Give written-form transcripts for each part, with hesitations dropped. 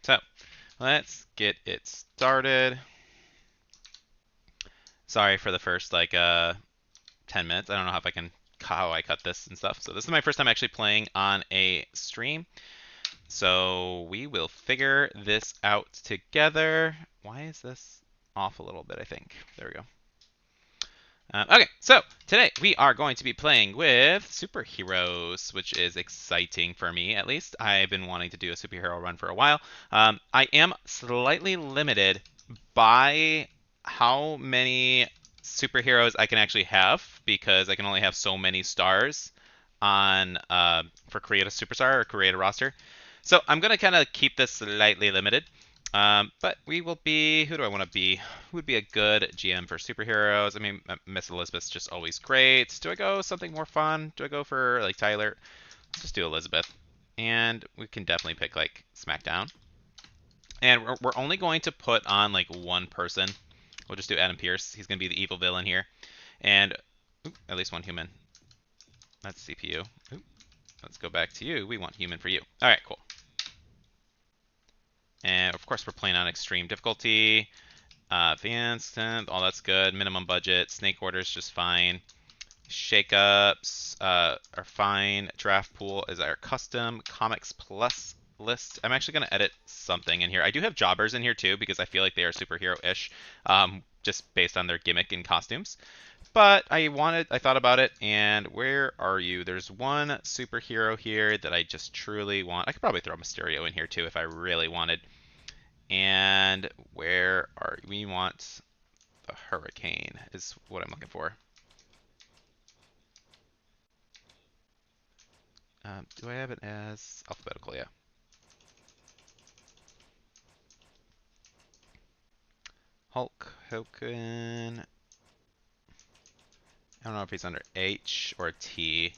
so let's get it started. Sorry for the first like 10 minutes. I don't know how I cut this and stuff. So this is my first time actually playing on a stream. So we will figure this out together. Why is this off a little bit, I think? There we go. Okay, so today we are going to be playing with superheroes, which is exciting for me, at least. I've been wanting to do a superhero run for a while. I am slightly limited by how many superheroes I can actually have, because I can only have so many stars on for create a superstar or create a roster. So I'm going to kind of keep this slightly limited. But we will be, who do I want to be? Who would be a good GM for superheroes? I mean, Miss Elizabeth's just always great. Do I go something more fun? Do I go for like Tyler? Let's just do Elizabeth. And we can definitely pick like SmackDown. And we're only going to put on like one person. We'll just do Adam Pearce. He's going to be the evil villain here. And at least one human. That's CPU. Let's go back to you. We want human for you. All right, cool. And of course, we're playing on extreme difficulty. Advanced, all that's good. Minimum budget. Snake orders just fine. Shakeups are fine. Draft pool is our custom. Comics plus list. I'm actually going to edit something in here. I do have jobbers in here too because I feel like they are superhero-ish, just based on their gimmick and costumes. But I thought about it, and where are you? There's one superhero here that I just truly want. I could probably throw Mysterio in here too if I really wanted. And where are we? Want the Hurricane is what I'm looking for. Do I have it as alphabetical? Yeah. Hulk Hogan. I don't know if he's under H or T.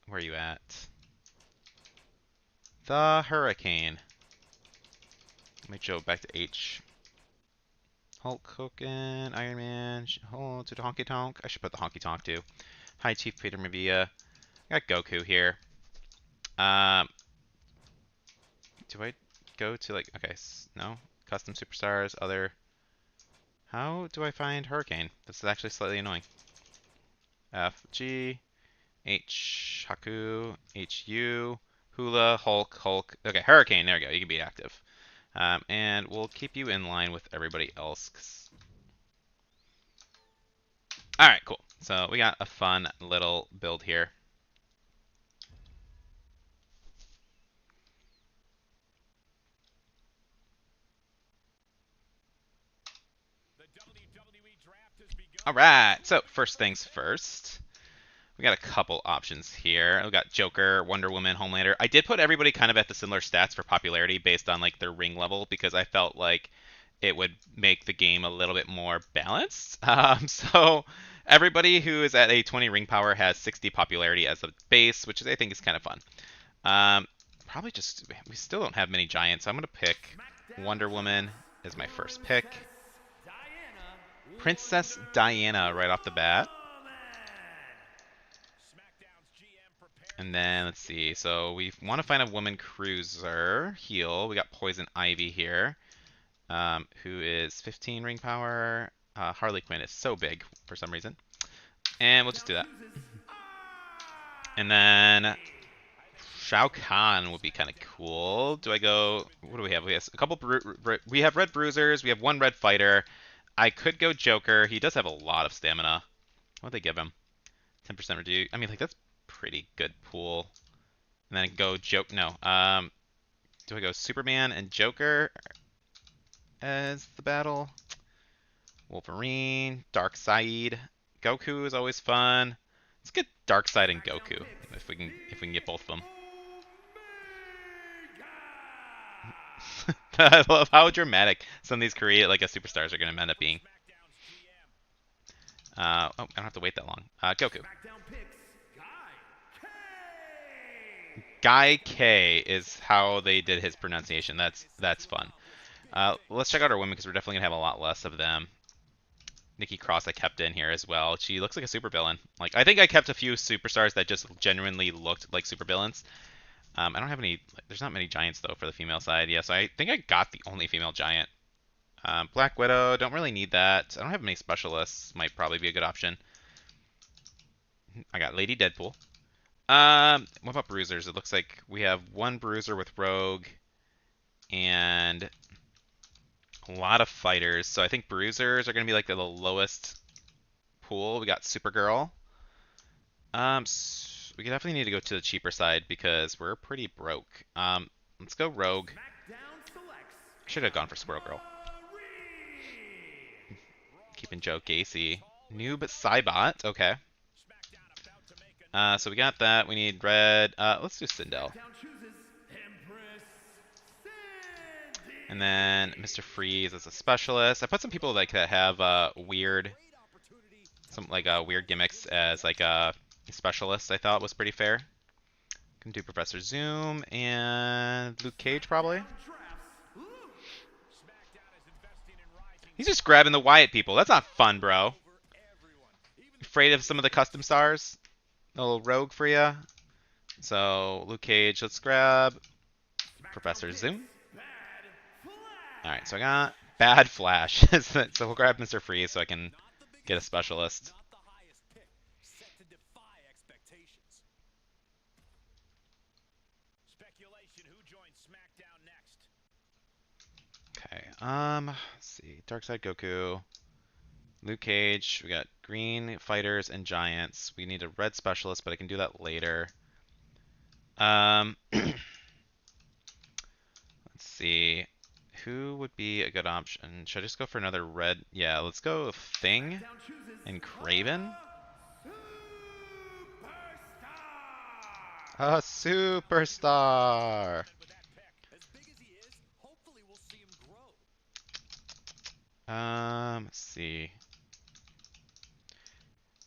Where are you at? The Hurricane. Let me go back to H. Hulk Hogan, Iron Man. Oh, to the Honky Tonk. I should put the Honky Tonk too. Hi, Chief Peter Mavia. I got Goku here. Do I go to like, okay, no, custom superstars, other. How do I find Hurricane? This is actually slightly annoying. F, G, H, Haku, HU, Hula, Hulk. Okay, Hurricane, there we go, you can be active. And we'll keep you in line with everybody else. Alright, cool. So we got a fun little build here. Alright, so first things first. We got a couple options here. We got Joker, Wonder Woman, Homelander. I did put everybody kind of at the similar stats for popularity based on like their ring level because I felt like it would make the game a little bit more balanced. So everybody who is at a 20 ring power has 60 popularity as a base, which I think is kind of fun. Probably just, we still don't have many giants, so I'm going to pick Wonder Woman as my first pick. Princess Diana right off the bat. And then, let's see, so we want to find a woman cruiser, heal. We got Poison Ivy here, who is 15 ring power. Harley Quinn is so big for some reason. And we'll just do that. And then Shao Kahn would be kind of cool. Do I go, what do we have? We have a couple, we have red bruisers, we have one red fighter. I could go Joker. He does have a lot of stamina. What would they give him? 10% reduce. I mean, like, that's pretty good pool. And then go Joke. No. Do I go Superman and Joker as the battle? Wolverine, Darkseid. Goku is always fun. Let's get Darkseid and Goku if we can get both of them. I love how dramatic some of these Korea like a superstars are going to end up being. Oh, I don't have to wait that long. Goku. Guy K is how they did his pronunciation. That's fun. Let's check out our women because we're definitely gonna have a lot less of them. Nikki Cross I kept in here as well. She looks like a supervillain. Like I think I kept a few superstars that just genuinely looked like supervillains. I don't have any. There's not many giants though for the female side. Yeah, so I think I got the only female giant. Black Widow, don't really need that. I don't have many specialists. Might probably be a good option. I got Lady Deadpool. What about bruisers? It looks like we have one bruiser with Rogue and a lot of fighters. So I think bruisers are going to be like the lowest pool. We got Supergirl. We definitely need to go to the cheaper side because we're pretty broke. Let's go Rogue. Should have gone for Squirrel Girl. Keeping Joe Gacy. Noob Cybot. Okay. So we got that. We need red. Let's do Sindel. And then Mr. Freeze as a specialist. I put some people like that have weird, weird gimmicks as like specialists. I thought was pretty fair. Can do Professor Zoom and Luke Cage probably. He's just grabbing the Wyatt people. That's not fun, bro. Afraid of some of the custom stars? A little rogue for ya. So Luke Cage, let's grab Professor Zoom. Alright, so I got Bad Flash. So we'll grab Mr. Freeze so I can get a specialist. Okay, let's see. Darkseid Goku. Luke Cage. We got green fighters and giants. We need a red specialist, but I can do that later. Let's see. Who would be a good option? Should I just go for another red? Yeah, let's go Thing and Craven. A superstar! Let's see.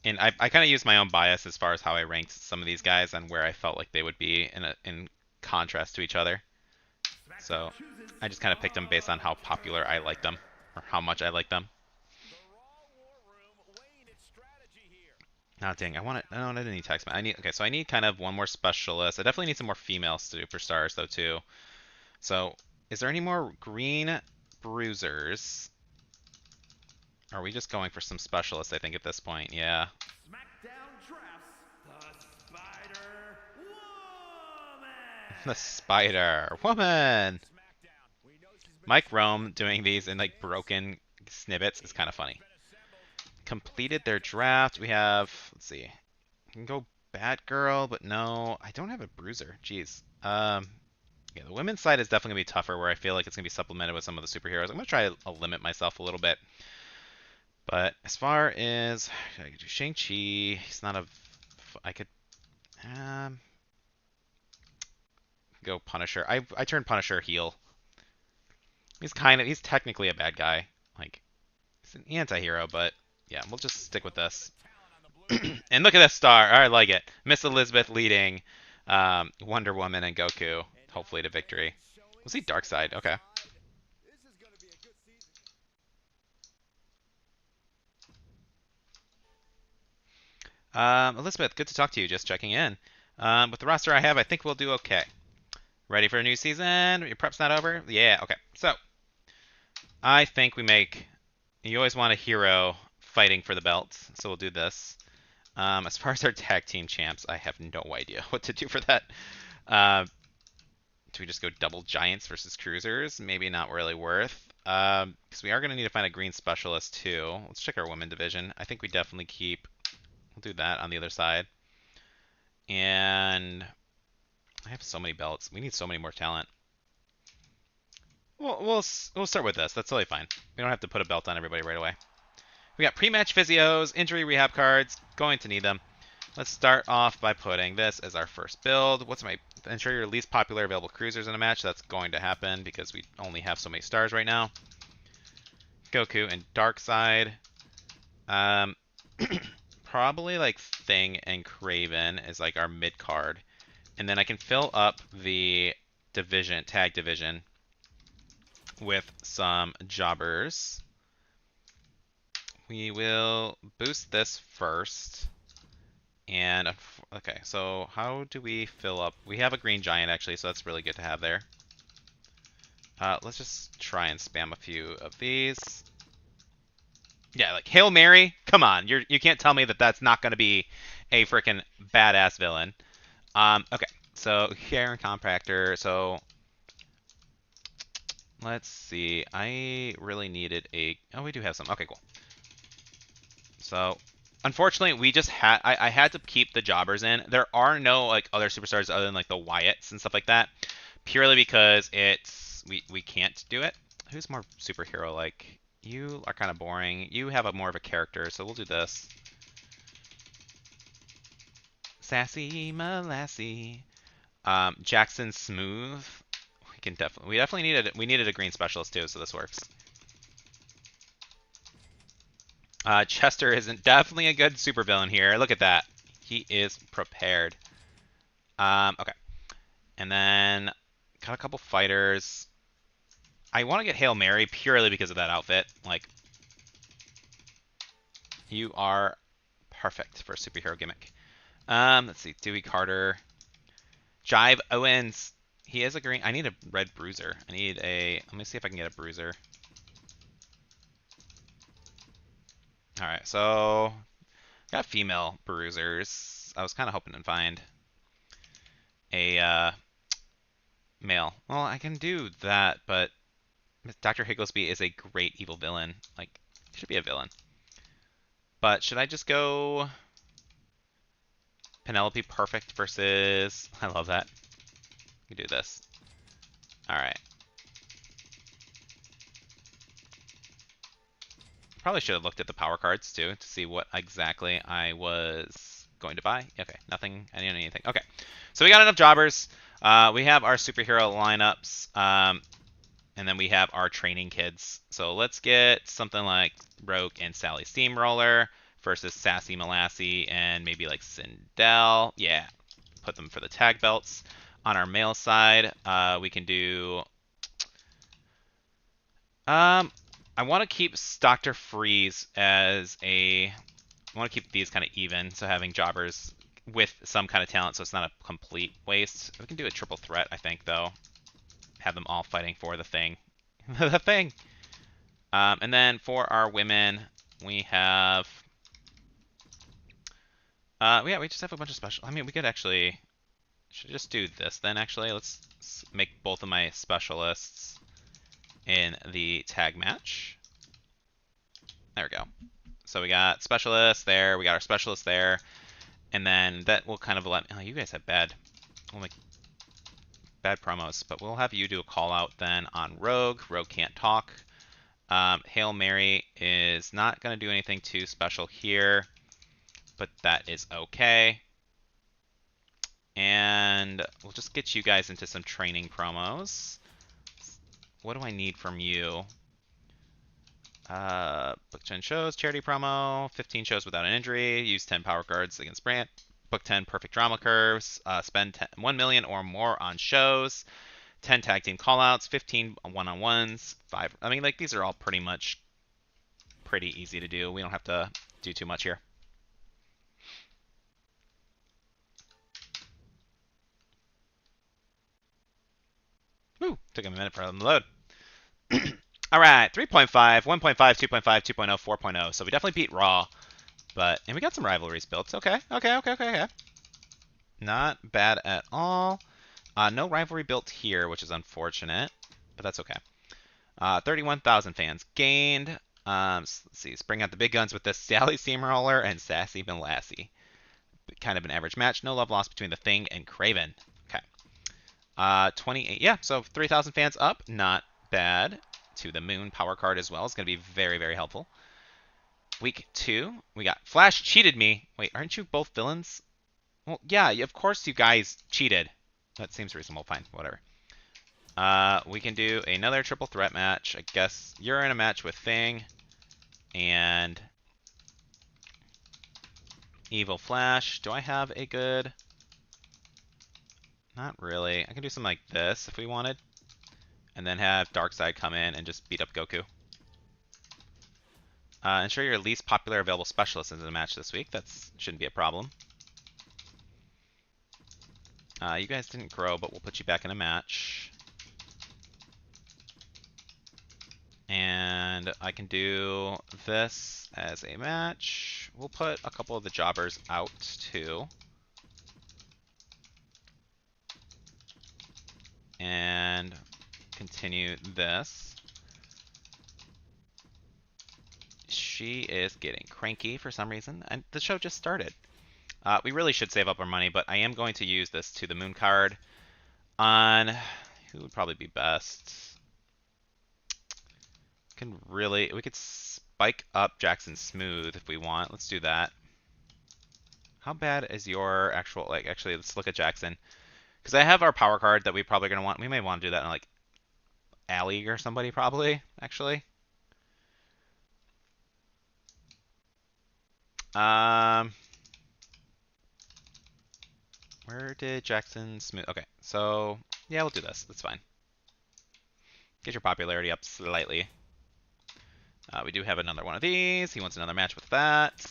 And I kind of used my own bias as far as how I ranked some of these guys and where I felt like they would be in contrast to each other. So I just kind of picked them based on how popular I liked them or how much I liked them. Oh, dang, I want it. No, I didn't need text. Okay, so I need kind of one more specialist. I definitely need some more female superstars though too. So is there any more green bruisers? Are we just going for some specialists, I think, at this point? Yeah. The Spider Woman! Mike Rome doing these in like broken snippets is kind of funny. Completed their draft. We have, let's see. We can go Batgirl, but no, I don't have a bruiser. Jeez. Yeah, the women's side is definitely gonna be tougher where I feel like it's gonna be supplemented with some of the superheroes. I'm gonna try to limit myself a little bit. But as far as I could do Shang-Chi, he's not a. I could go Punisher. I turned Punisher heel. He's technically a bad guy. Like he's an anti-hero, but yeah, we'll just stick with this. And look at this star. I like it. Miss Elizabeth leading Wonder Woman and Goku, hopefully to victory. We'll see Darkseid. Okay. Elizabeth, good to talk to you. Just checking in. With the roster I have, I think we'll do okay. Ready for a new season? Your prep's not over? Yeah, okay. So, I think we make... You always want a hero fighting for the belt, so we'll do this. As far as our tag team champs, I have no idea what to do for that. Do we just go double giants versus cruisers? Maybe not really worth. Because we are going to need to find a green specialist too. Let's check our women division. I think we definitely keep... We'll do that on the other side. And I have so many belts. We need so many more talent. We'll start with this. That's totally fine. We don't have to put a belt on everybody right away. We got pre-match physios, injury rehab cards. Going to need them. Let's start off by putting this as our first build. Ensure your least popular available cruisers in a match. That's going to happen because we only have so many stars right now. Goku and Darkseid. Probably like Thing and Craven is like our mid card. And then I can fill up the tag division with some jobbers. We will boost this first. And Okay, so how do we fill up? We have a green giant actually, so that's really good to have there. Let's just try and spam a few of these. Yeah, like Hail Mary. Come on, you can't tell me that that's not going to be a freaking badass villain. Okay, so here in Compactor. So let's see. I really needed a. Oh, we do have some. Okay, cool. So unfortunately, we just had. I had to keep the jobbers in. There are no like other superstars other than like the Wyatts and stuff like that, purely because it's we can't do it. Who's more superhero like? You are kind of boring. You have a more of a character, so we'll do this. Sassy Molassy. Jackson Smooth. We definitely needed a green specialist too, so this works. Chester isn't definitely a good supervillain here. Look at that. He is prepared. Okay. And then got a couple fighters. I want to get Hail Mary purely because of that outfit. Like, you are perfect for a superhero gimmick. Let's see. Dewey Carter. Jive Owens. He is a green. I need a red bruiser. I need a. Let me see if I can get a bruiser. All right, so got female bruisers. I was kind of hoping to find a male. Well, I can do that, but Dr. Higglesby is a great evil villain. Like, he should be a villain. But should I just go Penelope Perfect versus... I love that. We do this. All right. Probably should have looked at the power cards, too, to see what exactly I was going to buy. Okay, nothing. I didn't need anything. Okay, so we got enough jobbers. We have our superhero lineups. And then we have our training kids. So let's get something like Rogue and Sally Steamroller versus Sassy Molassy and maybe like Sindel. Yeah, put them for the tag belts. On our male side, we can do... I want to keep Dr. Freeze as a... I want to keep these kind of even, so having jobbers with some kind of talent so it's not a complete waste. We can do a triple threat, I think, though. Have them all fighting for the thing. The thing! And then for our women, we have... yeah, we just have a bunch of special... I mean, we could actually... Should just do this then, actually. Let's make both of my specialists in the tag match. There we go. So we got specialists there, we got our specialists there, and then that will kind of let... Oh, you guys have bad... We'll make bad promos, but we'll have you do a call out then on Rogue. Rogue can't talk. Hail Mary is not going to do anything too special here, but that is okay. And we'll just get you guys into some training promos. What do I need from you? Book 10 shows, charity promo, 15 shows without an injury, use 10 power cards against Brant, book 10 perfect drama curves, spend 1 million or more on shows, 10 tag team callouts, 15 one-on-ones, 5. I mean, like, these are all pretty much pretty easy to do. We don't have to do too much here. Woo, took a minute for them to load. All right, 3.5, 1.5, 2.5, 2.0, 4.0. So we definitely beat Raw, and we got some rivalries built. Okay. Not bad at all. No rivalry built here, which is unfortunate, but that's okay. 31,000 fans gained. Let's see. Let's bring out the big guns with this Sally Steamroller and Sassy Molassy. Kind of an average match. No love lost between the Thing and Craven. Okay. 28. Yeah, so 3,000 fans up. Not bad. To the Moon power card as well. It's going to be very, very helpful. Week 2. We got Flash cheated me. Wait, aren't you both villains? Well, yeah, of course you guys cheated. That seems reasonable. Fine, whatever. We can do another triple threat match. I guess you're in a match with Thing and Evil Flash. Do I have a good... Not really. I can do something like this if we wanted. And then have Darkseid come in and just beat up Goku. Ensure your least popular available specialist in the match this week. That shouldn't be a problem. You guys didn't grow, but we'll put you back in a match. And I can do this as a match. We'll put a couple of the jobbers out too. And continue this. She is getting cranky for some reason, and the show just started. We really should save up our money, but I am going to use this to the moon card on who would probably be best. We could spike up Jackson Smooth if we want. Let's do that. How bad is your actual, like, actually, let's look at Jackson. Because I have our power card that we probably going to want. We may want to do that in, like, Allie or somebody, probably, actually. Where did Jackson Smooth? Okay, so, yeah, we'll do this. That's fine. Get your popularity up slightly. We do have another one of these. He wants another match with that.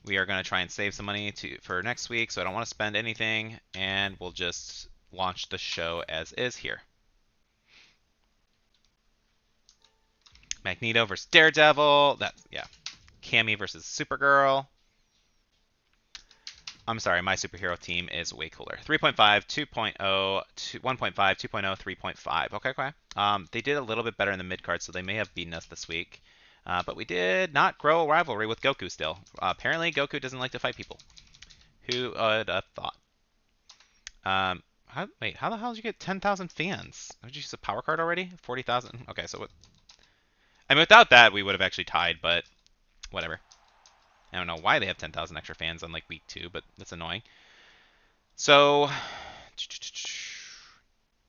We are going to try and save some money for next week, so I don't want to spend anything, and we'll just launch the show as is here. Magneto versus Daredevil. Yeah. Cammy versus Supergirl. I'm sorry, my superhero team is way cooler. 3.5, 2.0, 1.5, 2.0, 3.5. Okay. They did a little bit better in the mid card, so they may have beaten us this week. But we did not grow a rivalry with Goku still. Apparently, Goku doesn't like to fight people. Who would have thought? Wait, how the hell did you get 10,000 fans? Did you use a power card already? 40,000? Okay, so I mean, without that, we would have actually tied, but whatever. I don't know why they have 10,000 extra fans on like week 2, but that's annoying. So,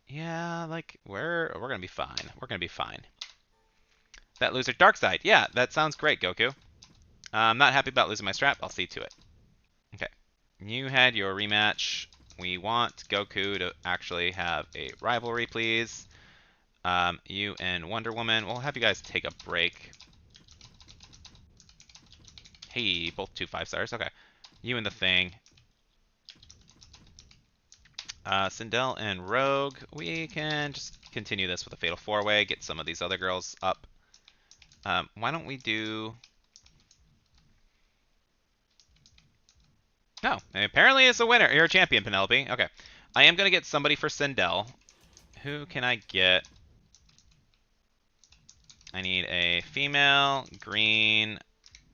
yeah, like we're gonna be fine. We're gonna be fine. That loser Darkseid. Yeah, that sounds great, Goku. I'm not happy about losing my strap. I'll see to it. Okay. You had your rematch. We want Goku to actually have a rivalry, please. You and Wonder Woman. We'll have you guys take a break. Hey, both 2 5-stars. Okay. You and the Thing. Sindel and Rogue. We can just continue this with a Fatal 4-Way. Get some of these other girls up. Why don't we do... No, apparently it's a winner. You're a champion, Penelope. Okay. I am going to get somebody for Sindel. Who can I get? I need a female, green,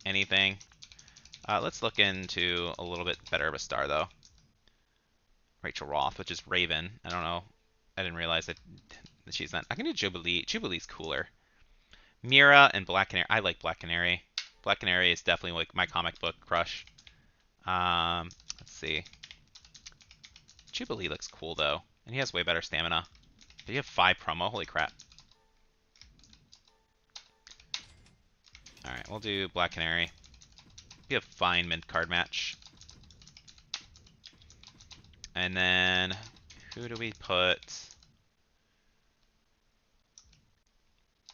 anything. Let's look into a little bit better of a star, though. Rachel Roth, which is Raven. I don't know. I didn't realize that she's not. I can do Jubilee. Jubilee's cooler. Mira and Black Canary. I like Black Canary. Black Canary is definitely like my comic book crush. Let's see. Jubilee looks cool, though. And he has way better stamina. But you have 5 promo. Holy crap. Alright, we'll do Black Canary. Be a fine mid-card match. And then, who do we put?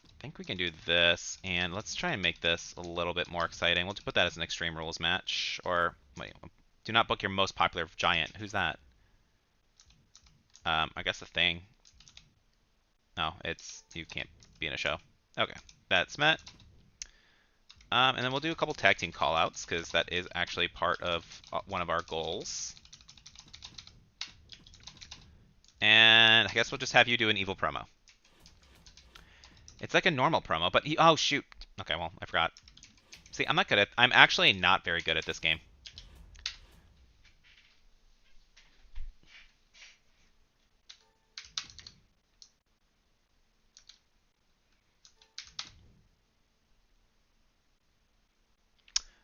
I think we can do this, and let's try and make this a little bit more exciting. We'll put that as an Extreme Rules match, or wait, do not book your most popular giant. Who's that? I guess the Thing. No, you can't be in a show. Okay, that's met. And then we'll do a couple tag team callouts, because that is actually part of one of our goals. And I guess we'll just have you do an evil promo. It's like a normal promo, but oh shoot. Okay, well, I forgot. See, I'm actually not very good at this game.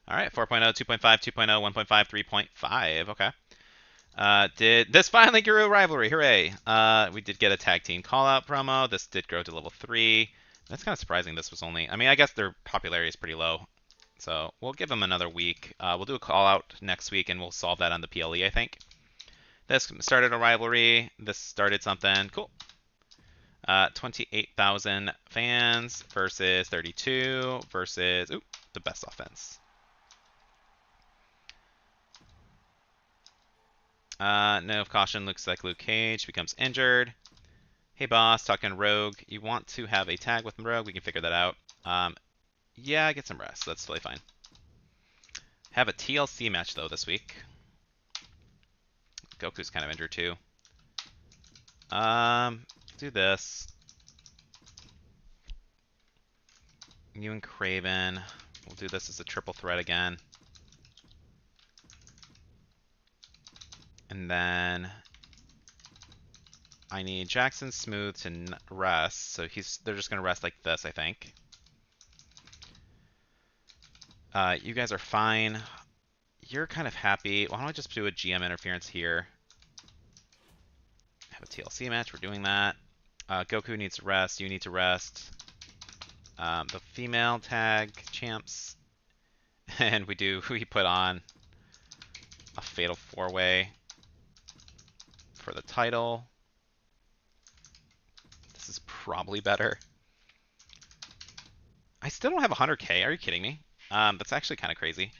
All right, 4.0, 2.5, 2.0, 1.5, 3.5. Okay. Did this finally grew a rivalry? Hooray! We did get a tag team call-out promo. This did grow to level 3. That's kind of surprising. This was only... I mean, I guess their popularity is pretty low. So we'll give them another week. We'll do a call-out next week, and we'll solve that on the PLE, I think. This started a rivalry. This started something. Cool. 28,000 fans versus 32 versus... Ooh, the best offense. No caution. Looks like Luke Cage becomes injured. Hey boss, talking Rogue. You want to have a tag with Rogue? We can figure that out. Yeah, get some rest. That's totally fine. Have a TLC match though this week. Goku's kind of injured too. Do this. You and Craven. We'll do this as a triple threat again. And then I need Jackson Smooth to rest. So they're just gonna rest like this, I think. You guys are fine. You're kind of happy. Why don't I just do a GM interference here? Have a TLC match. We're doing that. Goku needs to rest. You need to rest. The female tag champs. And we put on a fatal 4-way for the title. This is probably better. I still don't have 100K. Are you kidding me? That's actually kind of crazy.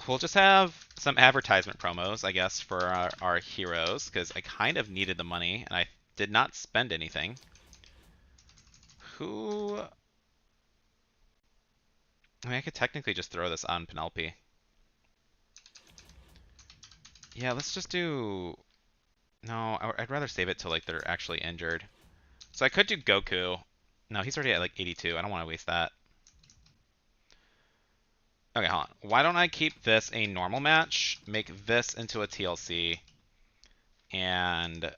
We'll just have some advertisement promos, I guess, for our heroes, because I kind of needed the money, and I did not spend anything. Who... I mean, I could technically just throw this on Penelope. Yeah, let's just do... No, I'd rather save it till, like, they're actually injured. So I could do Goku. No, he's already at, like, 82. I don't want to waste that. Okay, hold on. Why don't I keep this a normal match, make this into a TLC, and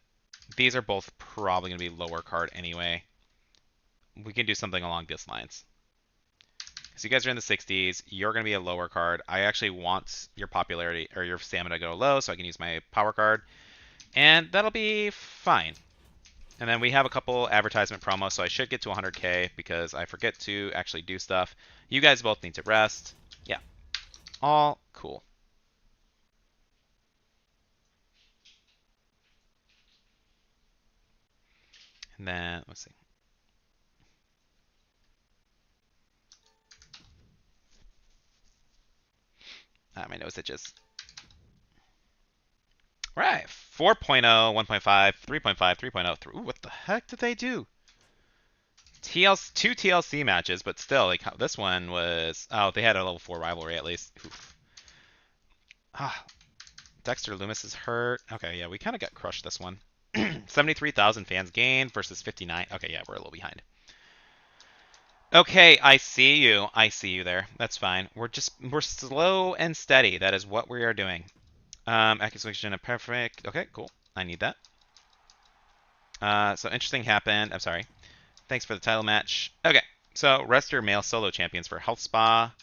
these are both probably going to be lower card anyway. We can do something along these lines. So you guys are in the 60s. You're going to be a lower card. I actually want your popularity or your stamina to go low so I can use my power card. And that'll be fine. And then we have a couple advertisement promos, so I should get to 100K because I forget to actually do stuff. You guys both need to rest. Yeah. All cool. And then, let's see. My nose itches. All right, 4.0, 1.5, 3.5, 3.0. Ooh, what the heck did they do? Two TLC matches, but still, like this one was. Oh, they had a level 4 rivalry at least. Oof. Ah, Dexter Loomis is hurt. Okay, yeah, we kind of got crushed this one. 73,000 fans gained versus 59. Okay, yeah, we're a little behind. Okay, I see you. I see you there. That's fine. We're slow and steady. That is what we are doing. Acquisition of perfect. Okay, cool. I need that. So interesting happened. I'm sorry. Thanks for the title match. Okay, so rest your male solo champions for Health Spa.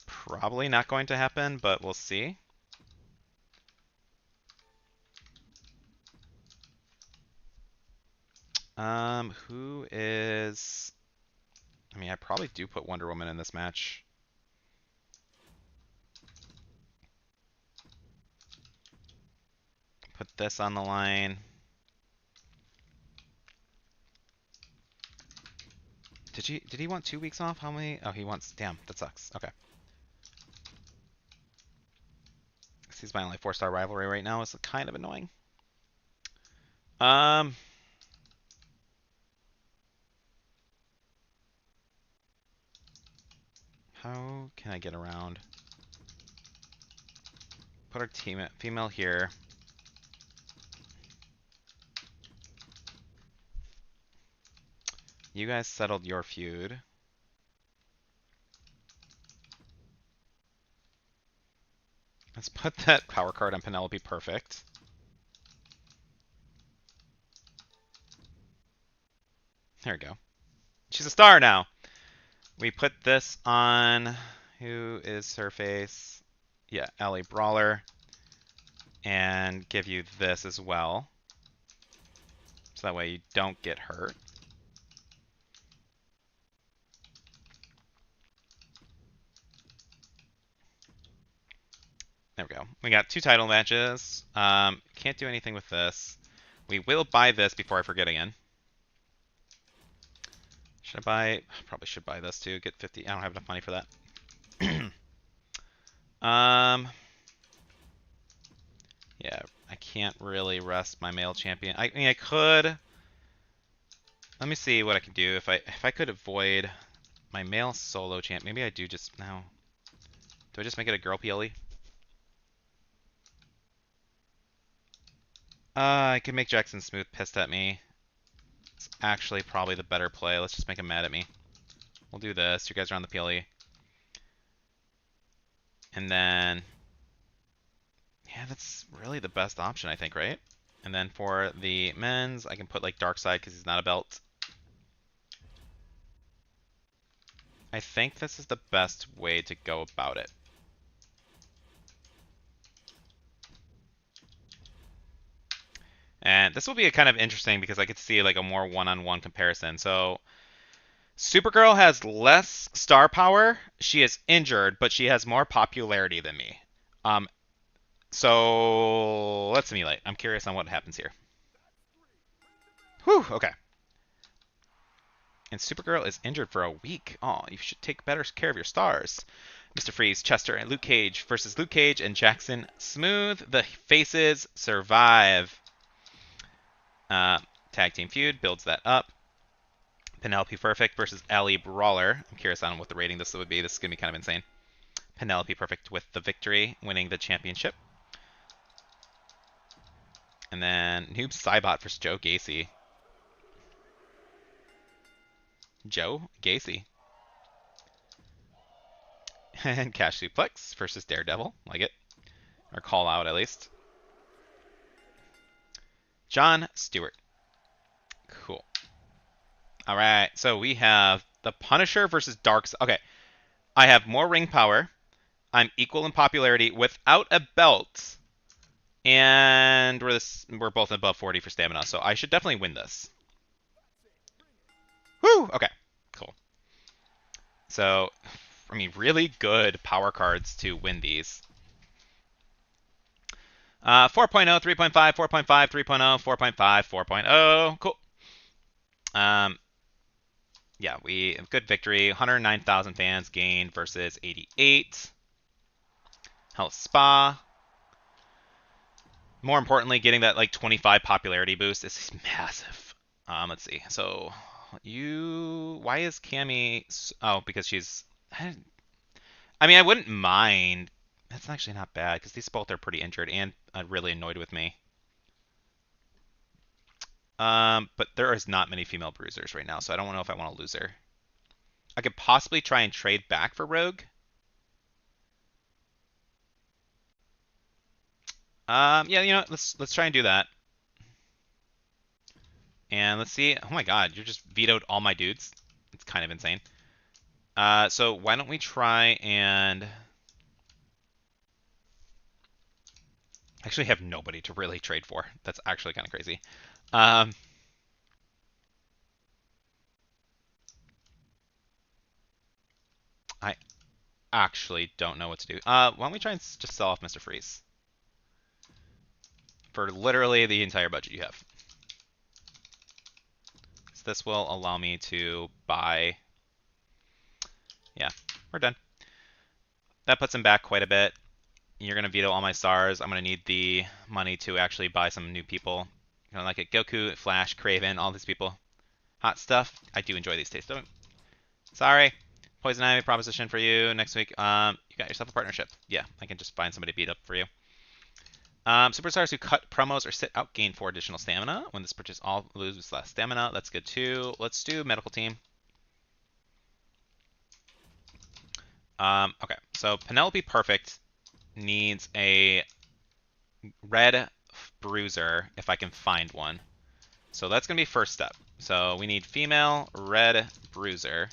Probably not going to happen, but we'll see. Who is... I mean, I probably do put Wonder Woman in this match. Put this on the line. Did he want 2 weeks off? How many? Oh, he wants... Damn, that sucks. Okay. He's my only 4-star rivalry right now. It's kind of annoying. How can I get around? Put our team female here. You guys settled your feud. Let's put that power card on Penelope. Perfect. There we go. She's a star now. We put this on... Who is her face? Yeah, Ellie Brawler. And give you this as well. So that way you don't get hurt. There we go. We got 2 title matches. Can't do anything with this. We will buy this before I forget again. Should I buy? Probably should buy this too. Get 50. I don't have enough money for that. Yeah, I can't really rest my male champion. I mean, I could. Let me see what I can do. If I could avoid my male solo champ, maybe I do just now. Do I just make it a girl PLE? I could make Jackson Smooth pissed at me. It's actually probably the better play. Let's just make him mad at me. We'll do this. You guys are on the PLE. And then, yeah, that's really the best option, I think, right? And then for the men's, I can put like Dark Side because he's not a belt. I think this is the best way to go about it. And this will be a kind of interesting because I get to see like a more one-on-one comparison. So Supergirl has less star power. She is injured, but she has more popularity than me. Um, so let's simulate. I'm curious on what happens here. Whew, okay. And Supergirl is injured for a week. Oh, you should take better care of your stars. Mr. Freeze, Chester, and Luke Cage versus Luke Cage and Jackson Smooth. The faces survive. Tag team feud builds that up. Penelope Perfect versus Allie Brawler. I'm curious on what the rating this would be. This is going to be kind of insane. Penelope Perfect with the victory, winning the championship. And then Noob Saibot versus Joe Gacy. Joe Gacy. And Cash Suplex versus Daredevil. Like it. Or call out at least. John Stewart. Cool. All right, so we have the Punisher versus Darks. Okay, I have more ring power. I'm equal in popularity without a belt, and we're both above 40 for stamina, so I should definitely win this. Woo! Okay, cool. So, I mean, really good power cards to win these. 4.0, 3.5, 4.5, 3.0, 4.5, 4.0. Cool. Yeah, we have good victory. 109,000 fans gained versus 88. Health Spa. More importantly, getting that like 25 popularity boost is massive. Let's see. So why is Cammy? Oh, because she's. I mean, I wouldn't mind. That's actually not bad because these both are pretty injured and really annoyed with me. But there is not many female bruisers right now, so I don't know if I want to lose her. I could possibly try and trade back for Rogue. Yeah, you know, let's try and do that. And let's see. Oh my God, you just vetoed all my dudes. It's kind of insane. So why don't we try and actually have nobody to really trade for? That's actually kind of crazy. I actually don't know what to do. Why don't we try and just sell off Mr. Freeze for literally the entire budget you have? So this will allow me to buy. Yeah, we're done. That puts him back quite a bit. You're going to veto all my stars. I'm going to need the money to actually buy some new people. You know, like a Goku, Flash, Craven, all these people. Hot stuff. I do enjoy these tastes. Sorry. Poison Ivy proposition for you next week. You got yourself a partnership. Yeah, I can just find somebody to beat up for you. Superstars who cut promos or sit out gain 4 additional stamina. When this purchase all lose less stamina. That's good too. Let's do medical team. Okay, so Penelope Perfect needs a red bruiser if I can find one. So that's going to be first step. So we need female red bruiser.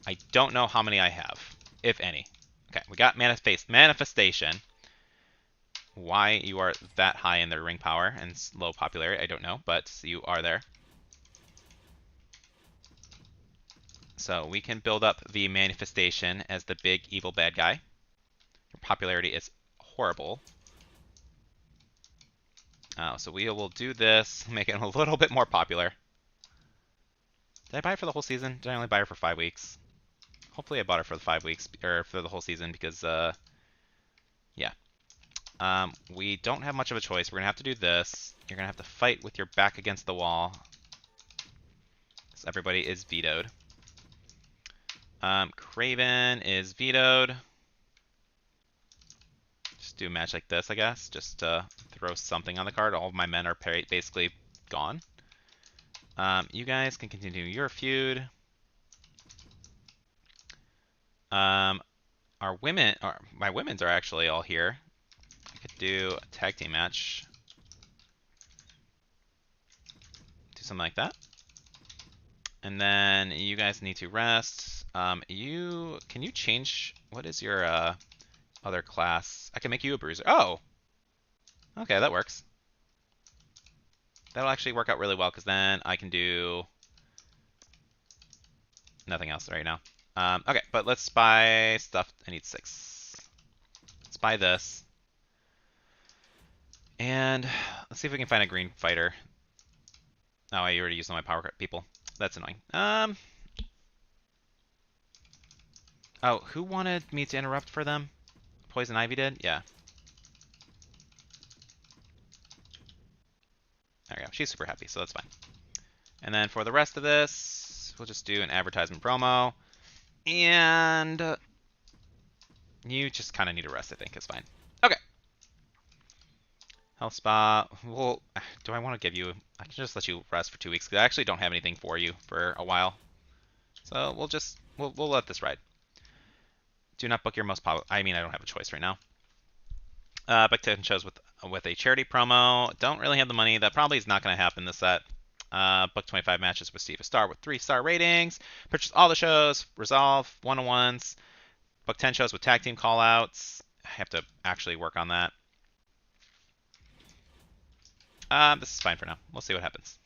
I don't know how many I have, if any. Okay, we got manifestation. Why you are that high in their ring power and low popularity, I don't know, but you are there. So we can build up the manifestation as the big evil bad guy. Your popularity is horrible. So we will do this, make it a little bit more popular. Did I buy it for the whole season? Did I only buy her for 5 weeks? Hopefully I bought her for the 5 weeks, or for the whole season, because, yeah. We don't have much of a choice. We're going to have to do this. You're going to have to fight with your back against the wall. So everybody is vetoed. Craven is vetoed. Just do a match like this, I guess. Just throw something on the card. All of my men are basically gone. You guys can continue your feud. Our women, or my women's are actually all here. I could do a tag team match. Do something like that. And then you guys need to rest. Can you change, what is your other class? I can make you a bruiser. Oh! Okay, that works. That'll actually work out really well, because then I can do nothing else right now. Okay, but let's buy stuff. I need 6. Let's buy this. And let's see if we can find a green fighter. Oh, I already used all my power people. That's annoying. Oh, who wanted me to interrupt for them? Poison Ivy did? Yeah. There we go. She's super happy, so that's fine. And then for the rest of this, we'll just do an advertisement promo. And you just kind of need a rest, I think. It's fine. Okay. Health spa. Well, do I want to give you... I can just let you rest for 2 weeks, because I actually don't have anything for you for a while. So we'll just... We'll let this ride. Do not book your most popular... I mean, I don't have a choice right now. Book 10 shows with a charity promo. Don't really have the money. That probably is not going to happen this set. Book 25 matches with Steve a Star with 3-star ratings. Purchase all the shows. Resolve one-on-ones. Book 10 shows with tag team callouts. I have to actually work on that. This is fine for now. We'll see what happens.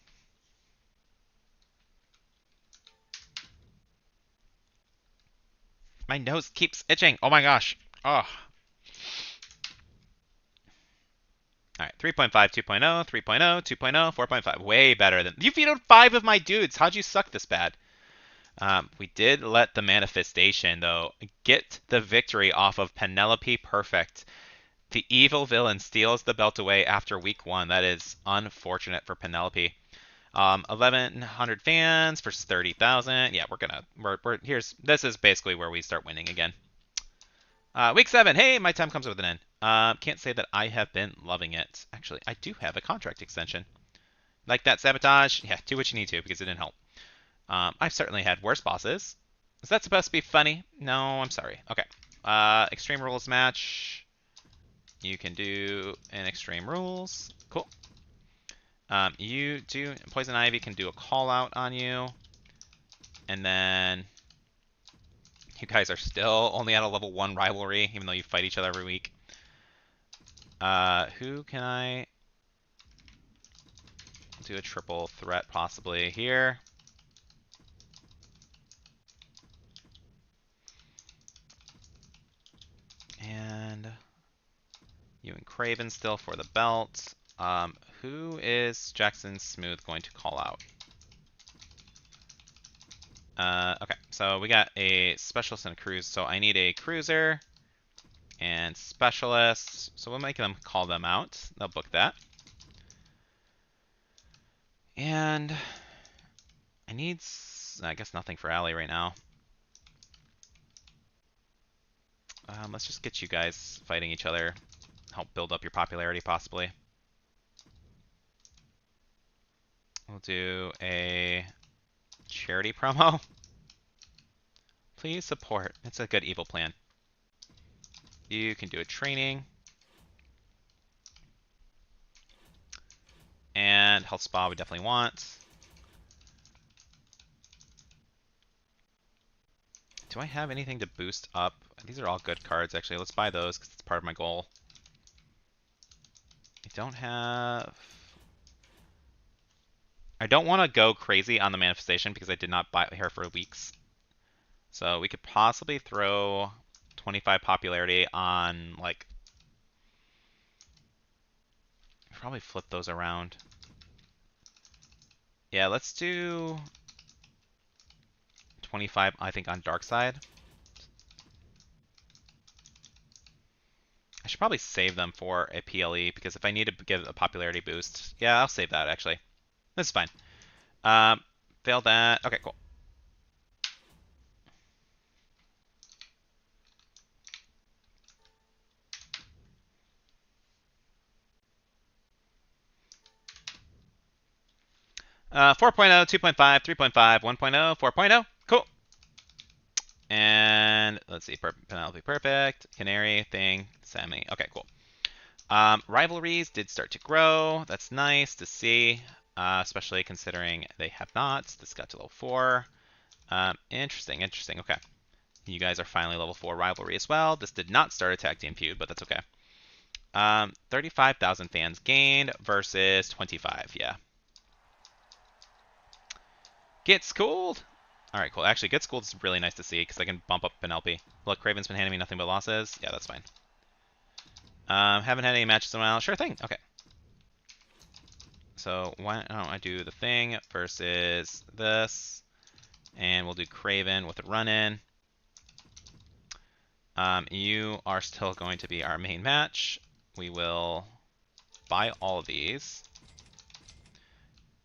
My nose keeps itching. Oh my gosh. Oh. All right, 3.5, 2.0, 3.0, 2.0, 4.5. Way better than... You vetoed 5 of my dudes. How'd you suck this bad? We did let the manifestation, though, get the victory off of Penelope Perfect. The evil villain steals the belt away after week 1. That is unfortunate for Penelope. 1,100 fans versus 30,000. Yeah, this is basically where we start winning again. Week 7. Hey, my time comes with an end. Can't say that I have been loving it. Actually, I do have a contract extension. Like that sabotage? Yeah, do what you need to because it didn't help. I've certainly had worse bosses. Is that supposed to be funny? No, I'm sorry. Okay. Extreme Rules match. You can do an Extreme Rules. Cool. Poison Ivy can do a call out on you. And then you guys are still only at a level 1 rivalry, even though you fight each other every week. Who can I do a triple threat possibly here? And you and Craven still for the belt. Who is Jackson Smooth going to call out? Okay, so we got a specialist and a cruise. So I need a cruiser and specialist. So we'll make them call them out. They'll book that. And I need, I guess, nothing for Allie right now. Let's just get you guys fighting each other. Help build up your popularity, possibly. We'll do a charity promo. Please support. It's a good evil plan. You can do a training. And health spa we definitely want. Do I have anything to boost up? These are all good cards, actually. Let's buy those because it's part of my goal. I don't want to go crazy on the manifestation because I did not buy her for weeks. So we could possibly throw 25 popularity on, like... Probably flip those around. Yeah, let's do 25, I think, on Dark Side. should probably save them for a PLE because if I need to give a popularity boost, yeah, I'll save that actually. This is fine. Failed that. Okay, cool. 4.0, 2.5, 3.5, 1.0, 4.0. Cool. And let's see, Penelope perfect, Canary, thing, Sammy. Okay, cool. Rivalries did start to grow. That's nice to see, especially considering they have not. This got to level 4. Interesting, interesting. Okay. You guys are finally level 4 rivalry as well. This did not start a tag team feud, but that's okay. 35,000 fans gained versus 25, yeah. Get schooled! Alright, cool. Actually, get schooled is really nice to see because I can bump up Penelope. Look, Craven's been handing me nothing but losses. Yeah, that's fine. Haven't had any matches in a while. Sure thing. Okay. So why don't I do the thing versus this, and we'll do Craven with a run-in. You are still going to be our main match. We will buy all of these.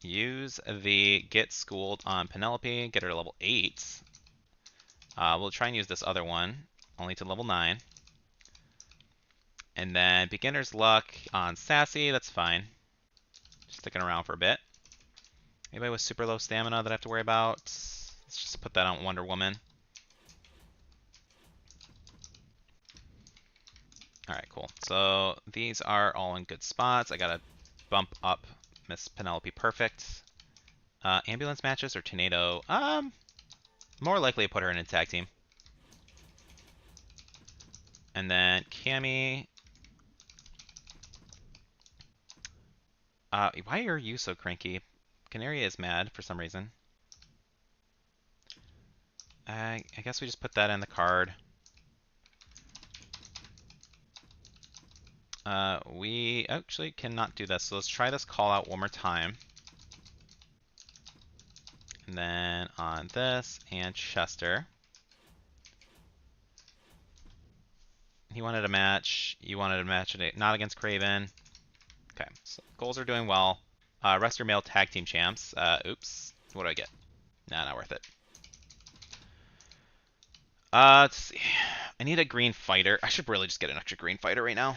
Use the get schooled on Penelope, get her to level 8. We'll try and use this other one, only to level 9. And then beginner's luck on Sassy, that's fine. Sticking around for a bit. Anybody with super low stamina that I have to worry about? Let's just put that on Wonder Woman. Alright, cool. So these are all in good spots. I gotta bump up Miss Penelope Perfect. Ambulance matches or Tornado? More likely to put her in a tag team. And then Cammy. Why are you so cranky? Canary is mad for some reason. I guess we just put that in the card. We actually cannot do this, so let's try this call out one more time. And then on this and Chester. He wanted a match. You wanted a match, not against Craven. Okay, so goals are doing well. Rest your male tag team champs. Oops. What do I get? Nah, not worth it. Let's see. I need a green fighter. I should really just get an extra green fighter right now.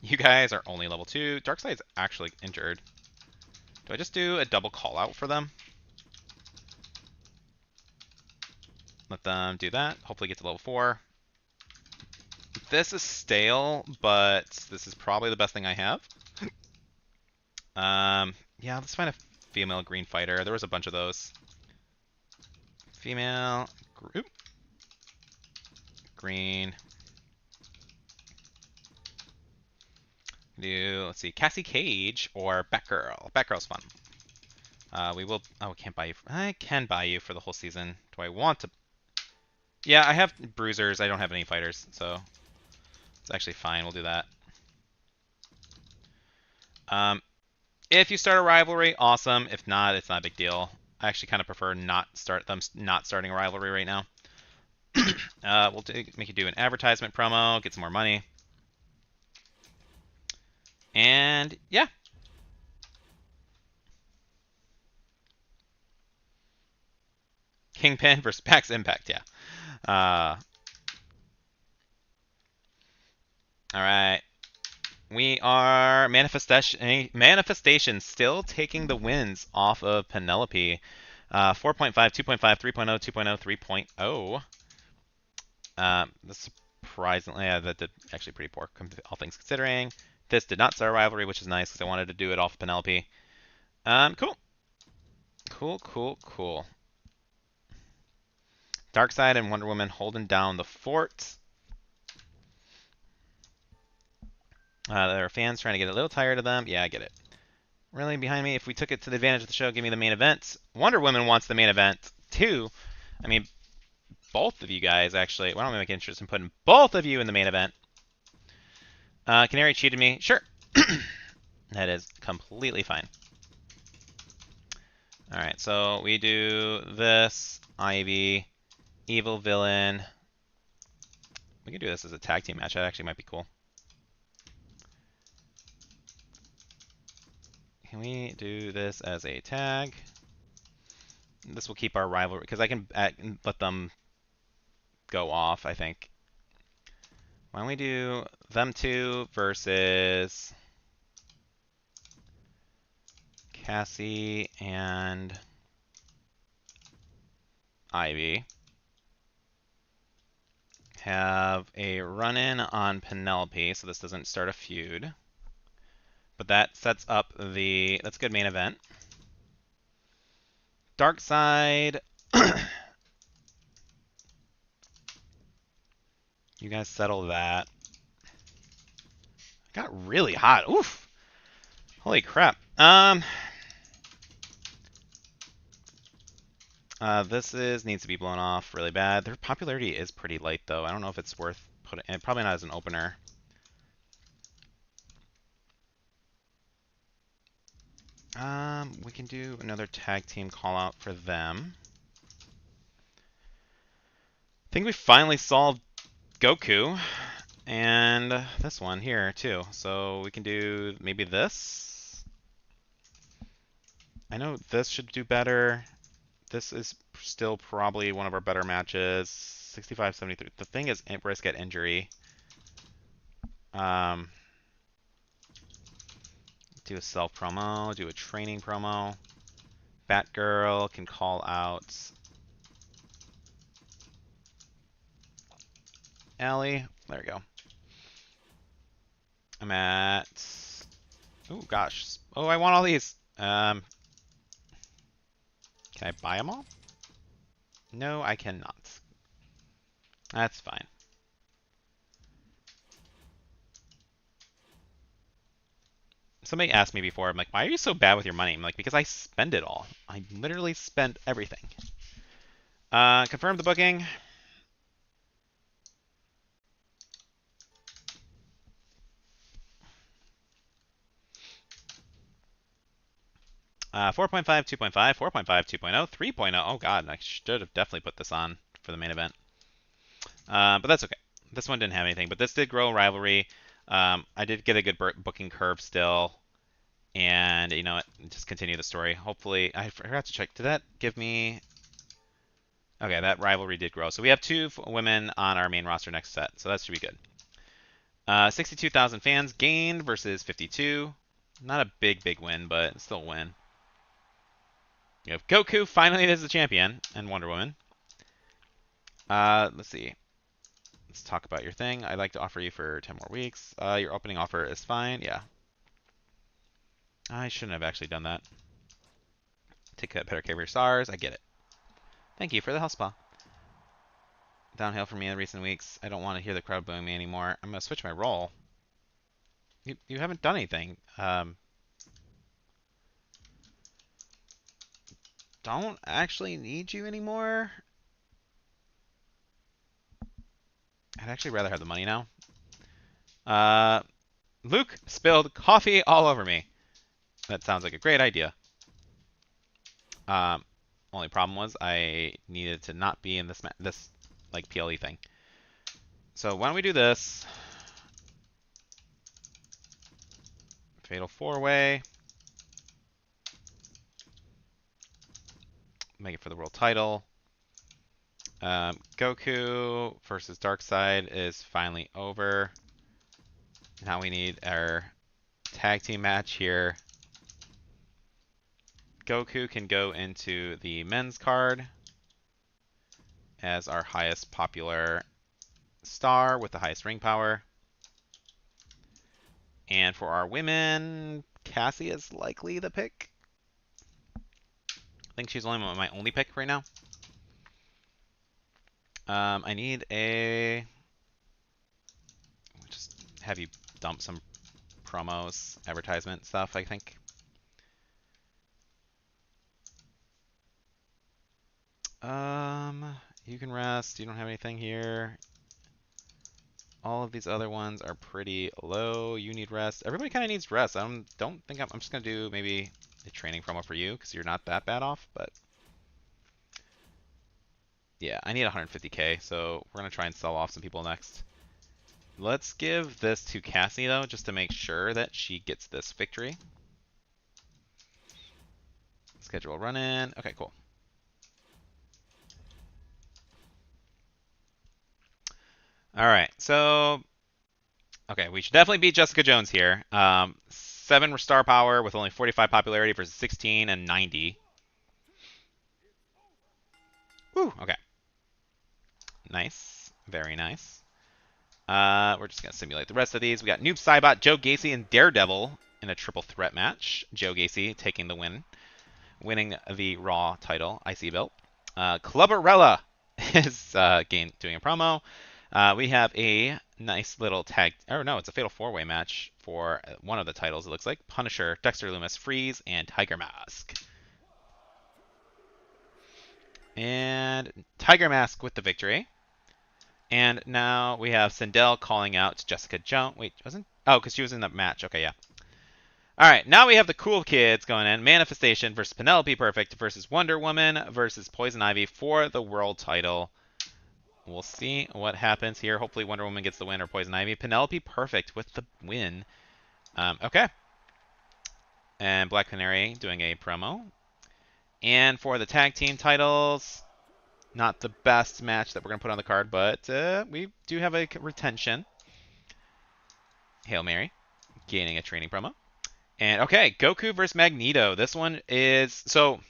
You guys are only level 2. Darkseid's actually injured. Do I just do a double call out for them? Let them do that. Hopefully get to level 4. This is stale, but this is probably the best thing I have. Yeah, let's find a female green fighter. There was a bunch of those. Female group. Green. Let's see, Cassie Cage or Batgirl. Batgirl's fun. We will. Oh, I can't buy you. I can buy you for the whole season. Do I want to? Yeah, I have bruisers. I don't have any fighters, so it's actually fine. We'll do that. If you start a rivalry, awesome. If not, it's not a big deal. I actually kind of prefer not starting a rivalry right now. We'll make you do an advertisement promo, get some more money. And yeah. Kingpin versus Pax Impact, yeah. Alright. We are Manifestation still taking the wins off of Penelope. 4.5, 2.5, 3.0, 2.0, 3.0. Surprisingly, yeah, that did actually pretty poor, all things considering. This did not start a rivalry, which is nice because I wanted to do it off Penelope. Cool. Cool. Darkseid and Wonder Woman holding down the fort. There are fans trying to get a little tired of them. Yeah, I get it. Really behind me. If we took it to the advantage of the show, give me the main event. Wonder Woman wants the main event too. I mean, both of you guys actually. Why don't we make interest in putting both of you in the main event? Canary cheated me. Sure. That is completely fine. Alright, so we do this. Ivy. Evil Villain. We can do this as a tag team match. That actually might be cool. Can we do this as a tag? This will keep our rivalry, because I can let them go off, I think. Why don't we do them two versus Cassie and Ivy. Have a run-in on Penelope, so this doesn't start a feud. But that sets up that's a good main event. Dark side. You guys settle that. Got really hot. Oof. Holy crap. Needs to be blown off really bad. Their popularity is pretty light though. I don't know if it's worth putting. Probably not as an opener. We can do another tag team call out for them. I think we finally solved Goku and this one here too. So we can do maybe this. I know this should do better. This is still probably one of our better matches. 65-73. The thing is risk at injury. Do a self promo, do a training promo. Batgirl can call out Ellie. There we go. I'm at. Oh gosh. Oh, I want all these. Can I buy them all? No, I cannot. That's fine. Somebody asked me before, I'm like, why are you so bad with your money? I'm like, because I spend it all. I literally spend everything. Confirm the booking. Uh, 4.5, 2.5, 4.5, 2.0, 3.0. Oh god, I should have definitely put this on for the main event. But that's okay. This one didn't have anything, but this did grow rivalry. I did get a good booking curve still. And you know what? Just continue the story. Hopefully, I forgot to check. Did that give me? Okay, that rivalry did grow. So we have two women on our main roster next set. So that should be good. 62,000 fans gained versus 52. Not a big win, but still a win. You have Goku finally is the champion and Wonder Woman. Let's see. Let's talk about your thing. I'd like to offer you for 10 more weeks. Your opening offer is fine. Yeah. I shouldn't have actually done that. Take better care of your stars. I get it. Thank you for the health spa. Downhill for me in recent weeks. I don't want to hear the crowd booing me anymore. I'm going to switch my role. You haven't done anything. Don't actually need you anymore. I'd actually rather have the money now. Luke spilled coffee all over me. That sounds like a great idea. Only problem was I needed to not be in this like PLE thing. So why don't we do this? Fatal 4-way. Make it for the world title. Goku versus Darkseid is finally over. Now we need our tag team match here. Goku can go into the men's card as our highest popular star with the highest ring power. And for our women, Cassie is likely the pick. I think she's only my only pick right now. I need a... Just have you dump some promos, advertisement stuff, I think. You can rest. You don't have anything here. All of these other ones are pretty low. You need rest. Everybody kind of needs rest. I don't think I'm just going to do maybe a training promo for you because you're not that bad off, but yeah, I need 150k, so we're going to try and sell off some people next. Let's give this to Cassie, though, just to make sure that she gets this victory. Schedule run in. Okay, cool. All right, so okay, we should definitely beat Jessica Jones here. 7 star power with only 45 popularity versus 16 and 90. Woo, okay. Nice. Very nice. We're just going to simulate the rest of these. We got Noob Saibot, Joe Gacy, and Daredevil in a triple threat match. Joe Gacy taking the win, winning the Raw title, IC belt. Clubberella is doing a promo. We have a nice little tag. Oh, no, it's a fatal 4-way match for one of the titles, it looks like. Punisher, Dexter Loomis, Freeze, and Tiger Mask. And Tiger Mask with the victory. And now we have Sindel calling out Jessica Jones. Wait, wasn't? Oh, because she was in that match. Okay, yeah. All right, now we have the cool kids going in. Manifestation versus Penelope Perfect versus Wonder Woman versus Poison Ivy for the world title. We'll see what happens here. Hopefully Wonder Woman gets the win or Poison Ivy. Penelope Perfect with the win. Okay. And Black Canary doing a promo. And for the tag team titles, not the best match that we're going to put on the card, but we do have a retention. Hail Mary, gaining a training promo. And okay, Goku versus Magneto. This one is so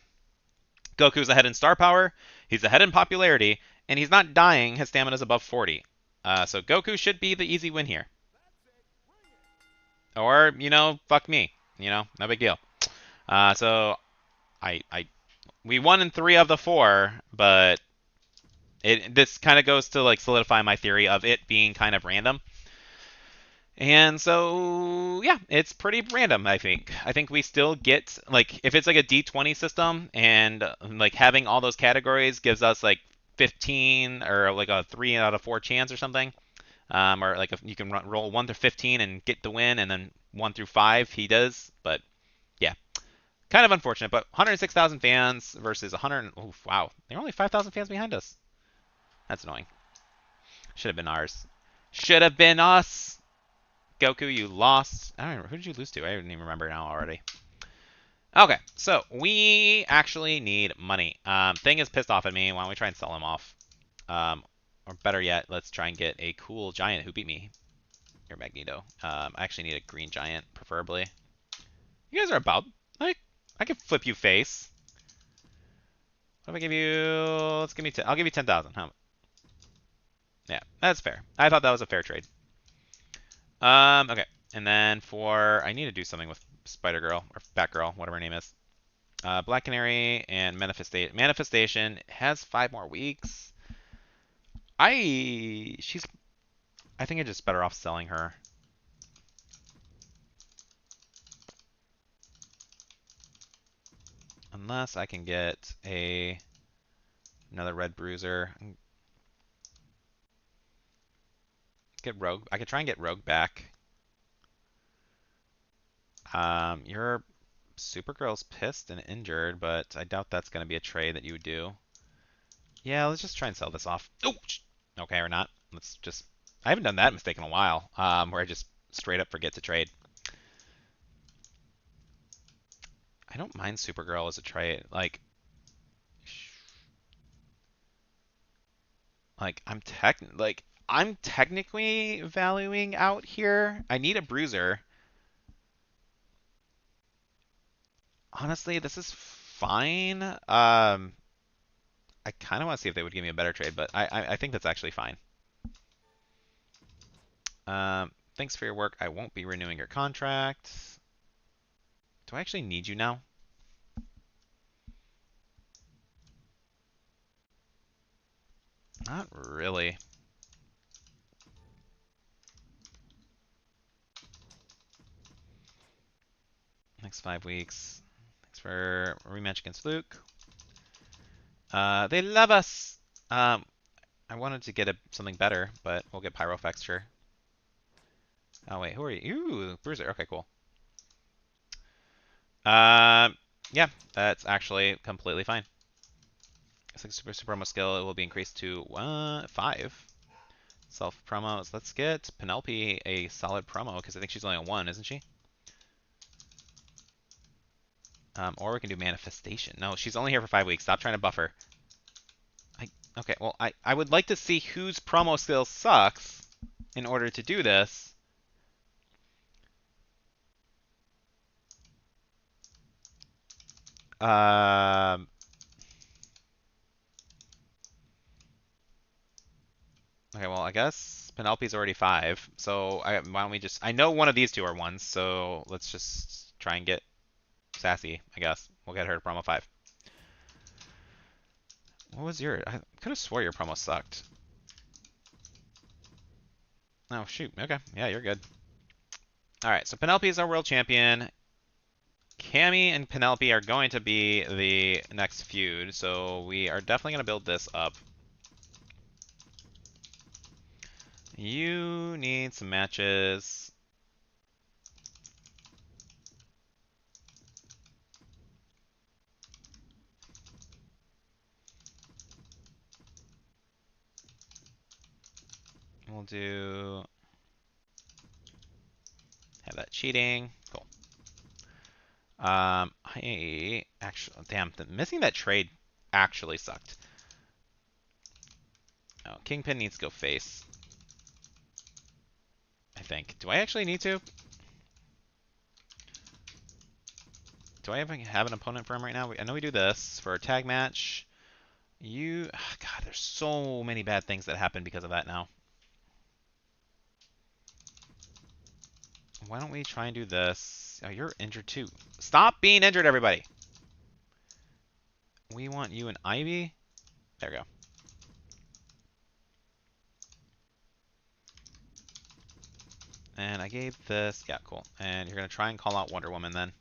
Goku's ahead in star power, he's ahead in popularity, and he's not dying. His stamina is above 40. So Goku should be the easy win here. Or, fuck me. No big deal. So we won in 3 of the 4, but this kind of goes to like solidify my theory of it being kind of random. And so, yeah, it's pretty random, I think. I think we still get, like, if it's like a D20 system and, like, having all those categories gives us, like, 15 or, like, a 3 out of 4 chance or something. Or, like, if you can roll 1 through 15 and get the win, and then 1 through 5 he does. But, yeah, kind of unfortunate. But 106,000 fans versus 100. Oh, wow. They're only 5,000 fans behind us. That's annoying. Should have been ours. Should have been us. Goku, you lost. I don't remember. Who did you lose to? I don't even remember now already. Okay, so we actually need money. Thing is pissed off at me. Why don't we try and sell him off? Or better yet, let's try and get a cool giant who beat me. Here, Magneto. I actually need a green giant, preferably. You guys are about... I could flip you face. What if I give you... Let's give me... I'll give you 10,000. Yeah, that's fair. I thought that was a fair trade. Okay. And then I need to do something with Spider-Girl, or Batgirl, whatever her name is. Black Canary and Manifestation has 5 more weeks. I think I'm just better off selling her. Unless I can get another Red Bruiser. Get Rogue. I could try and get Rogue back. Your Supergirl's pissed and injured, but I doubt that's going to be a trade that you would do. Yeah, let's just try and sell this off. Oh, okay, or not. Let's just... I haven't done that mistake in a while, where I just straight up forget to trade. I don't mind Supergirl as a trade. Like I'm technically valuing out here. I need a bruiser. Honestly, this is fine. I kind of want to see if they would give me a better trade, but I think that's actually fine. Thanks for your work. I won't be renewing your contract. Do I actually need you now? Not really. Next 5 weeks. Thanks for a rematch against Luke. They love us. I wanted to get something better, but we'll get Pyrofex, sure. Oh wait, who are you? Ooh, Bruiser. Okay, cool. Yeah, that's actually completely fine. It's like Super Supremo skill. It will be increased to 5. Self promos. Let's get Penelope a solid promo because I think she's only on one, isn't she? Or we can do manifestation. No, she's only here for 5 weeks. Stop trying to buff her. Okay, well, I would like to see whose promo skill sucks in order to do this. Um, okay, well, I guess Penelope's already 5. So why don't we just... I know one of these two are 1s, so let's just try and get Sassy, I guess. We'll get her to promo 5. What was your... I could have swore your promo sucked. Oh, shoot. Okay. Yeah, you're good. All right, so Penelope is our world champion. Cammy and Penelope are going to be the next feud, so we are definitely going to build this up. You need some matches. We'll do... have that cheating. Cool. I actually... Damn, missing that trade actually sucked. Oh, Kingpin needs to go face. I think. Do I actually need to? Do I even have an opponent for him right now? I know we do this for a tag match. You... God, there's so many bad things that happen because of that now. Why don't we try and do this? Oh, you're injured too. Stop being injured, everybody. We want you and Ivy. There we go. And I gave this. Yeah, cool. And you're going to try and call out Wonder Woman then.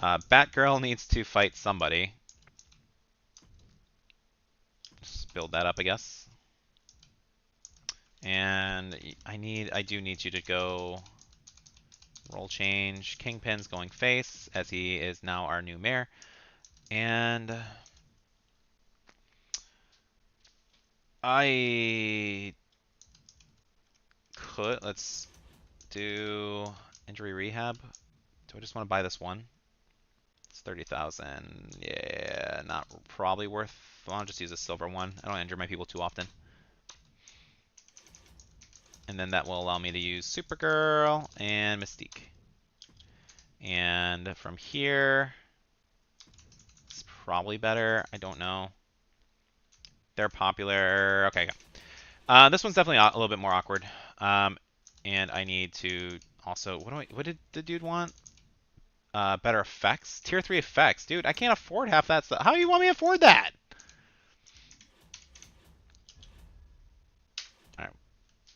Batgirl needs to fight somebody. Just build that up, I guess. And I do need you to go role change. Kingpin's going face, as he is now our new mayor. And I could, let's do injury rehab. Do I just want to buy this one? It's 30,000. Yeah, not probably worth. I'll just use a silver one. I don't injure my people too often. And then that will allow me to use Supergirl and Mystique. And from here, it's probably better. I don't know. They're popular. Okay. This one's definitely a little bit more awkward. And I need to also... What did the dude want? Better effects? Tier 3 effects. Dude, I can't afford half that stuff. How do you want me to afford that? Alright.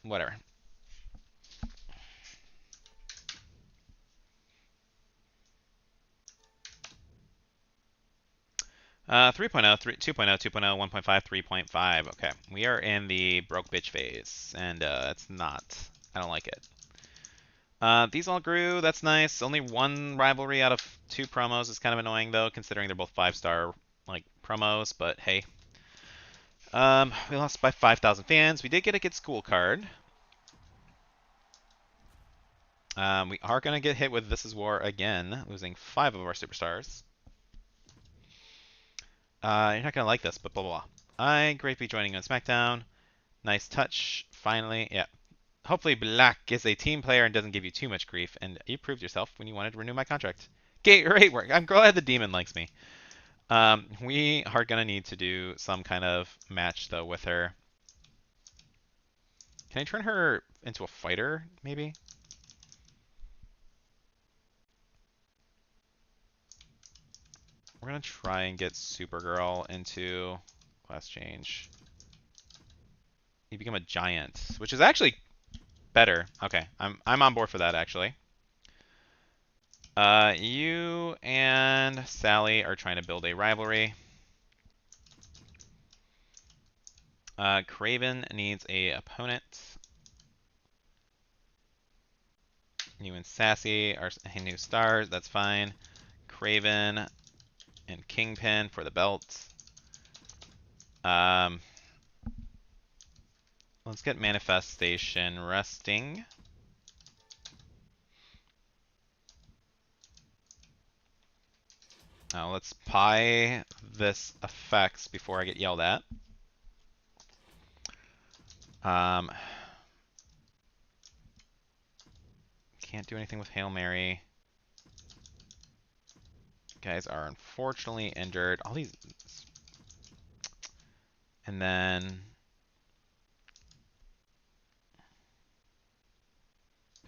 Whatever. 3.0, 2.0, 2.0, 1.5, 3.5. Okay, we are in the broke bitch phase, and it's not. I don't like it. These all grew. That's nice. Only one rivalry out of 2 promos is kind of annoying, though, considering they're both 5-star like promos. But hey, we lost by 5,000 fans. We did get a good school card. We are gonna get hit with This Is War again, losing 5 of our superstars. You're not gonna like this, but blah blah blah. I great be joining on SmackDown. Nice touch. Finally, yeah. Hopefully Black is a team player and doesn't give you too much grief, and you proved yourself when you wanted to renew my contract. Great work. I'm glad the demon likes me. We are gonna need to do some kind of match though with her. Can I turn her into a fighter, maybe? We're gonna try and get Supergirl into class change. You become a giant, which is actually better. Okay, I'm on board for that actually. You and Sally are trying to build a rivalry. Craven needs a opponent. You and Sassy are new stars. That's fine. Craven and Kingpin for the belt. Let's get manifestation resting. Now let's pie this effects before I get yelled at. Can't do anything with Hail Mary. Guys are unfortunately injured. All these... And then...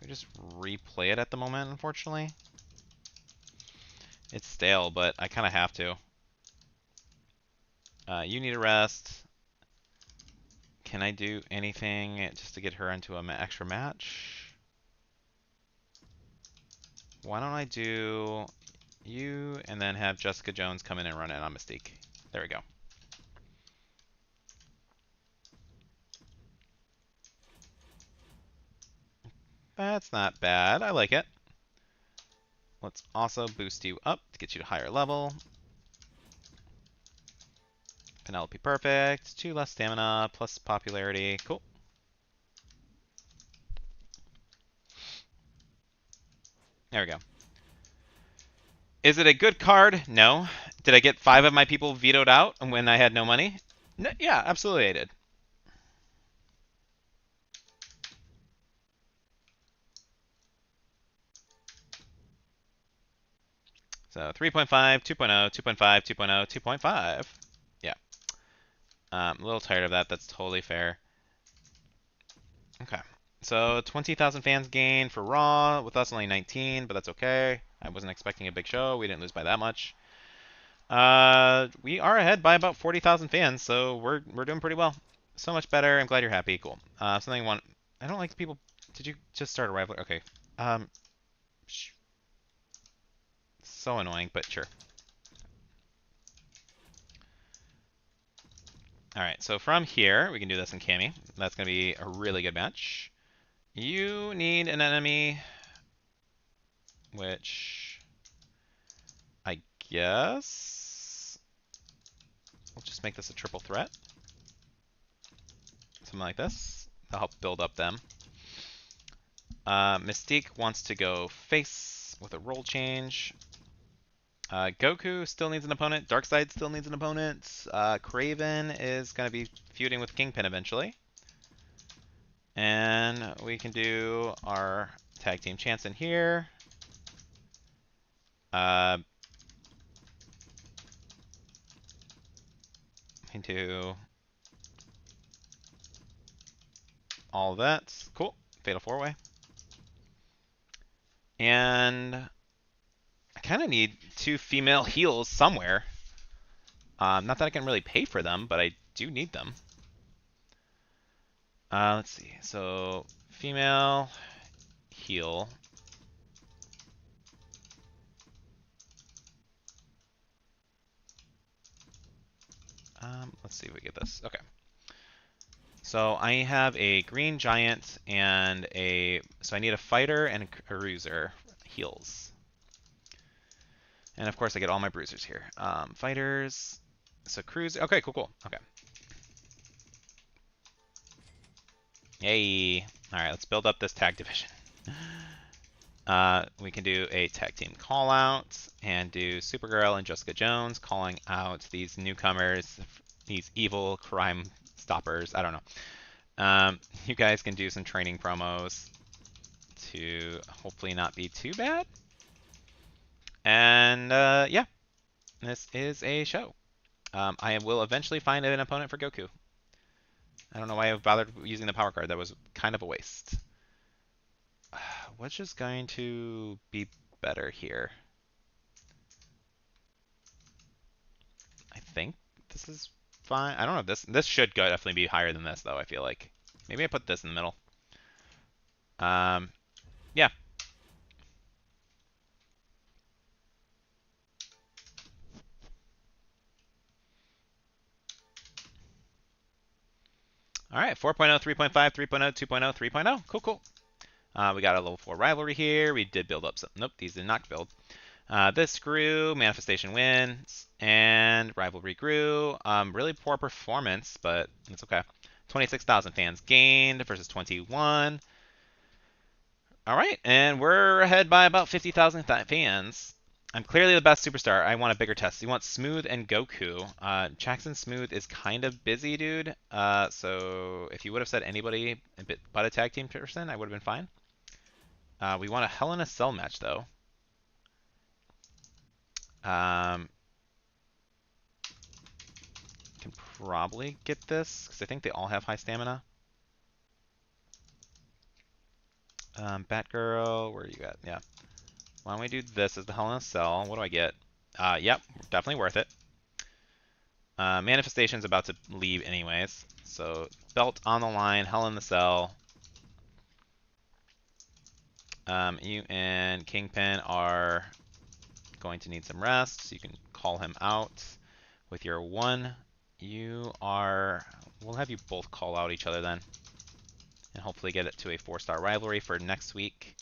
we just replay it at the moment, unfortunately? It's stale, but I kind of have to. You need a rest. Can I do anything just to get her into an extra match? Why don't I do you and then have Jessica Jones come in and run it on Mystique? There we go. That's not bad. I like it. Let's also boost you up to get you to higher level. Penelope perfect. 2 less stamina, plus popularity. Cool. There we go. Is it a good card? No. Did I get 5 of my people vetoed out when I had no money? No, yeah, absolutely I did. So 3.5, 2.0, 2.5, 2.0, 2.5. Yeah. I'm a little tired of that. That's totally fair. Okay. So 20,000 fans gained for Raw, with us only 19, but that's okay. I wasn't expecting a big show. We didn't lose by that much. We are ahead by about 40,000 fans, so we're doing pretty well. So much better. I'm glad you're happy. Cool. Something one. I don't like people. Did you just start a rivalry? Okay. So annoying, but sure. All right. So from here, we can do this in Cammy. That's gonna be a really good match. You need an enemy, which I guess we'll just make this a triple threat. Something like this. That'll help build up them. Mystique wants to go face with a role change. Goku still needs an opponent. Darkseid still needs an opponent. Craven is going to be feuding with Kingpin eventually. And we can do our tag team chance in here. We can do all of that. Cool. Fatal 4-way. And I kind of need 2 female heals somewhere. Not that I can really pay for them, but I do need them. Let's see. So, female heal. Let's see if we get this. Okay. So I have a green giant and a... So I need a fighter and a cruiser heals. And of course I get all my bruisers here. Fighters... So cruiser... Okay, cool, cool. Okay. Yay. Alright, let's build up this tag division. We can do a tag team call out and do Supergirl and Jessica Jones calling out these newcomers, these evil crime stoppers. I don't know. You guys can do some training promos to hopefully not be too bad. And yeah, this is a show. I will eventually find an opponent for Goku. I don't know why I bothered using the power card. That was kind of a waste. Which is going to be better here? I think this is fine. I don't know if this should go definitely be higher than this though, I feel like. Maybe I put this in the middle. Yeah. All right, 4.0, 3.5, 3.0, 2.0, 3.0. Cool, cool. We got a level 4 rivalry here. We did build up some. Nope, these did not build. This grew. Manifestation wins. And rivalry grew. Really poor performance, but it's okay. 26,000 fans gained versus 21. All right, and we're ahead by about 50,000 fans. I'm clearly the best superstar. I want a bigger test. You want Smooth and Goku. Jackson Smooth is kind of busy, dude. So if you would have said anybody but a tag team person, I would have been fine. We want a Hell in a Cell match, though. Can probably get this, because I think they all have high stamina. Batgirl, where are you at? Yeah. Why don't we do this as the Hell in a Cell? What do I get? Yep, definitely worth it. Manifestation's about to leave anyways. So, belt on the line, Hell in the Cell. You and Kingpin are going to need some rest, so you can call him out with your 1. You are... We'll have you both call out each other then. And hopefully get it to a 4-star rivalry for next week.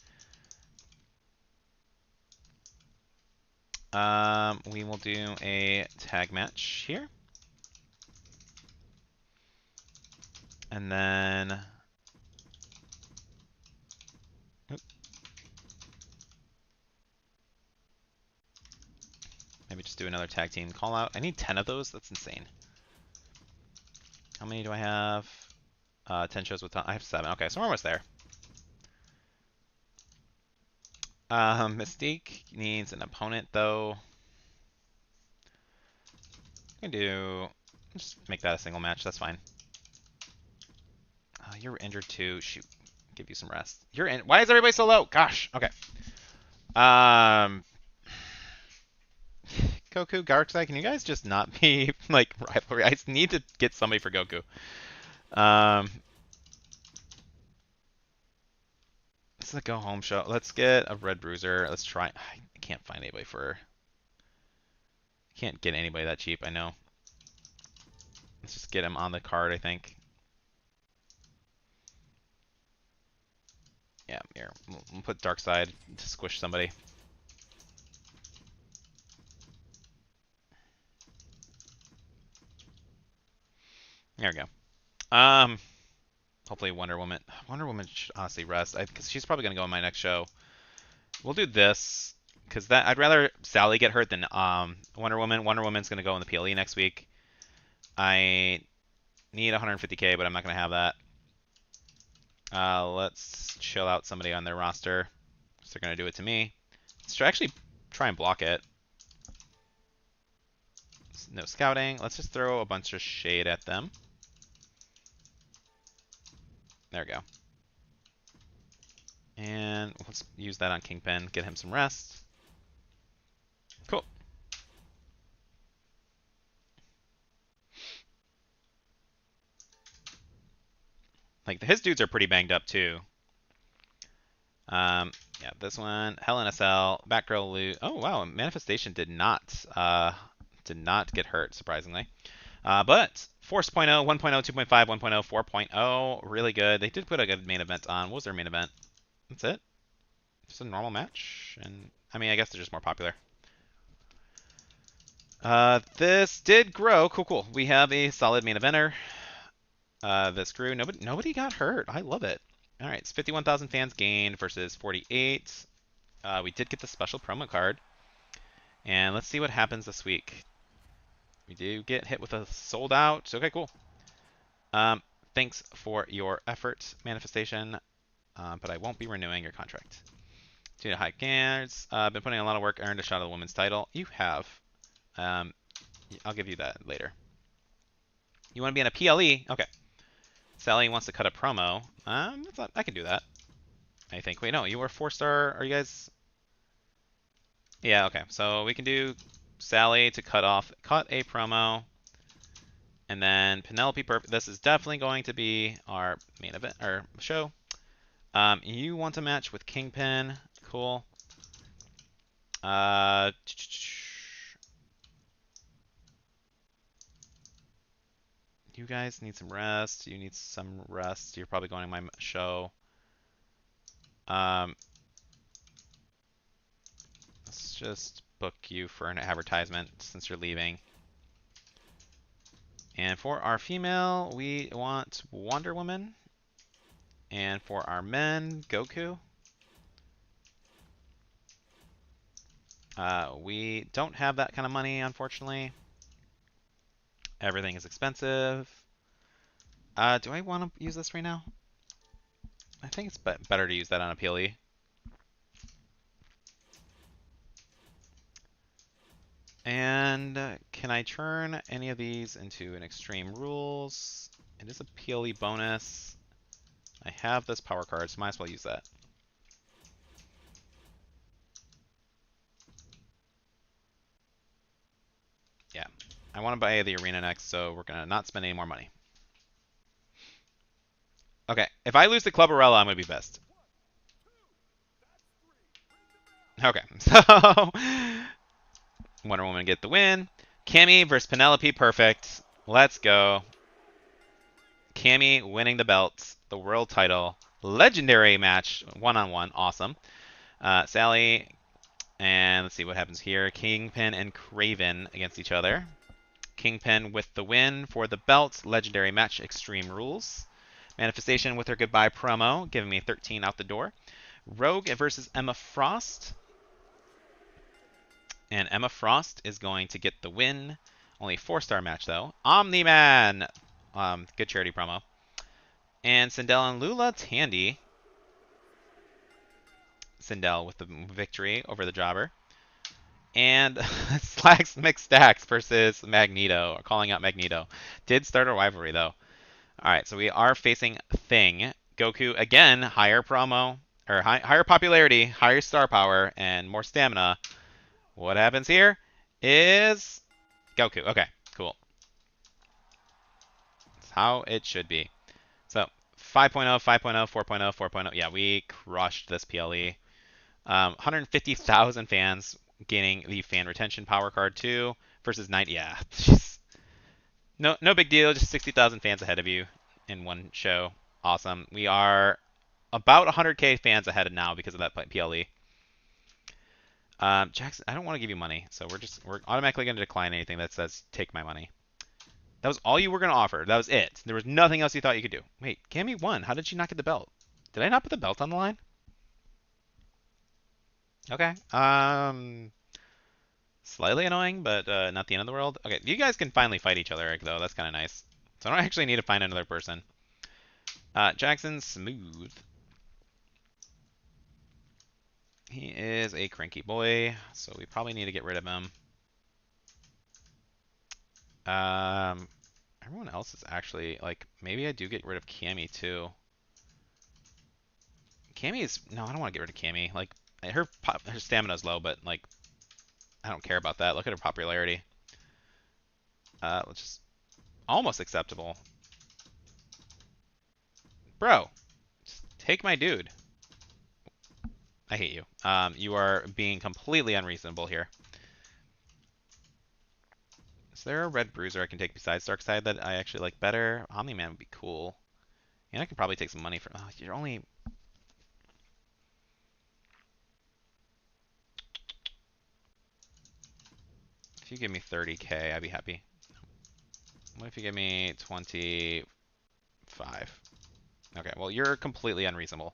We will do a tag match here. And then... Maybe just do another tag team call out. I need 10 of those. That's insane. How many do I have? 10 shows with... I have 7. Okay, so we're almost there. Mystique needs an opponent, though. I can do... Just make that a single match. That's fine. You're injured, too. Shoot. Give you some rest. You're in... Why is everybody so low? Gosh. Okay. Goku, Darkseid, can you guys just not be, like, rivalry? I just need to get somebody for Goku. This is a go-home show. Let's get a Red Bruiser. Let's try... I can't find anybody for... Can't get anybody that cheap, I know. Let's just get him on the card, I think. Yeah, here. We'll put Darkseid to squish somebody. There we go. Hopefully Wonder Woman. Wonder Woman should honestly rest, because she's probably gonna go in my next show. We'll do this, because that I'd rather Sally get hurt than Wonder Woman. Wonder Woman's gonna go in the PLE next week. I need 150k, but I'm not gonna have that. Let's chill out somebody on their roster. So they're gonna do it to me. Let's actually try and block it. No scouting. Let's just throw a bunch of shade at them. There we go. And let's use that on Kingpin, get him some rest. Cool. Like, his dudes are pretty banged up, too. Yeah, this one, Hell in a Cell, Batgirl loot. Oh, wow, Manifestation did not get hurt, surprisingly. But Force 0.0, 1.0, 2.5, 1.0, 4.0, really good. They did put a good main event on. What was their main event? That's it. Just a normal match, and I mean, I guess they're just more popular. This did grow. Cool, cool. We have a solid main eventer. This grew. Nobody got hurt. I love it. All right, it's 51,000 fans gained versus 48. We did get the special promo card, and let's see what happens this week. We do get hit with a sold out. Okay, cool. Thanks for your effort, Manifestation, but I won't be renewing your contract. Due to high gains, been putting a lot of work, earned a shot at the women's title. You have. I'll give you that later. You want to be in a PLE? Okay. Sally wants to cut a promo. I can do that. I think. Wait, no, you were 4-star. Are you guys? Yeah, okay. So we can do Sally to cut a promo. And then Penelope Perfect. This is definitely going to be our main event, our show. You want to match with Kingpin. Cool. You guys need some rest. You need some rest. You're probably going to my show. Let's just book you for an advertisement since you're leaving. And for our female, we want Wonder Woman. And for our men, Goku. We don't have that kind of money, unfortunately. Everything is expensive. Do I want to use this right now? I think it's better to use that on a PLE. And can I turn any of these into an Extreme Rules? It is a PLE bonus. I have this power card, so might as well use that. Yeah, I want to buy the arena next, so we're going to not spend any more money. Okay, if I lose the Club Arella, I'm going to be pissed. Okay, so Wonder Woman get the win. Cammy versus Penelope, perfect. Let's go. Cammy winning the belt, the world title, legendary match, one-on-one, awesome. Sally, and let's see what happens here. Kingpin and Craven against each other. Kingpin with the win for the belt, legendary match, Extreme Rules. Manifestation with her goodbye promo, giving me 13 out the door. Rogue versus Emma Frost. And Emma Frost is going to get the win. Only 4-star match, though. Omni-Man! Good charity promo. And Sindel and Lula Tandy. Sindel with the victory over the jobber. And Slacks Mixed Stacks versus Magneto, calling out Magneto. Did start a rivalry, though. Alright, so we are facing Thing. Goku, again, higher promo, or higher popularity, higher star power, and more stamina. What happens here is Goku. Okay, cool. That's how it should be. So 5.0, 5.0, 4.0, 4.0. Yeah, we crushed this PLE. 150,000 fans gaining the fan retention power card too versus 90. Yeah, no big deal. Just 60,000 fans ahead of you in one show. Awesome. We are about 100K fans ahead now because of that PLE. Jackson, I don't want to give you money, so we're automatically going to decline anything that says take my money. That was all you were going to offer. That was it. There was nothing else you thought you could do. Wait, Cammy won. How did she not get the belt? Did I not put the belt on the line? Okay. Slightly annoying, but not the end of the world. Okay, you guys can finally fight each other, though. That's kind of nice. So I don't actually need to find another person. Jackson, smooth. He is a cranky boy, so we probably need to get rid of him. Everyone else is actually, like, maybe I do get rid of Cammy, too. Cammy is... No, I don't want to get rid of Cammy. Like, her stamina's low, but, like, I don't care about that. Look at her popularity. Let's just... Almost acceptable. Bro, just take my dude. I hate you. You are being completely unreasonable here. Is there a red bruiser I can take besides Darkseid that I actually like better? Omni-Man would be cool. And I can probably take some money from... Oh, you're only... If you give me 30K, I'd be happy. What if you give me 25? Okay, well, you're completely unreasonable.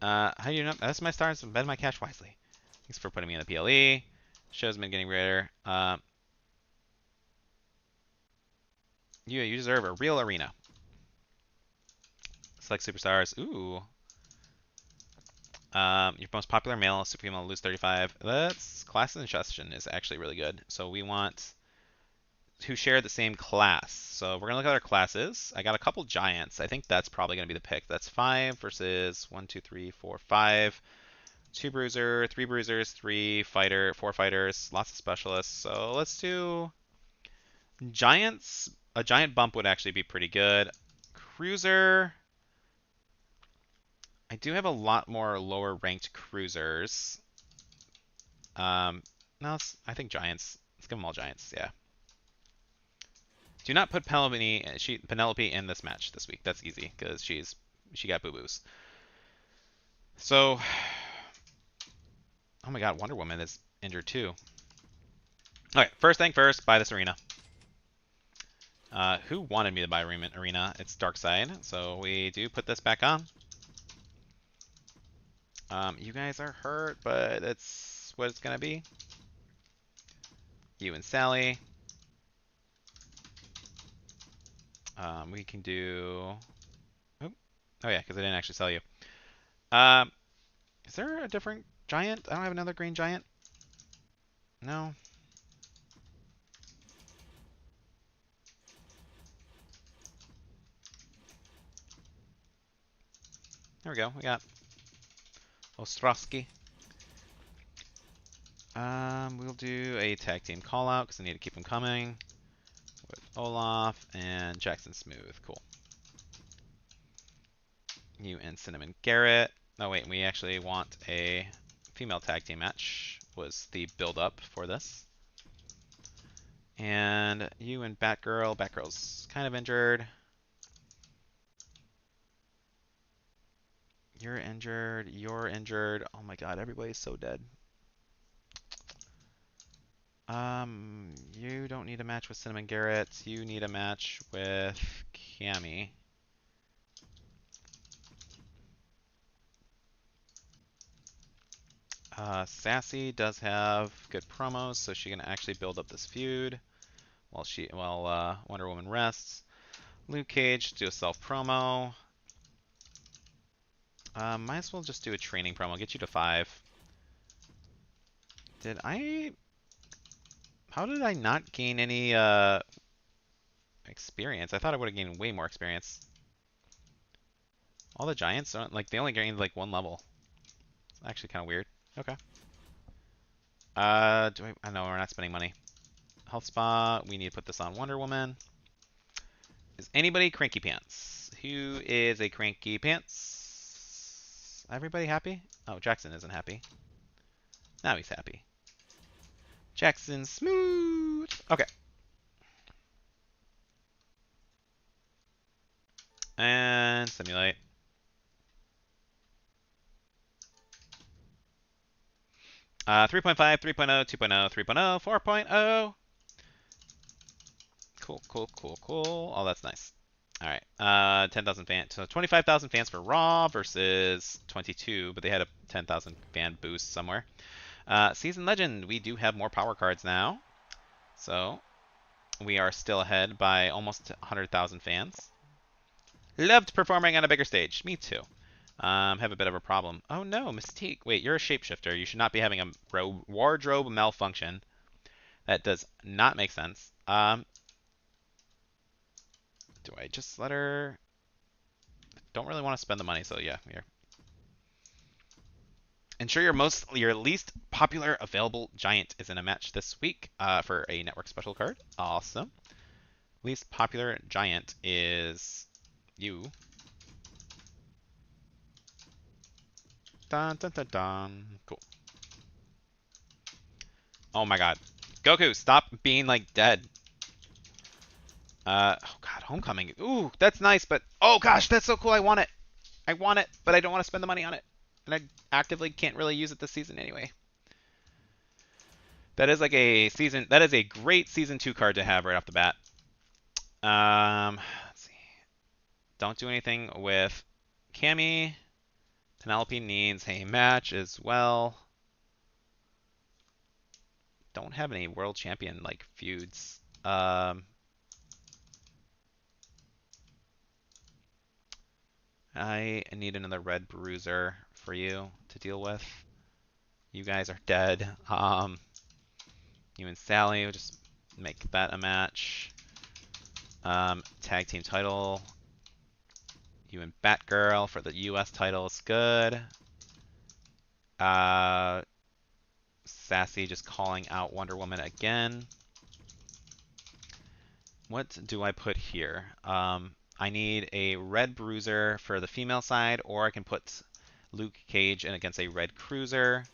How do you know? That's my stars. Spend my cash wisely. Thanks for putting me in the PLE. Show's been getting greater. You deserve a real arena. Select superstars. Ooh. Your most popular male, super female, lose 35. That's class ingestion is actually really good. So we want to share the same class. So we're gonna look at our classes. I got a couple giants. I think that's probably gonna be the pick. That's 5 versus 1, 2, 3, 4, 5. 2 bruiser, 3 bruisers, 3 fighter, 4 fighters, lots of specialists. So let's do giants. A giant bump would actually be pretty good. Cruiser. I do have a lot more lower ranked cruisers. No, I think giants. Let's give them all giants. Yeah. Do not put Penelope in this match this week. That's easy because she got boo-boos. So, oh my God, Wonder Woman is injured too. Okay, first thing first, buy this arena. Who wanted me to buy Arena? It's Darkside, so we do put this back on. You guys are hurt, but it's what it's gonna be. You and Sally. We can do... Oh, oh yeah, because I didn't actually sell you. Is there a different giant? I don't have another green giant. No. There we go. We got Ostrowski. We'll do a tag team call out because I need to keep them coming with Olaf and Jackson Smooth. Cool. You and Cinnamon Garrett. Oh wait, we actually want a female tag team match. Was the build up for this. And you and Batgirl. Batgirl's kind of injured. You're injured. You're injured. Oh my god, everybody's so dead. You don't need a match with Cinnamon Garrett. You need a match with Cammy. Sassy does have good promos, so she can actually build up this feud while Wonder Woman rests. Luke Cage, do a self promo. Might as well just do a training promo. Get you to 5. How did I not gain any experience? I thought I would have gained way more experience. All the giants don't, like, they only gained like 1 level. It's actually kind of weird. Okay. I know we're not spending money. Health spa. We need to put this on Wonder Woman. Is anybody cranky pants? Who is a cranky pants? Everybody happy? Oh, Jackson isn't happy. Now he's happy. Jackson smooth. Okay. And simulate. Uh, 3.5, 3.0, 2.0, 3.0, 4.0. Cool, cool, cool, cool. Oh, that's nice. All right. 10,000 fans. So 25,000 fans for Raw versus 22, but they had a 10,000 fan boost somewhere. Season Legend, we do have more power cards now. So we are still ahead by almost 100,000 fans. Loved performing on a bigger stage. Me too. Have a bit of a problem. Oh no, Mystique. Wait, you're a shapeshifter. You should not be having a wardrobe malfunction. That does not make sense. Do I just let her... Don't really want to spend the money, so yeah, here. Ensure your least popular available giant is in a match this week for a network special card. Awesome. Least popular giant is you. Dun dun dun dun. Cool. Oh my god. Goku, stop being like dead. Oh god, Homecoming. Ooh, that's nice, but oh gosh, that's so cool. I want it. I want it, but I don't want to spend the money on it. And I actively can't really use it this season anyway. That is like a season. That is a great season 2 card to have right off the bat. Let's see. Don't do anything with Cammy. Penelope needs a match as well. Don't have any world champion like feuds. I need another red bruiser for you to deal with. You guys are dead. You and Sally will just make that a match. Tag team title. You and Batgirl for the US title is good. Sassy just calling out Wonder Woman again. What do I put here? I need a red bruiser for the female side, or I can put Luke Cage in against a red cruiser.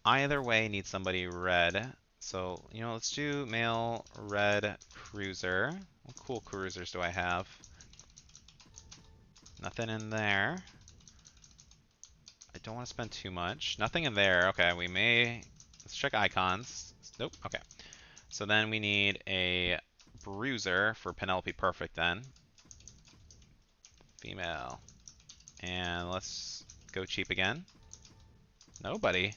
Either way, need somebody red. So, you know, let's do male red cruiser. What cool cruisers do I have? Nothing in there. I don't want to spend too much. Nothing in there. Okay, we may... Let's check icons. Nope. Okay. So then we need a Cruiser for Penelope Perfect then. Female. And let's go cheap again. Nobody.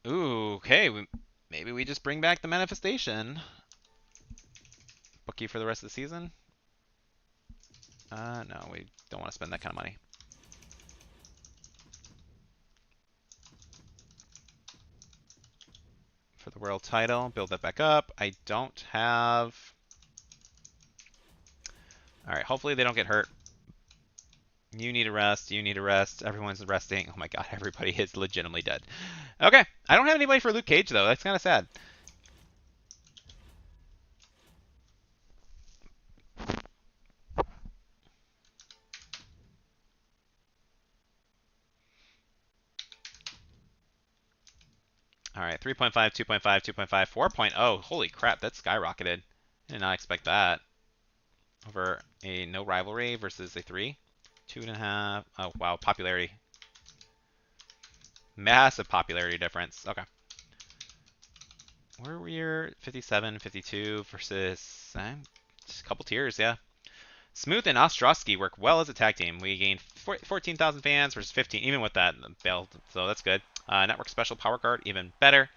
Ooh, okay. Maybe we just bring back the manifestation. Book you for the rest of the season? No, we don't want to spend that kind of money. For the world title, build that back up. I don't have... Alright, hopefully they don't get hurt. You need a rest, you need a rest. Everyone's resting. Oh my god, everybody is legitimately dead. Okay, I don't have anybody for Luke Cage though. That's kind of sad. Alright, 3.5, 2.5, 2.5, 4.0. Holy crap, that skyrocketed. I did not expect that. Over a no rivalry versus a 3. 2.5. Oh, wow, popularity. Massive popularity difference. Okay. Where were we? 57, 52 versus just a couple tiers, yeah. Smooth and Ostrowski work well as a tag team. We gained 14,000 fans versus 15, even with that belt, so that's good. Network special power card, even better.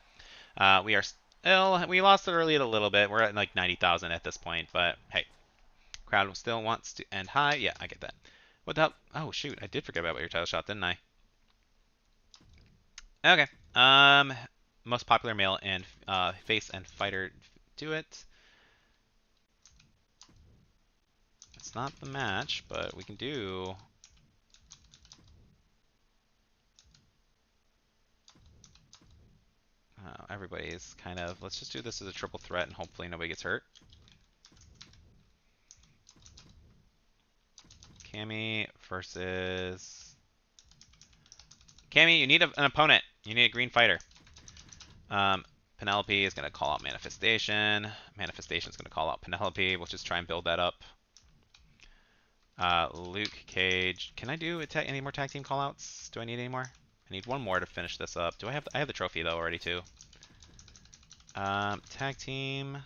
We lost it early a little bit. We're at like 90,000 at this point, but hey, crowd still wants to end high. Yeah, I get that. What the hell? Oh shoot, I did forget about your title shot, didn't I? Okay. Most popular male and face and fighter do it. It's not the match, but we can do. Everybody's kind of. Let's just do this as a triple threat, and hopefully nobody gets hurt. Cammy versus. Cammy, you need an opponent. You need a green fighter. Penelope is going to call out Manifestation. Manifestation is going to call out Penelope. We'll just try and build that up. Luke Cage. Can I do any more tag team callouts? Do I need any more? I need one more to finish this up. Do I have? I have the trophy though already too. Tag team.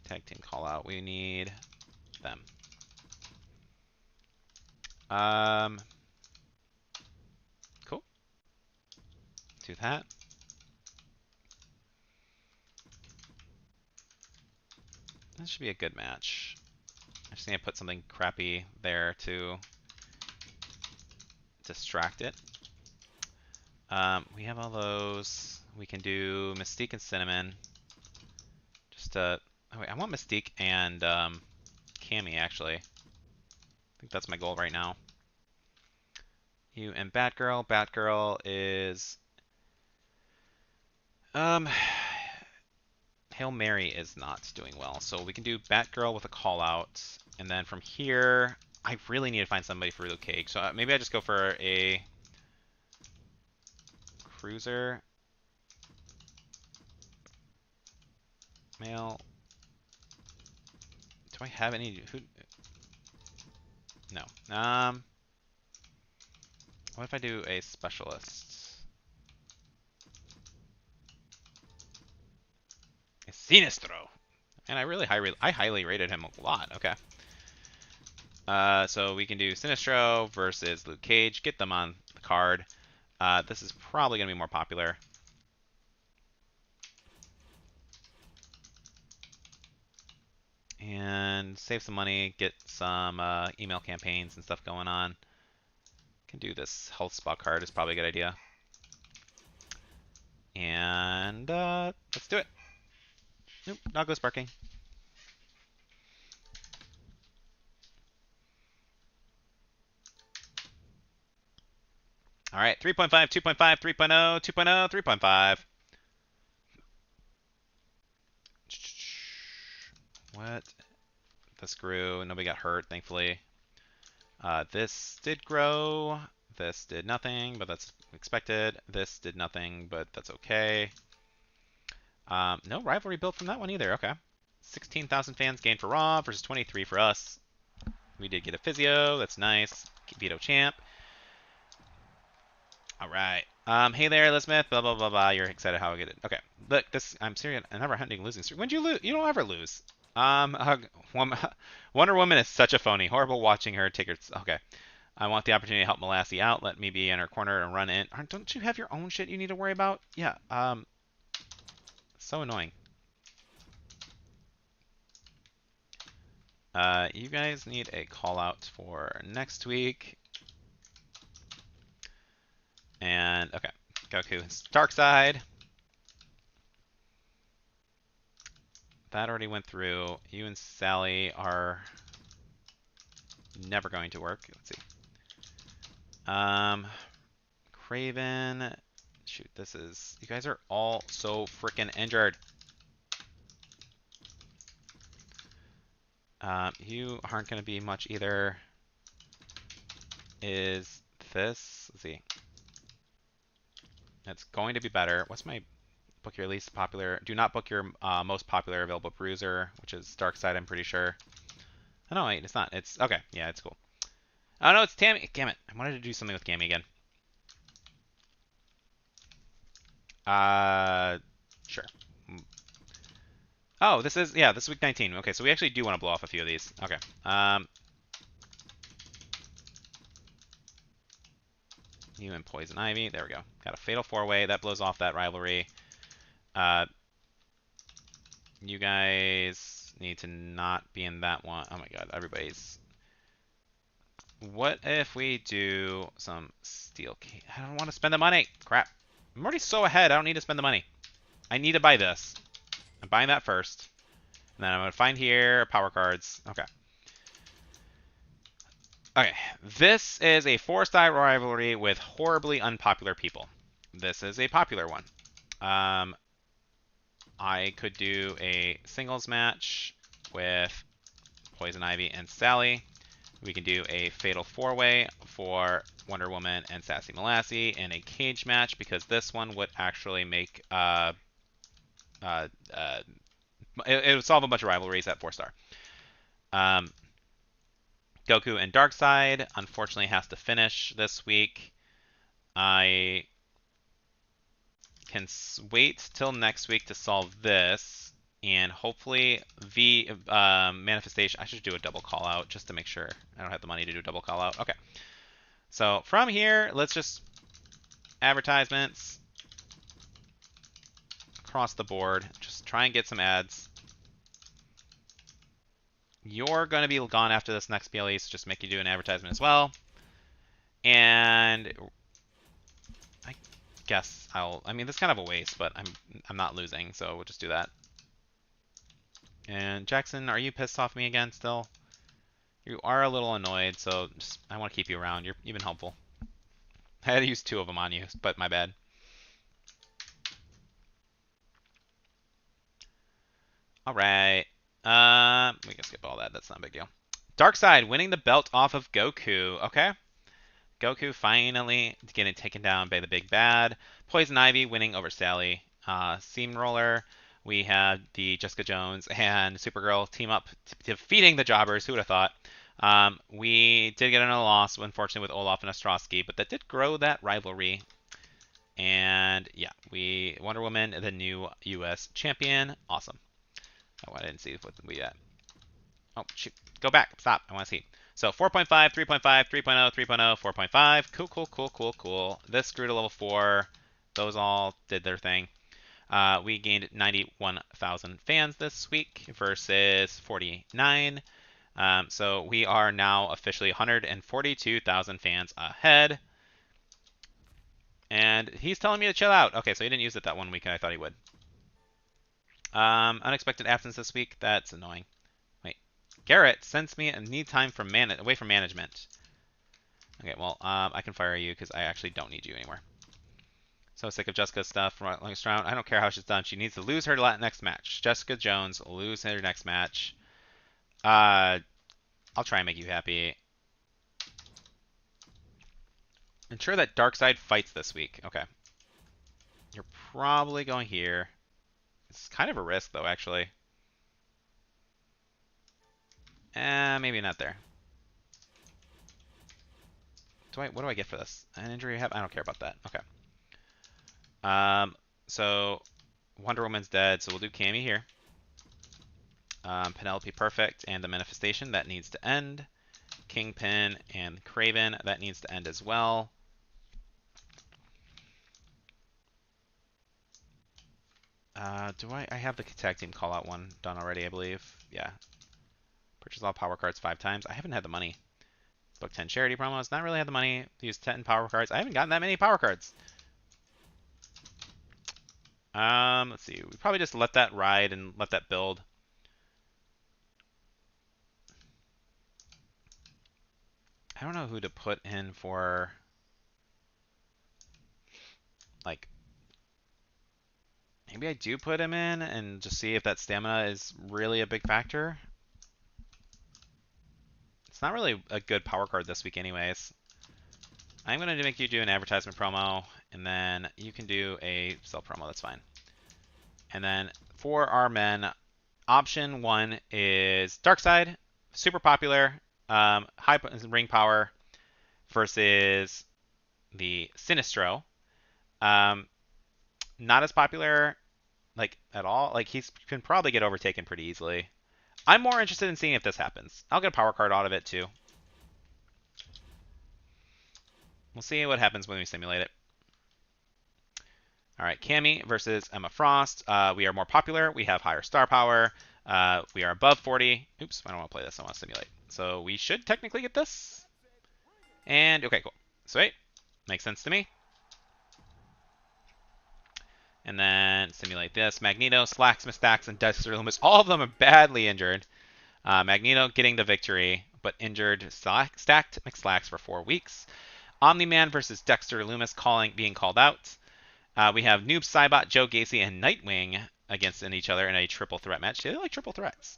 Tag team call out. We need them. Cool. Do that. That should be a good match. I just need to put something crappy there to distract it. We have all those. We can do Mystique and Cinnamon. Just oh wait, I want Mystique and Cammy actually. I think that's my goal right now. You and Batgirl. Batgirl is Hail Mary is not doing well, so we can do Batgirl with a call out, and then from here, I really need to find somebody for Luke Cage. So maybe I just go for a Cruiser. Male. Do I have any? Who? No. What if I do a specialist? A Sinestro. And I highly rated him a lot. Okay. So we can do Sinestro versus Luke Cage. Get them on the card. This is probably going to be more popular. And save some money, get some email campaigns and stuff going on. Can do this health spot card is probably a good idea. And let's do it. Nope, not go sparking. All right, 3.5, 2.5, 3.0, 2.0, 3.5. What? This grew. Nobody got hurt, thankfully. This did grow. This did nothing, but that's expected. This did nothing, but that's okay. No rivalry built from that one either. Okay. 16,000 fans gained for Raw versus 23 for us. We did get a physio. That's nice. Veto champ. All right. Hey there, Elizabeth. Blah blah blah blah. You're excited how I get it. Okay, look, this I'm serious. I never hunting losing streak. When do you lose? You don't ever lose. Woman, Wonder Woman is such a phony. Horrible watching her take her. Okay, I want the opportunity to help Molassy out. Let me be in her corner and run in. Don't you have your own shit you need to worry about? Yeah. So annoying. You guys need a call out for next week. And okay, Goku's dark side. That already went through. You and Sally are never going to work. Let's see. Craven. Shoot, this is. You guys are all so freaking injured. You aren't going to be much either. Is this? Let's see. It's going to be better. What's my book your least popular? Do not book your most popular available bruiser, which is Dark Side, I'm pretty sure. Oh, no, wait, it's not. It's okay. Yeah, it's cool. Oh no, it's Tammy. Damn it! I wanted to do something with Gammy again. Sure. Oh, this is this is week 19. Okay, so we actually do want to blow off a few of these. Okay. You and Poison Ivy. There we go. Got a Fatal 4-way. That blows off that rivalry. You guys need to not be in that one. Oh my god, everybody's... What if we do some steel key? I don't want to spend the money. Crap. I'm already so ahead. I don't need to spend the money. I need to buy this. I'm buying that first. And then I'm going to find here power cards. Okay. Okay. This is a 4-star rivalry with horribly unpopular people. This is a popular one. I could do a singles match with Poison Ivy and Sally. We can do a fatal 4-way for Wonder Woman and Sassy Molassy in a cage match because this one would actually make it would solve a bunch of rivalries at 4-star. Goku and Darkseid unfortunately has to finish this week. I can wait till next week to solve this, and hopefully manifestation. I should do a double call out just to make sure I don't have the money to do a double call out. Okay. So from here, let's just advertisements across the board. Just try and get some ads. You're going to be gone after this next PLE, so just make you do an advertisement as well. And I guess I mean, this is kind of a waste, but I'm not losing, so we'll just do that. And Jackson, are you pissed off me again still? You are a little annoyed, so just, I want to keep you around. You've been helpful. I had to use 2 of them on you, but my bad. All right. We can skip all that. That's not a big deal. Darkseid winning the belt off of Goku. Okay. Goku finally getting taken down by the big bad. Poison Ivy winning over Sally. Steamroller. We had the Jessica Jones and Supergirl team up defeating the Jobbers. Who would have thought? We did get another loss, unfortunately, with Olaf and Ostrowski, but that did grow that rivalry. And yeah, Wonder Woman, the new U.S. champion. Awesome. Oh, I didn't see what we got. Oh, shoot. Go back. Stop. I want to see. So 4.5, 3.5, 3.0, 3.0, 4.5. Cool, cool, cool, cool, cool. This grew to level 4. Those all did their thing. We gained 91,000 fans this week versus 49. So we are now officially 142,000 fans ahead. And he's telling me to chill out. Okay, so he didn't use it that one week, and I thought he would. Unexpected absence this week. That's annoying. Wait. Garrett sends me a need time from away from management. Okay, well, I can fire you because I actually don't need you anymore. So sick of Jessica's stuff from last round. I don't care how she's done. She needs to lose her next match. Jessica Jones lose her next match. I'll try and make you happy. Ensure that Darkseid fights this week. Okay. You're probably going here. It's kind of a risk, though, actually. Maybe not there. What do I get for this? An injury you have? I don't care about that. Okay. So Wonder Woman's dead, so we'll do Cammy here. Penelope Perfect and the Manifestation, that needs to end. Kingpin and Kraven, that needs to end as well. I have the tag team call out one done already, I believe. Yeah. Purchase all power cards 5 times. I haven't had the money. Book 10 charity promos. Not really had the money. Use 10 power cards. I haven't gotten that many power cards. Let's see. We probably just let that ride and let that build. I don't know who to put in for, like, maybe I do put him in and just see if that stamina is really a big factor. It's not really a good power card this week anyways. I'm going to make you do an advertisement promo, and then you can do a sell promo. That's fine. And then for our men, option 1 is Darkseid, super popular, high ring power versus the Sinestro. Not as popular, like, at all. Like, he can probably get overtaken pretty easily. I'm more interested in seeing if this happens. I'll get a power card out of it too. We'll see what happens when we simulate it. All right, Cammy versus Emma Frost. We are more popular. We have higher star power. We are above 40. Oops, I don't want to play this. I want to simulate. So we should technically get this. And, okay, cool. Sweet. Makes sense to me. And then simulate this. Magneto, Slacks, Mistax, and Dexter Loomis. All of them are badly injured. Magneto getting the victory, but injured stacked McSlacks for 4 weeks. Omni-Man versus Dexter Loomis being called out. We have Noob Saibot, Joe Gacy, and Nightwing against each other in a triple threat match. They like triple threats.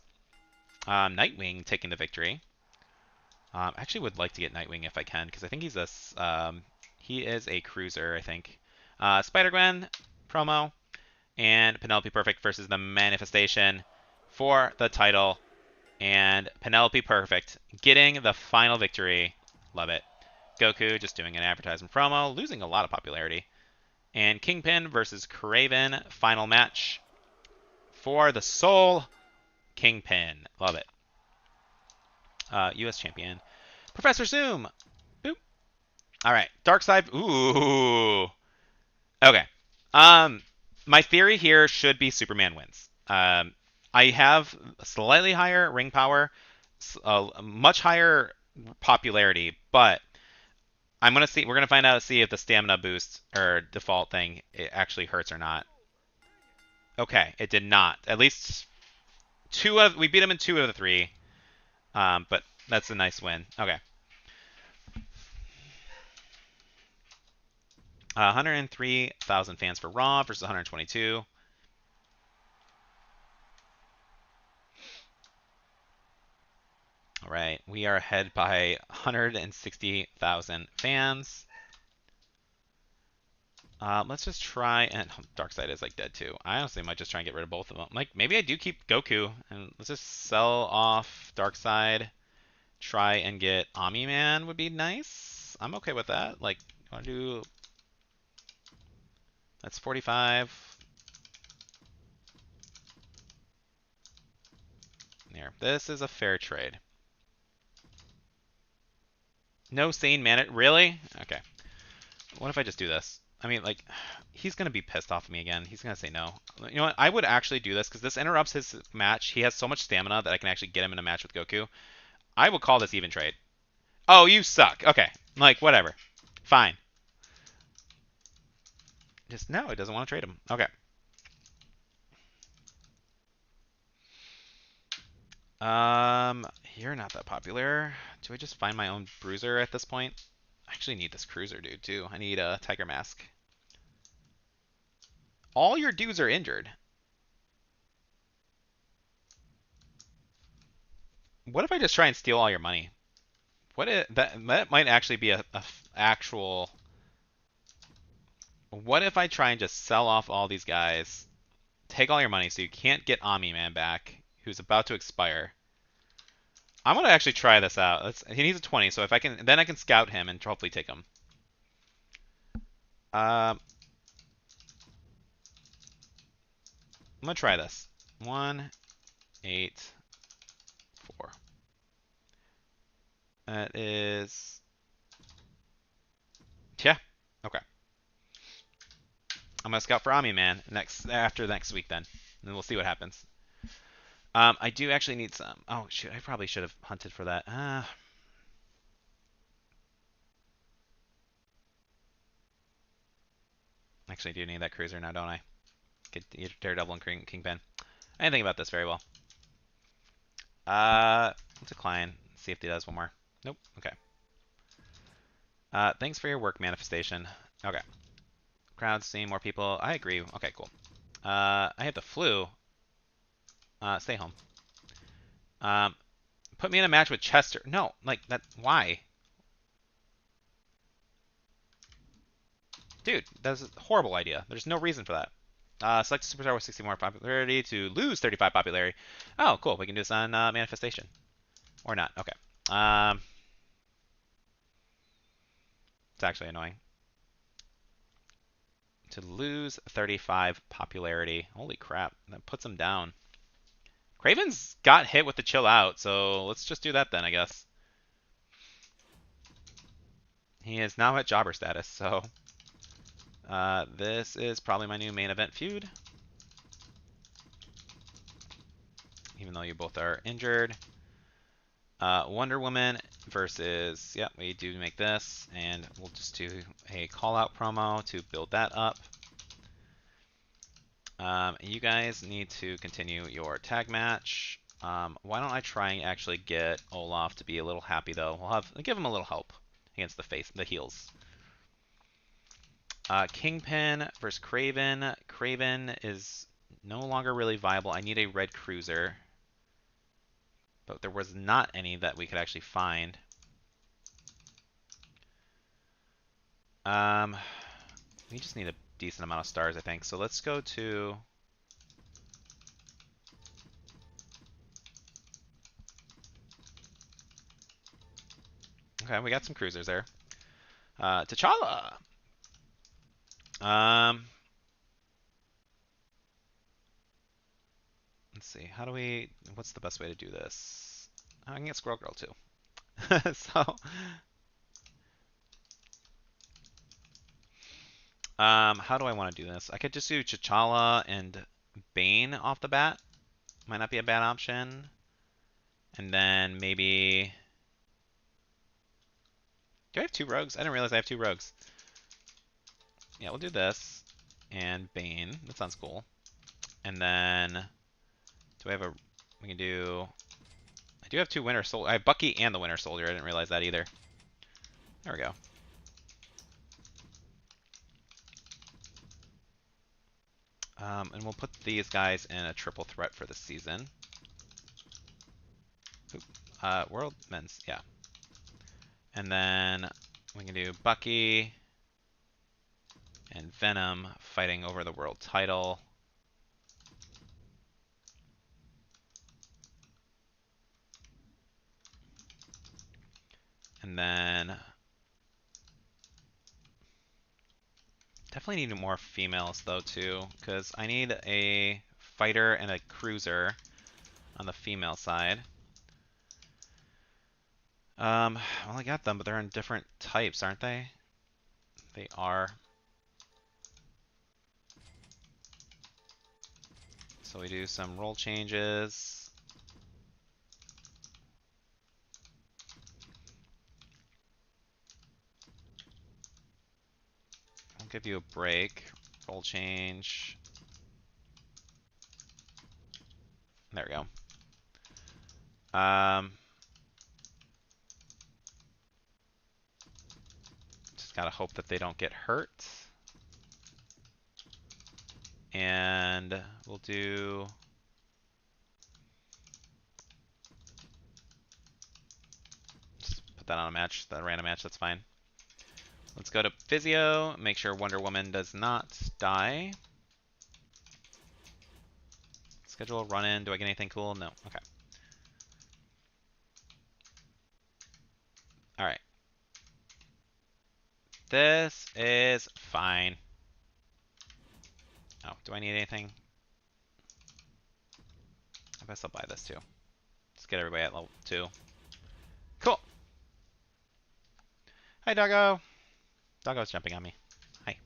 Nightwing taking the victory. I actually would like to get Nightwing if I can, because I think he is a cruiser, I think. Spider-Gwen promo, and Penelope Perfect versus the Manifestation for the title. And Penelope Perfect getting the final victory. Love it. Goku just doing an advertisement promo, losing a lot of popularity. And Kingpin versus Kraven, final match for the Soul Kingpin. Love it. U.S. champion. Professor Zoom. Boop. All right. Darkseid. Ooh. Okay. My theory here should be Superman wins. I have slightly higher ring power, much higher popularity, but I'm gonna see. We're gonna find out, see if the stamina boost or default thing it actually hurts or not. Okay, it did not. At least we beat him in 2 of the 3. But that's a nice win. Okay. 103,000 fans for Raw versus 122. All right, we are ahead by 160,000 fans. Let's just try, and Darkseid is like dead too. I honestly might just try and get rid of both of them. Like, maybe I do keep Goku, and let's just sell off Darkseid. Try and get Omni-Man would be nice. I'm okay with that. Like, I want to do... That's 45. There. This is a fair trade. No sane man. Really? Okay. What if I just do this? I mean, like, he's going to be pissed off at me again. He's going to say no. You know what? I would actually do this because this interrupts his match. He has so much stamina that I can actually get him in a match with Goku. I will call this even trade. Oh, you suck. Okay. Like, whatever. Fine. Just, no, it doesn't want to trade him. Okay. You're not that popular. Do I just find my own bruiser at this point? I actually need this cruiser dude, too. I need a Tiger Mask. All your dudes are injured. What if I just try and steal all your money? That might actually be a actual... What if I try and just sell off all these guys, take all your money so you can't get Omni-Man back, who's about to expire? I'm gonna actually try this out. He needs a 20, so if I can, then I can scout him and hopefully take him. I'm gonna try this. 1, 8, 4. That is, yeah, okay. I'm gonna scout for Omni Man after next week then, and we'll see what happens. I do actually need some. Oh shoot, I probably should have hunted for that. Actually, I do need that cruiser now, don't I? Get Daredevil and Kingpin. I didn't think about this very well. Decline. See if he does one more. Nope. Okay. Thanks for your work, manifestation. Okay. Crowds seeing more people. I agree. Okay, cool. I have the flu. Stay home. Put me in a match with Chester. No, like that. Why? Dude, that's a horrible idea. There's no reason for that. Select a superstar with 60 more popularity to lose 35 popularity. Oh, cool. We can do this on manifestation. Or not. Okay. It's actually annoying. To lose 35 popularity. Holy crap. That puts him down. Craven's got hit with the chill out, so let's just do that then, I guess. He is now at jobber status, so this is probably my new main event feud. Even though you both are injured. Wonder Woman versus, yep, we do make this, and we'll just do a call-out promo to build that up. You guys need to continue your tag match. Why don't I try and actually get Olaf to be a little happy though? We'll give him a little help against the heels. Kingpin versus Craven. Craven is no longer really viable. I need a red cruiser, but there was not any that we could actually find. We just need a decent amount of stars, I think. So let's go to... Okay, we got some cruisers there. T'Challa! Let's see. How do we... What's the best way to do this? I can get Squirrel Girl, too. So... how do I want to do this? I could just do T'Challa and Bane off the bat. Might not be a bad option. And then maybe... Do I have 2 rogues? I didn't realize I have 2 rogues. Yeah, we'll do this. And Bane. That sounds cool. And then... Do I have a... We can do... I do have 2 Winter Soldiers. I have Bucky and the Winter Soldier. I didn't realize that either. There we go. And we'll put these guys in a triple threat for the season. World Men's, yeah. And then we can do Bucky and Venom fighting over the world title. And then definitely need more females though too, because I need a fighter and a cruiser on the female side. Well, I got them, but they're in different types, aren't they? They are. So we do some role changes. I'll give you a break. Role change. There we go. Just gotta hope that they don't get hurt. And we'll do... Just put that on a match, that random match, that's fine. Let's go to Physio, make sure Wonder Woman does not die. Schedule a run-in, do I get anything cool? No, okay. Alright. This is fine. Oh, do I need anything? I guess I'll buy this too. Let's get everybody at level 2. Cool. Hi, doggo. Doggo's jumping on me. Hi.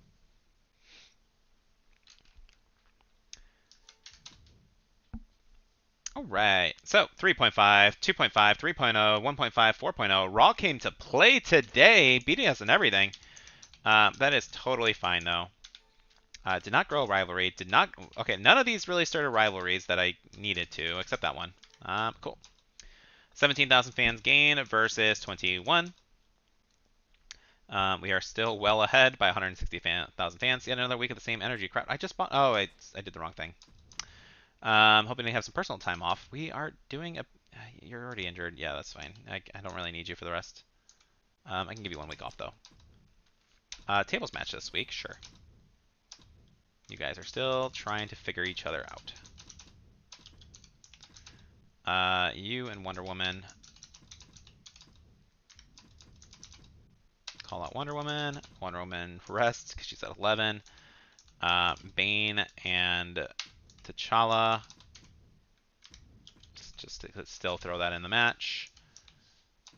All right. So 3.5, 2.5, 3.0, 1.5, 4.0. Raw came to play today, beating us in everything. That is totally fine, though. Did not grow a rivalry. Did not. Okay, none of these really started rivalries that I needed to, except that one. Cool. 17,000 fans gain versus 21. We are still well ahead by 160,000 fans. Yet another week of the same energy crowd. I just bought. Oh, I did the wrong thing. Hoping to have some personal time off. We are doing a. You're already injured. Yeah, that's fine. I don't really need you for the rest. I can give you 1 week off though. Tables match this week, sure. You guys are still trying to figure each other out. You and Wonder Woman. Call out Wonder Woman. Wonder Woman rests because she's at 11. Bane and T'Challa. Just to still throw that in the match.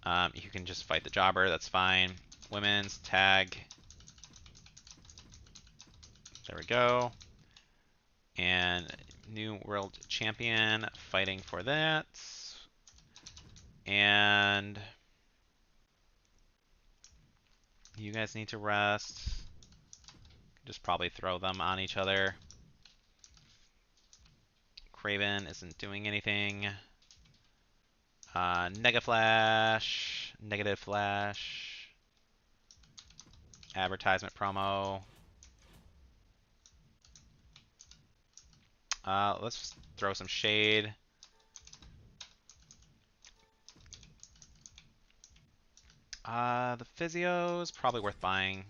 You can just fight the jobber, that's fine. Women's tag. There we go. And new world champion fighting for that. And you guys need to rest. Just probably throw them on each other. Craven isn't doing anything. Negative Flash. Advertisement promo. Let's just throw some shade. The Physio's probably worth buying.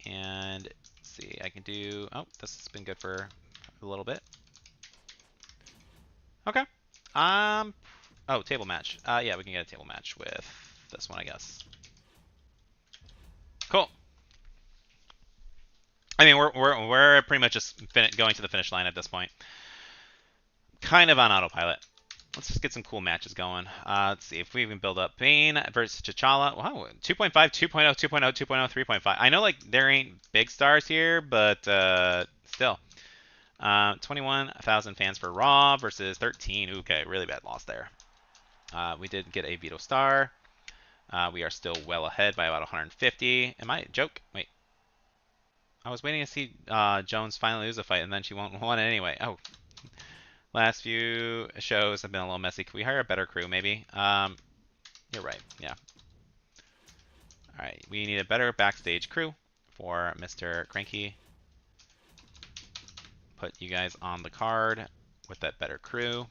And let's see, I can do. Oh, this has been good for a little bit. Okay. Oh, table match. Yeah, we can get a table match with this one, I guess. Cool. I mean, we're pretty much just going to the finish line at this point. Kind of on autopilot. Let's just get some cool matches going. Let's see if we can build up Bane versus T'Challa. Wow, 2.5, 2.0, 2.0, 2.0, 3.5. I know like there ain't big stars here, but still. 21,000 fans for Raw versus 13. Okay, really bad loss there. We did get a veto star. We are still well ahead by about 150. Am I joke? Wait. I was waiting to see Jones finally lose a fight, and then she won it anyway. Oh. Last few shows have been a little messy. Can we hire a better crew, maybe? You're right. Yeah. All right. We need a better backstage crew for Mr. Cranky. Put you guys on the card with that better crew.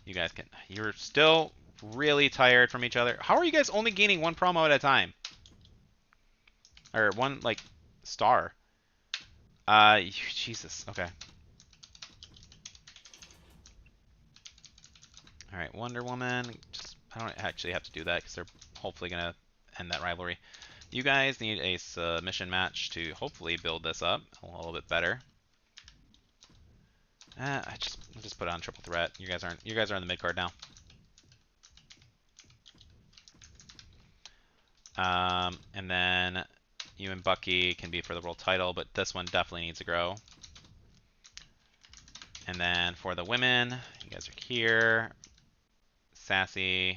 You guys can. You're still really tired from each other. How are you guys only gaining 1 promo at a time? Or 1 like star? Jesus. Okay. All right, Wonder Woman. I don't actually have to do that because they're hopefully gonna end that rivalry. You guys need a submission match to hopefully build this up a little bit better. I'll just put it on triple threat. You guys are in the mid card now. And then you and Bucky can be for the world title, but this one definitely needs to grow. And then for the women, you guys are here. Sassy.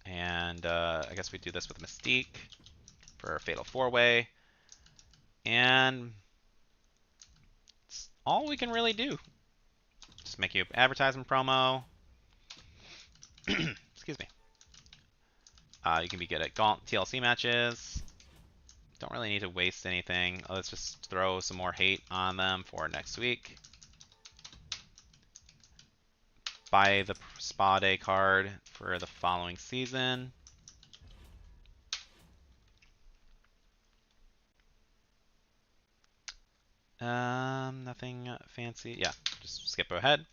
And I guess we do this with Mystique for a Fatal 4-Way. And it's all we can really do. Just make you an advertisement promo. Excuse me. You can be good at TLC matches. Don't really need to waste anything. Let's just throw some more hate on them for next week. Buy the Spa Day card for the following season. Nothing fancy. Yeah, just skip ahead.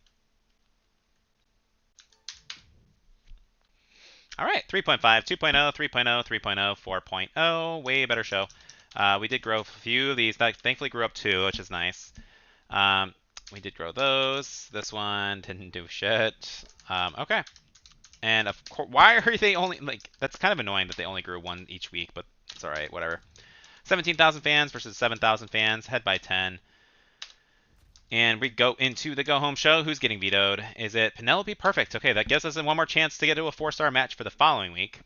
All right, 3.5, 2.0, 3.0, 3.0, 4.0. Way better show. We did grow a few of these. Thankfully grew up 2, which is nice. We did grow those. This one didn't do shit. Okay. And of course, why are they only like? That's kind of annoying that they only grew one each week, but it's all right. Whatever. 17,000 fans versus 7,000 fans, head by 10. And we go into the go home show. Who's getting vetoed? Is it Penelope? Perfect. Okay, that gives us one more chance to get to a 4-star match for the following week.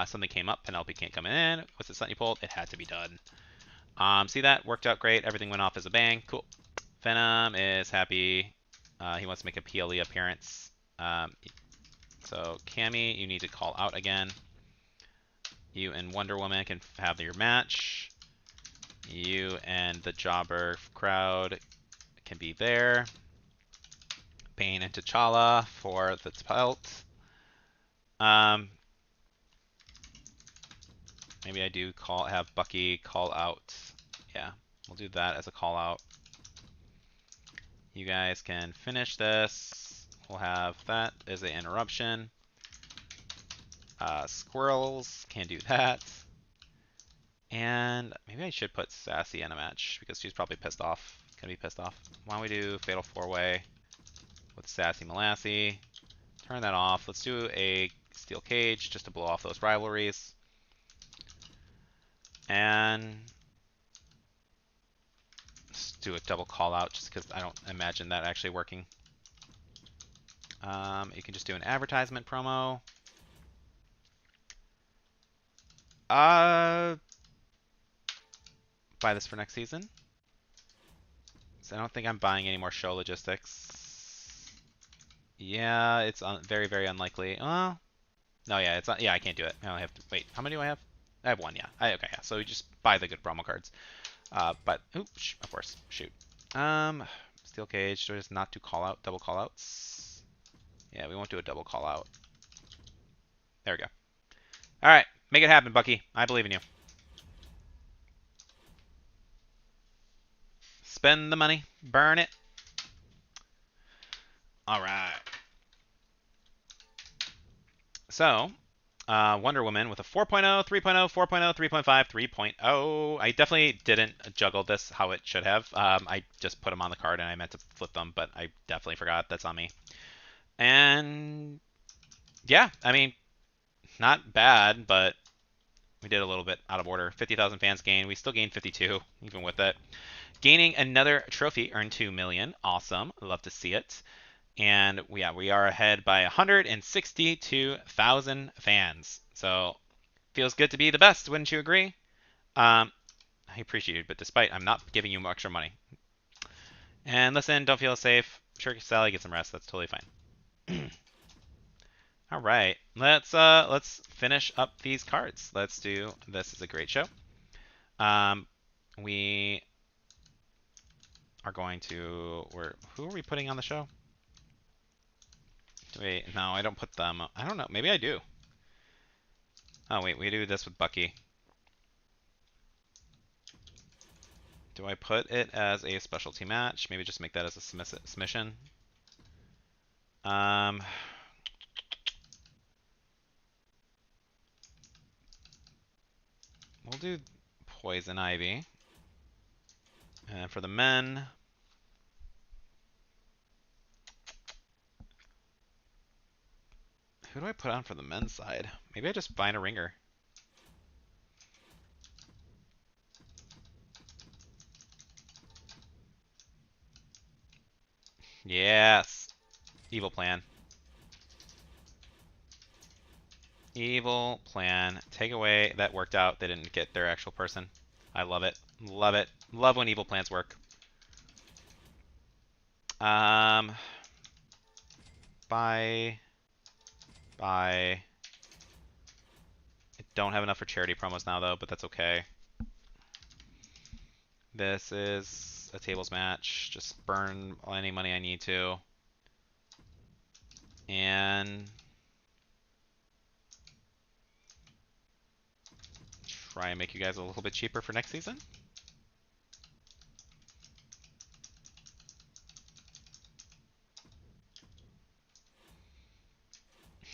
Something came up. Penelope can't come in. What's the stunt you pulled? It had to be done. See that? Worked out great. Everything went off as a bang. Cool. Venom is happy. He wants to make a PLE appearance. So Cammy, you need to call out again. You and Wonder Woman can have your match. You and the Jobber crowd can be there. Bane and T'Challa for the belt. Maybe I do have Bucky call out. Yeah, we'll do that as a call out. You guys can finish this. We'll have that as an interruption. Squirrels can do that. And maybe I should put Sassy in a match because she's probably pissed off. Gonna be pissed off. Why don't we do Fatal 4-Way with Sassy Molassy? Turn that off. Let's do a Steel Cage just to blow off those rivalries. And let's do a double call out just because I don't imagine that actually working. You can just do an advertisement promo. Buy this for next season. So I don't think I'm buying any more show logistics. Yeah, it's very, very unlikely. No, yeah, it's not. Yeah, I can't do it. I only have to wait. How many do I have? I have one. Yeah. Okay. Yeah. So we just buy the good promo cards. But oops, of course, shoot. Steel Cage. So just not to call out double call outs. Yeah, we won't do a double call out. There we go. All right, make it happen, Bucky. I believe in you. Spend the money, burn it. All right. So, Wonder Woman with a 4.0, 3.0, 4.0, 3.5, 3.0. I definitely didn't juggle this how it should have. I just put them on the card and I meant to flip them, but I definitely forgot. That's on me. And yeah, I mean, not bad, but we did a little bit out of order. 50,000 fans gained. We still gained 52, even with it. Gaining another trophy, earned 2 million. Awesome. Love to see it. And yeah, we are ahead by 162,000 fans. So feels good to be the best, wouldn't you agree? I appreciate it, but despite I'm not giving you extra money. And listen, don't feel safe. Sure, Sally, get some rest. That's totally fine. All right, let's finish up these cards. Let's do this. Is a great show. We are going to. Who are we putting on the show? Wait, no, I don't put them. I don't know. Maybe I do. Oh wait, we do this with Bucky. Do I put it as a specialty match? Maybe just make that as a submission. We'll do Poison Ivy. And for the men, who do I put on for the men's side? Maybe I just find a ringer. Yes. Evil plan. Evil plan. Take away. That worked out. They didn't get their actual person. I love it. Love it. Love when evil plans work. Bye. Bye. I don't have enough for charity promos now, though, but that's okay. This is a tables match. Just burn any money I need to. And try and make you guys a little bit cheaper for next season.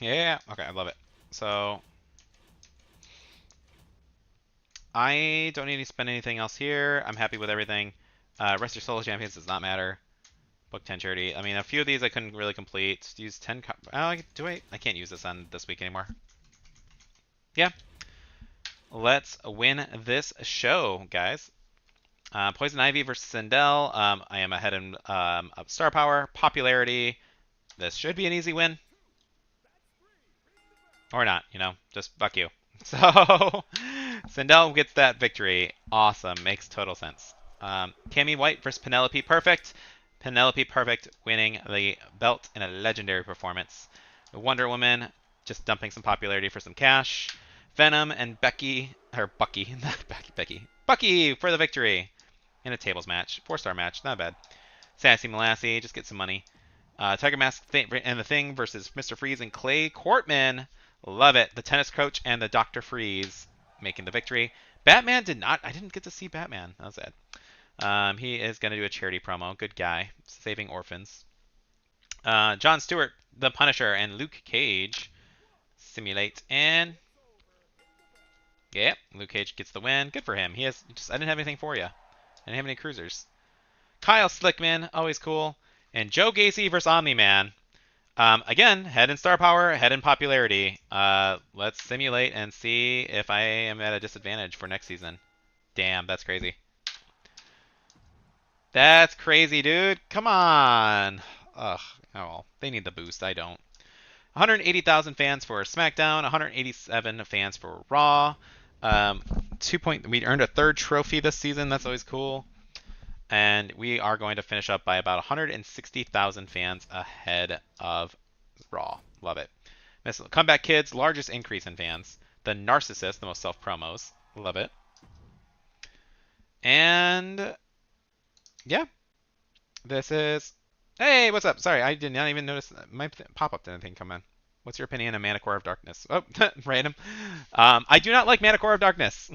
Yeah, okay, I love it. So I don't need to spend anything else here. I'm happy with everything. Rest your solo champions does not matter. Book 10 charity. I mean, a few of these I couldn't really complete. Use 10. Oh, do I? I can't use this on this week anymore. Yeah. Let's win this show, guys. Poison Ivy versus Sindel. I am ahead in star power, popularity. This should be an easy win. Or not, just fuck you. So, Sindel gets that victory. Awesome. Makes total sense. Cammy White versus Penelope Perfect. Penelope Perfect winning the belt in a legendary performance. Wonder Woman just dumping some popularity for some cash. Venom and Becky, or Bucky, not Becky. Bucky for the victory in a tables match. 4-star match, not bad. Sassy Molassy, just get some money. Tiger Mask and the Thing versus Mr. Freeze and Clay Courtman. Love it. The tennis coach and the Dr. Freeze making the victory. Batman did not. I didn't get to see Batman. That was sad. He is going to do a charity promo. Good guy. Saving orphans. Jon Stewart, the Punisher, and Luke Cage simulate. And yeah, Luke Cage gets the win. Good for him. He has. I didn't have anything for you. I didn't have any cruisers. Kyle Slickman, always cool. And Joe Gacy versus Omni-Man. Again, head in star power, head in popularity. Let's simulate and see if I am at a disadvantage for next season. Damn, that's crazy. That's crazy, dude. Come on. Ugh. Oh, well, they need the boost. I don't. 180,000 fans for SmackDown, 187 fans for Raw. We earned a third trophy this season. That's always cool. And we are going to finish up by about 160,000 fans ahead of Raw. Love it. Comeback Kids, largest increase in fans. The Narcissist, the most self-promos. Love it. And yeah, this is... Hey, what's up? Sorry, I did not even notice my pop-up didn't come in. What's your opinion on Manicore of Darkness? Oh, random. I do not like Manicore of Darkness.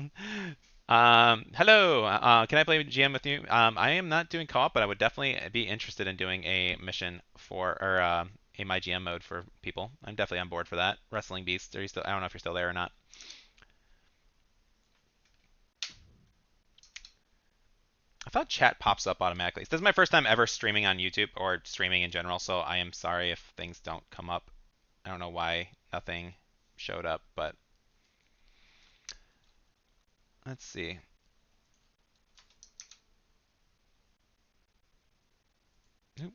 Hello. Can I play GM with you? I am not doing co-op, but I would definitely be interested in doing a mission or a MYGM mode for people. I'm definitely on board for that. Wrestling Beast. Are you still? I don't know if you're still there or not. I thought chat pops up automatically. This is my first time ever streaming on YouTube or streaming in general, so I am sorry if things don't come up. I don't know why nothing showed up, but let's see. Oop.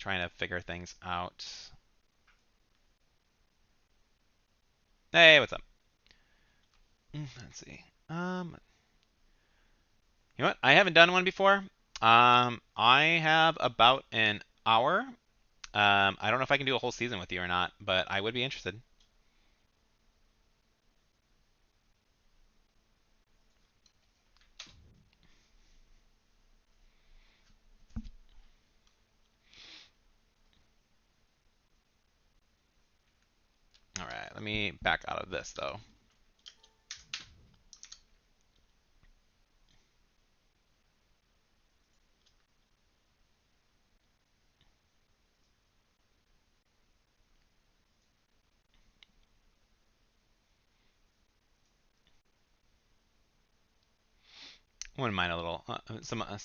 Trying to figure things out. Hey, what's up? Let's see. You know what? I haven't done one before. I have about an hour. I don't know if I can do a whole season with you or not, but I would be interested. All right, let me back out of this though. Wouldn't mind a little, some little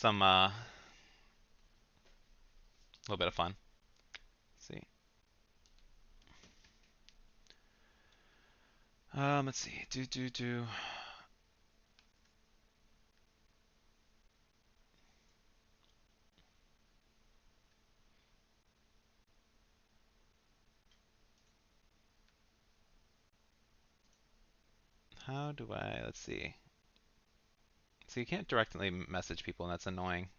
bit of fun. Let's see. Let's see. Do. How do I? Let's see. So you can't directly message people, and that's annoying.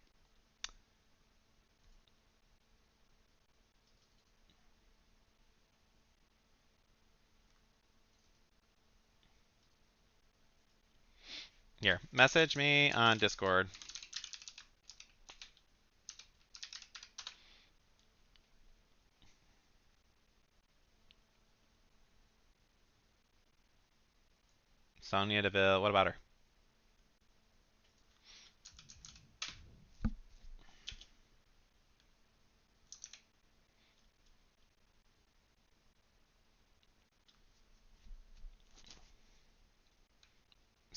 Here, message me on Discord. Sonia Deville. What about her?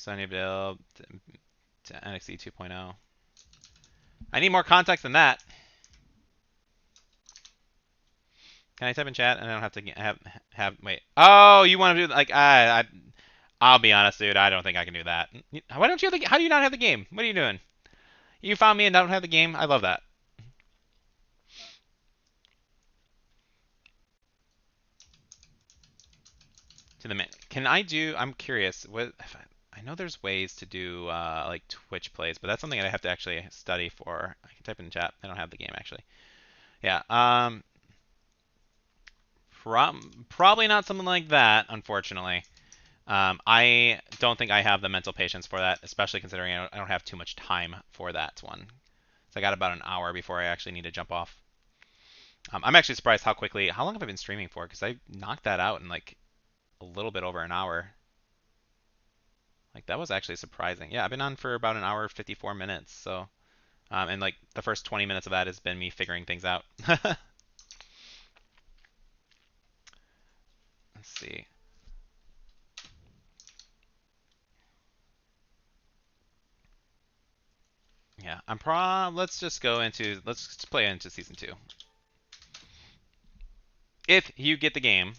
Sonya Deville to NXT 2.0. I need more context than that. Can I type in chat and I don't have to have wait? Oh, you want to do like I'll be honest, dude. I don't think I can do that. Why don't you have the? How do you not have the game? What are you doing? You found me and don't have the game. I love that. To the man. Can I do? I'm curious. What? If I know there's ways to do like Twitch plays, but that's something I have to actually study for. I can type in chat. I don't have the game actually. Yeah. Probably not something like that, unfortunately. I don't think I have the mental patience for that, especially considering I don't have too much time for that one. So I got about an hour before I actually need to jump off. I'm actually surprised how quickly. How long have I been streaming for? Because I knocked that out in like a little bit over an hour. Like that was actually surprising. Yeah, I've been on for about an hour 54 minutes. So, and like the first 20 minutes of that has been me figuring things out. Let's see. Yeah, let's just go into let's play into season 2. If you get the game,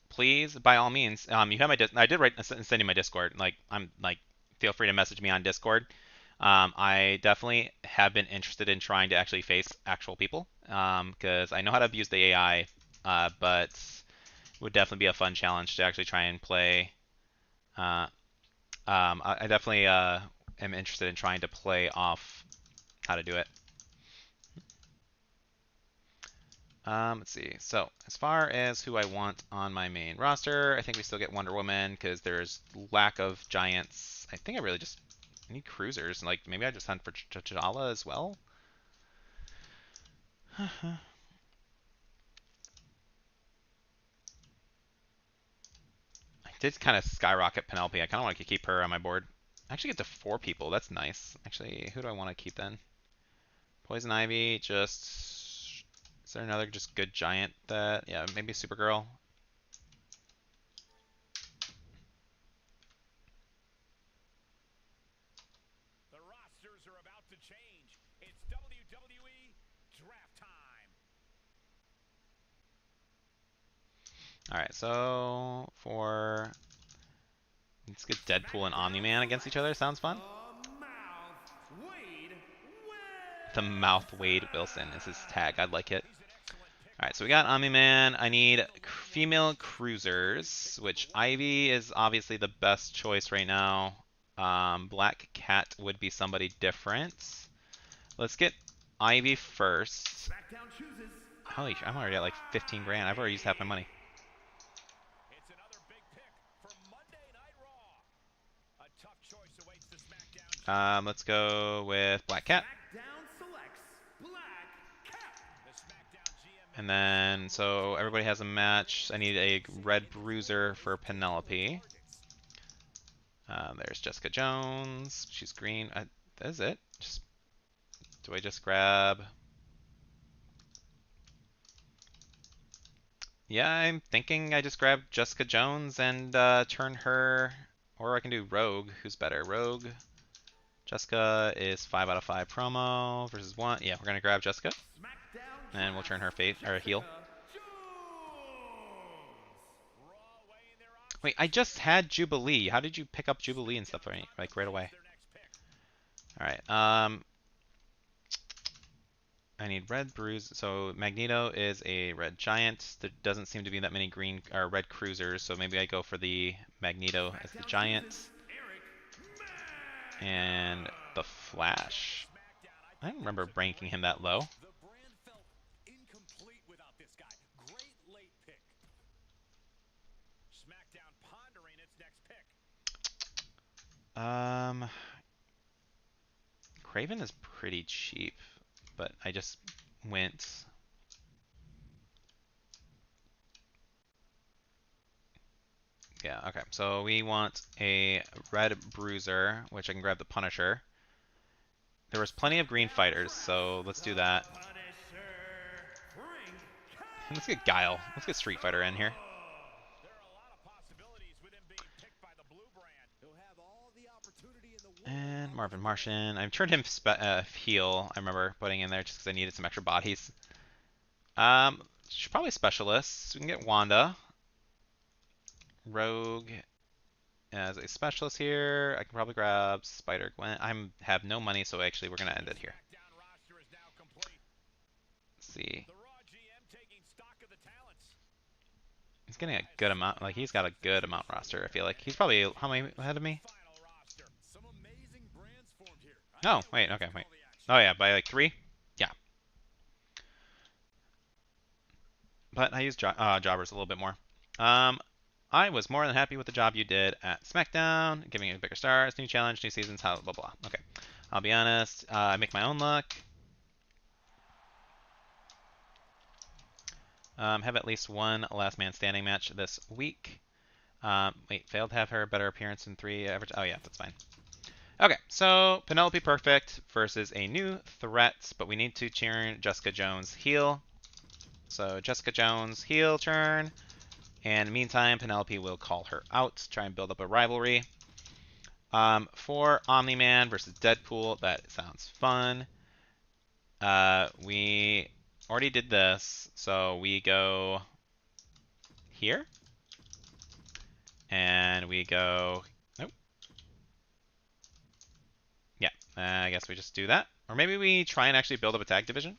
please by all means, you have my I did write send you my Discord. Like I'm like feel free to message me on Discord. I definitely have been interested in trying to actually face actual people because I know how to abuse the AI, but it would definitely be a fun challenge to actually try and play. Uh, I definitely am interested in trying to play off how to do it. Let's see. So as far as who I want on my main roster, I think we still get Wonder Woman because there's lack of giants. I think I really just need cruisers. Like maybe I just hunt for T'Challa as well. I did kind of skyrocket Penelope. I kind of want to keep her on my board. I actually get to 4 people. That's nice. Actually, who do I want to keep then? Poison Ivy. Just is there another just good giant that? Yeah, maybe Supergirl. All right, so let's get Deadpool and Omni-Man against each other. Sounds fun. The Mouth Wade Wilson is his tag. I'd like it. All right, so we got Omni-Man. I need female cruisers, which Ivy is obviously the best choice right now. Black Cat would be somebody different. Let's get Ivy first. Holy, I'm already at like 15 grand. I've already used half my money. Let's go with Black Cat. And then, so everybody has a match. I need a red bruiser for Penelope. There's Jessica Jones. She's green. That is it. Do I just grab? Yeah, I'm thinking I just grab Jessica Jones and turn her, or I can do Rogue. Who's better? Rogue. Jessica is 5 out of 5 promo versus 1. Yeah, we're gonna grab Jessica, and we'll turn her face or heel. Wait, I just had Jubilee. How did you pick up Jubilee and stuff like right away? All right. I need red bruise. So Magneto is a red giant. There doesn't seem to be that many green or red cruisers, so maybe I go for the Magneto as the giant. And the Flash. I don't remember ranking him that low. Craven is pretty cheap, but I just went. Yeah, okay. So we want a red bruiser, which I can grab the Punisher. There was plenty of green fighters, so let's do that. And let's get Guile. Let's get Street Fighter in here. And Marvin Martian. I've turned him heel. I remember putting in there just because I needed some extra bodies. She's probably specialists. We can get Wanda. Rogue as a specialist here. I can probably grab Spider-Gwen. I have no money, so actually we're going to end it here. Let's see. He's getting a good amount. Like, he's got a good amount roster, I feel like. He's probably, how many ahead of me? Oh, wait, okay, wait. Oh, yeah, by like 3? Yeah. But I use jobbers a little bit more. I was more than happy with the job you did at SmackDown, giving it bigger stars, new challenge, new seasons, how blah blah. Okay, I'll be honest. I make my own luck. Have at least one last man standing match this week. Wait, failed to have her better appearance in 3 average. Oh yeah, that's fine. Okay, so Penelope Perfect versus a new threat, but we need to turn Jessica Jones heel. So Jessica Jones heel turn. And meantime, Penelope will call her out, try and build up a rivalry. For Omni-Man versus Deadpool, that sounds fun. We already did this, so we go here. And we go... Nope. Yeah, I guess we just do that. Or maybe we try and actually build up a tag division.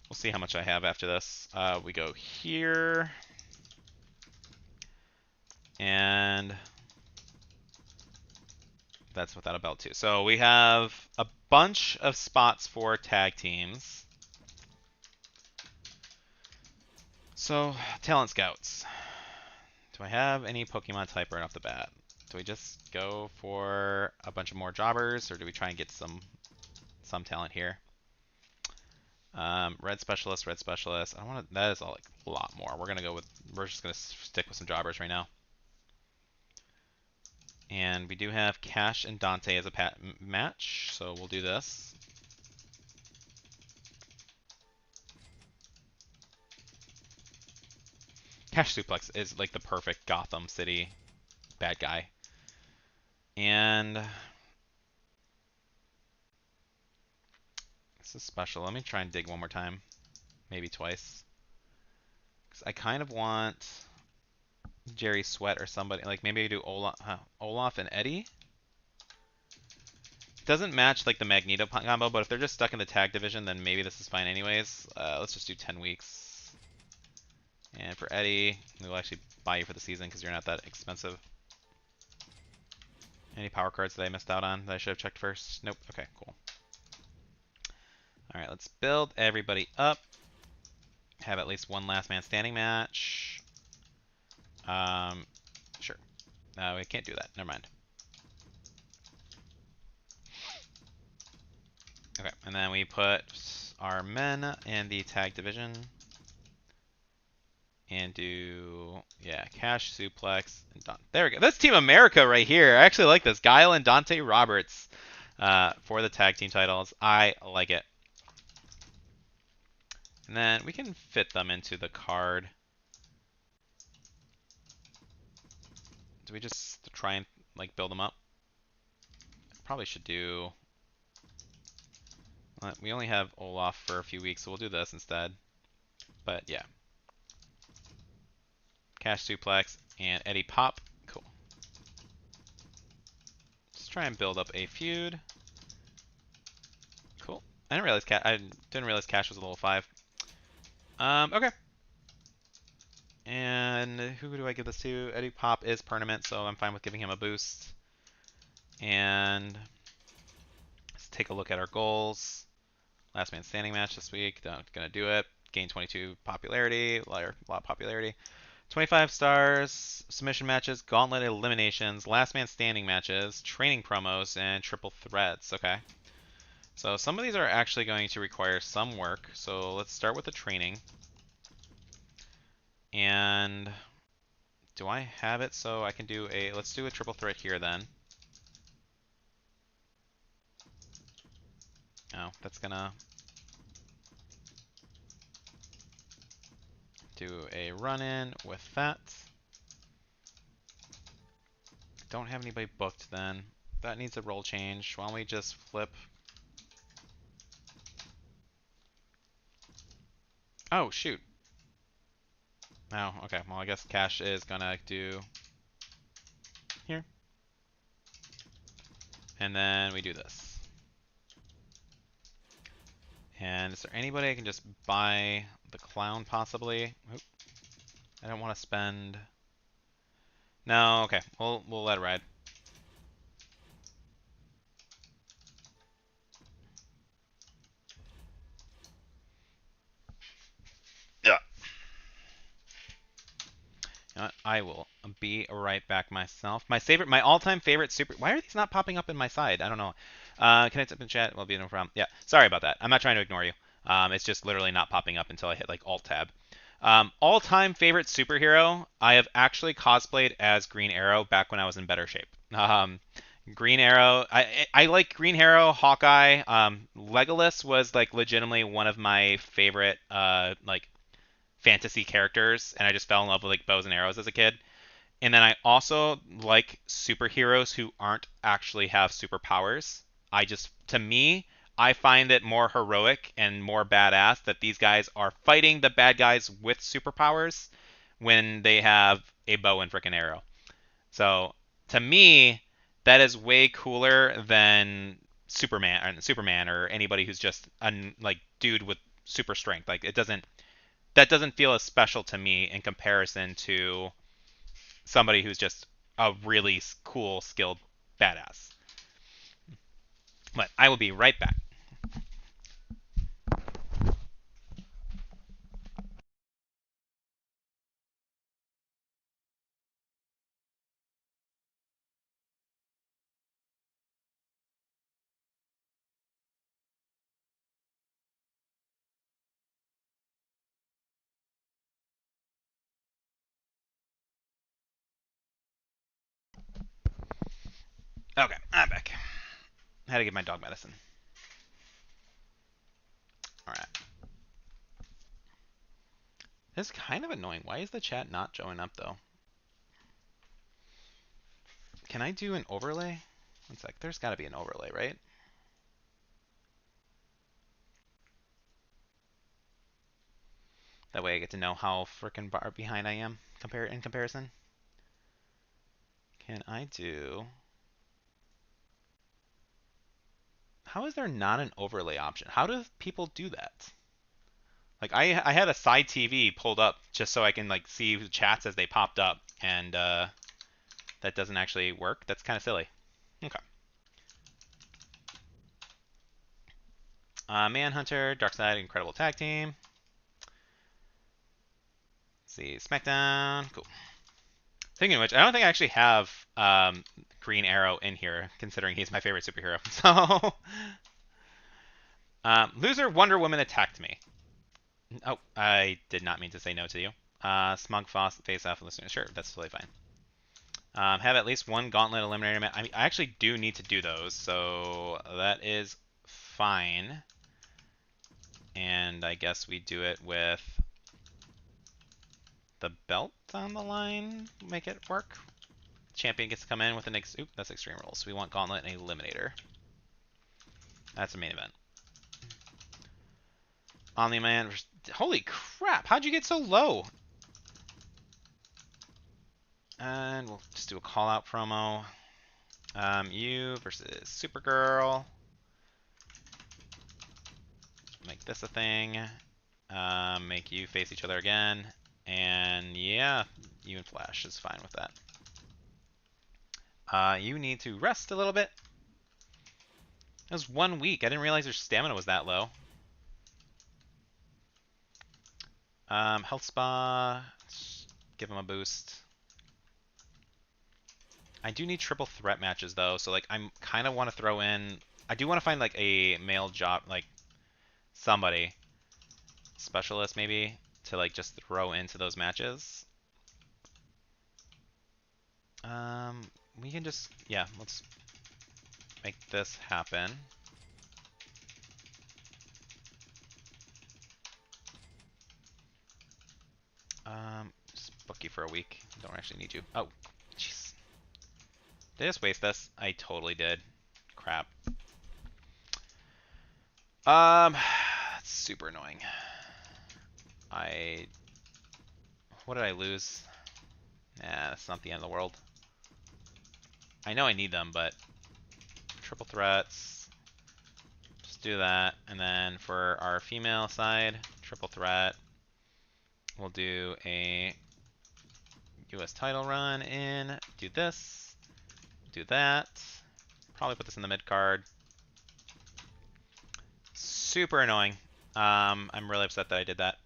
We'll see how much I have after this. We go here. And that's without a belt too. So we have a bunch of spots for tag teams. So, talent scouts. Do I have any Pokemon type right off the bat? Do we just go for a bunch of more jobbers, or do we try and get some talent here? Red specialist, red specialist. I want to. That is like a lot more. We're just gonna stick with some jobbers right now. And we do have Cash and Dante as a match, so we'll do this. Cash Suplex is like the perfect Gotham City bad guy. And this is special. Let me try and dig one more time. Maybe twice. Because I kind of want Jerry Sweat or somebody. Like maybe I do Olaf and Eddie. Doesn't match like the Magneto combo, but if they're just stuck in the tag division, then maybe this is fine anyways. Let's just do 10 weeks. And for Eddie, we'll actually buy you for the season because you're not that expensive. Any power cards that I missed out on that I should have checked first? Nope. Okay, cool. Alright, let's build everybody up. Have at least one last man standing match. Sure. No, we can't do that. Never mind. Okay, and then we put our men in the tag division. And do, yeah, Cash, Suplex, and there we go. That's Team America right here. I actually like this. Guile and Dante Roberts for the tag team titles. I like it. And then we can fit them into the card. Do we just try and like build them up? Probably should do... we only have Olaf for a few weeks, so we'll do this instead. But yeah. Cash Suplex and Eddie Pop. Cool. Just try and build up a feud. Cool. I didn't realize Cash was a level 5. Okay. And who do I give this to? Eddie Pop is permanent, so I'm fine with giving him a boost. And let's take a look at our goals. Last man standing match this week. Not gonna do it. Gain 22 popularity. A lot of popularity. 25 stars. Submission matches. Gauntlet eliminations. Last man standing matches. Training promos and triple threats. Okay. So some of these are actually going to require some work. So let's start with the training. And do I have it so I can do a... Let's do a triple threat here then. Oh, that's gonna... do a run-in with that. Don't have anybody booked then. That needs a role change. Why don't we just flip... Oh, shoot. Oh, okay. Well, I guess Cash is gonna do here. And then we do this. And is there anybody I can just buy the clown, possibly? Oop. I don't want to spend... No, okay. We'll let it ride. Yeah. You know what? I will be right back myself. My all-time favorite super... Why are these not popping up in my side? I don't know. Can I type in chat? Will be no problem. Yeah, sorry about that. I'm not trying to ignore you. It's just literally not popping up until I hit like Alt-Tab. All-time favorite superhero, I have actually cosplayed as Green Arrow back when I was in better shape. Green Arrow, I like Green Arrow, Hawkeye. Legolas was like legitimately one of my favorite like fantasy characters, and I just fell in love with like bows and arrows as a kid. And then I also like superheroes who aren't actually have superpowers. To me, I find it more heroic and more badass that these guys are fighting the bad guys with superpowers when they have a bow and frickin' arrow. So to me, that is way cooler than Superman or anybody who's just a like dude with super strength. Like it doesn't that doesn't feel as special to me in comparison to somebody who's just a really cool, skilled badass. But I will be right back. Okay, I'm back. I had to give my dog medicine. All right. This is kind of annoying. Why is the chat not showing up though? Can I do an overlay? One sec. There's got to be an overlay, right? That way I get to know how freaking far behind I am in comparison. Can I do... How is there not an overlay option? How do people do that? Like I had a side TV pulled up just so I can like see the chats as they popped up, and that doesn't actually work. That's kind of silly. Okay. Manhunter, Darkseid, Incredible Tag Team. Let's see, SmackDown. Cool. Speaking of which, I don't think I actually have Green Arrow in here, considering he's my favorite superhero. So, loser Wonder Woman attacked me. Oh, I did not mean to say no to you. Smug Foss face off listener. Sure, that's totally fine. Have at least one gauntlet eliminator match. I mean, I actually do need to do those, so that is fine. And I guess we do it with the belt on the line. Make it work. Champion gets to come in with an oop, that's Extreme Rules. We want gauntlet and eliminator. That's the main event. Omni-Man. Holy crap! How'd you get so low? And we'll just do a call-out promo. You versus Supergirl. Make this a thing. Make you face each other again. And yeah, you and Flash is fine with that. You need to rest a little bit. That was 1 week. I didn't realize your stamina was that low. Health spa. Give him a boost. I do need triple threat matches though, so like I'm kind of want to throw in. I do want to find like a male job, like somebody specialist maybe to like just throw into those matches. We can just let's make this happen. Just book you for a week. Don't actually need you. Oh, jeez. Did I just waste this? I totally did. Crap. It's super annoying. What did I lose? Nah, that's not the end of the world. I know I need them, but triple threats. Just do that. And then for our female side, triple threat, we'll do a US title run in. Do this. Do that. Probably put this in the mid card. Super annoying. I'm really upset that I did that.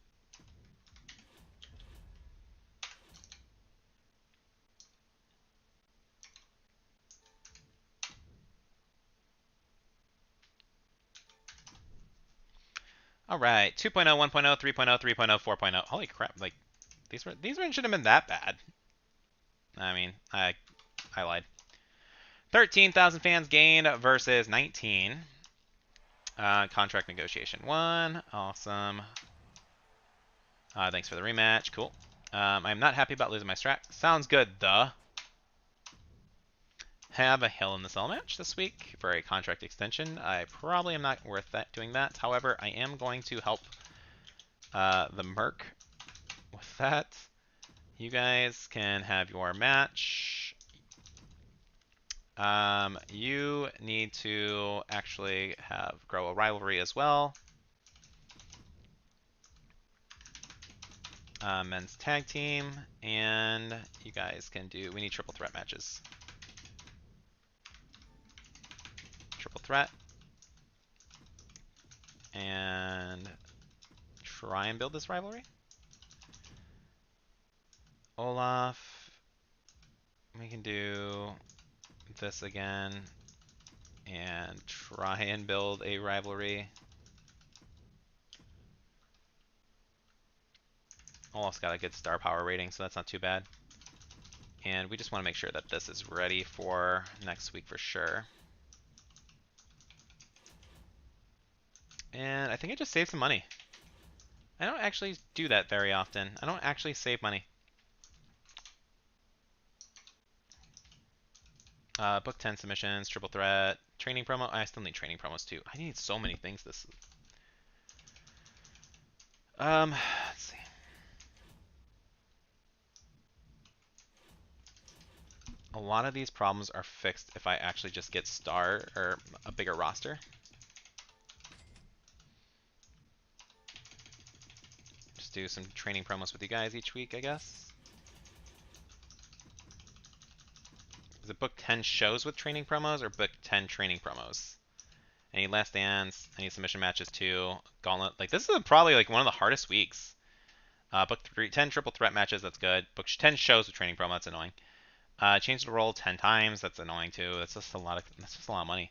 All right, 2.0, 1.0, 3.0, 3.0, 4.0. Holy crap! Like these runs shouldn't have been that bad. I mean, I lied. 13,000 fans gained versus 19. Contract negotiation 1. Awesome. Thanks for the rematch. Cool. I'm not happy about losing my strat. Sounds good, though. Have a Hell in the Cell match this week for a contract extension. I probably am not worth that doing that. However, I am going to help the Merc with that. You guys can have your match. You need to actually grow a rivalry as well. Men's tag team, and you guys can we need triple threat matches. Triple threat. And try and build this rivalry. Olaf. We can do this again and try and build a rivalry. Olaf's got a good star power rating, so that's not too bad. And we just want to make sure that this is ready for next week for sure. And I think I just saved some money. I don't actually do that very often. I don't actually save money. Book 10 submissions, triple threat, training promo. I still need training promos too. I need so many things this. Let's see. A lot of these problems are fixed if I actually just get star or a bigger roster. Just do some training promos with you guys each week, I guess. Is it book 10 shows with training promos or book 10 training promos? Any last dance, any submission matches too, gauntlet. Like this is probably like one of the hardest weeks. Book 10 triple threat matches, that's good. Book 10 shows with training promo, that's annoying. Change the role 10 times, that's annoying too. That's just a lot of money.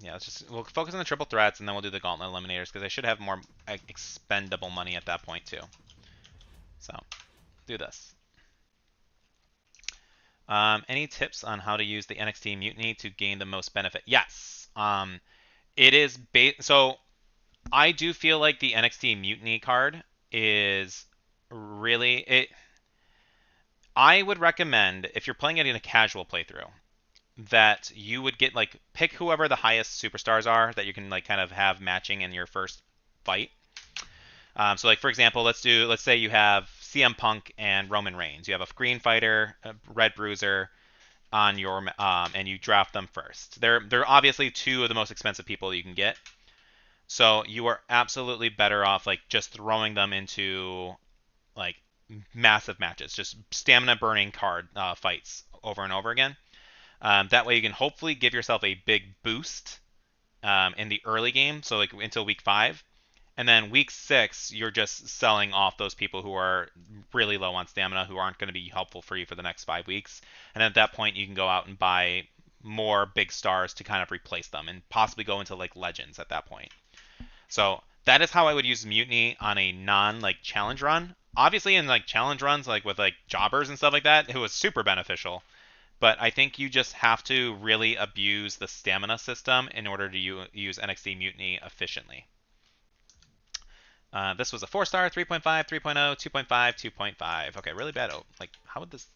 Yeah, we'll focus on the triple threats and then we'll do the gauntlet eliminators because I should have more expendable money at that point too. So, do this. Any tips on how to use the NXT Mutiny to gain the most benefit? Yes. It is so I do feel like the NXT Mutiny card is really it. I would recommend if you're playing it in a casual playthrough that you would get pick whoever the highest superstars are that you can kind of have matching in your first fight. So for example, let's say you have CM Punk and Roman Reigns. You have a green fighter, a red bruiser on your and you draft them first. They're obviously two of the most expensive people you can get. So you are absolutely better off just throwing them into massive matches, just stamina burning card fights over and over again. That way you can hopefully give yourself a big boost in the early game, so until week 5. And then week 6, you're just selling off those people who are really low on stamina, who aren't going to be helpful for you for the next 5 weeks. And at that point, you can go out and buy more big stars to kind of replace them and possibly go into legends at that point. So that is how I would use Mutiny on a non-challenge run. Obviously in challenge runs, with jobbers and stuff like that, it was super beneficial. But I think you just have to really abuse the stamina system in order to use NXT Mutiny efficiently. This was a 4-star, 3.5, 3.0, 2.5, 2.5. Okay, really bad. Oh, how would this...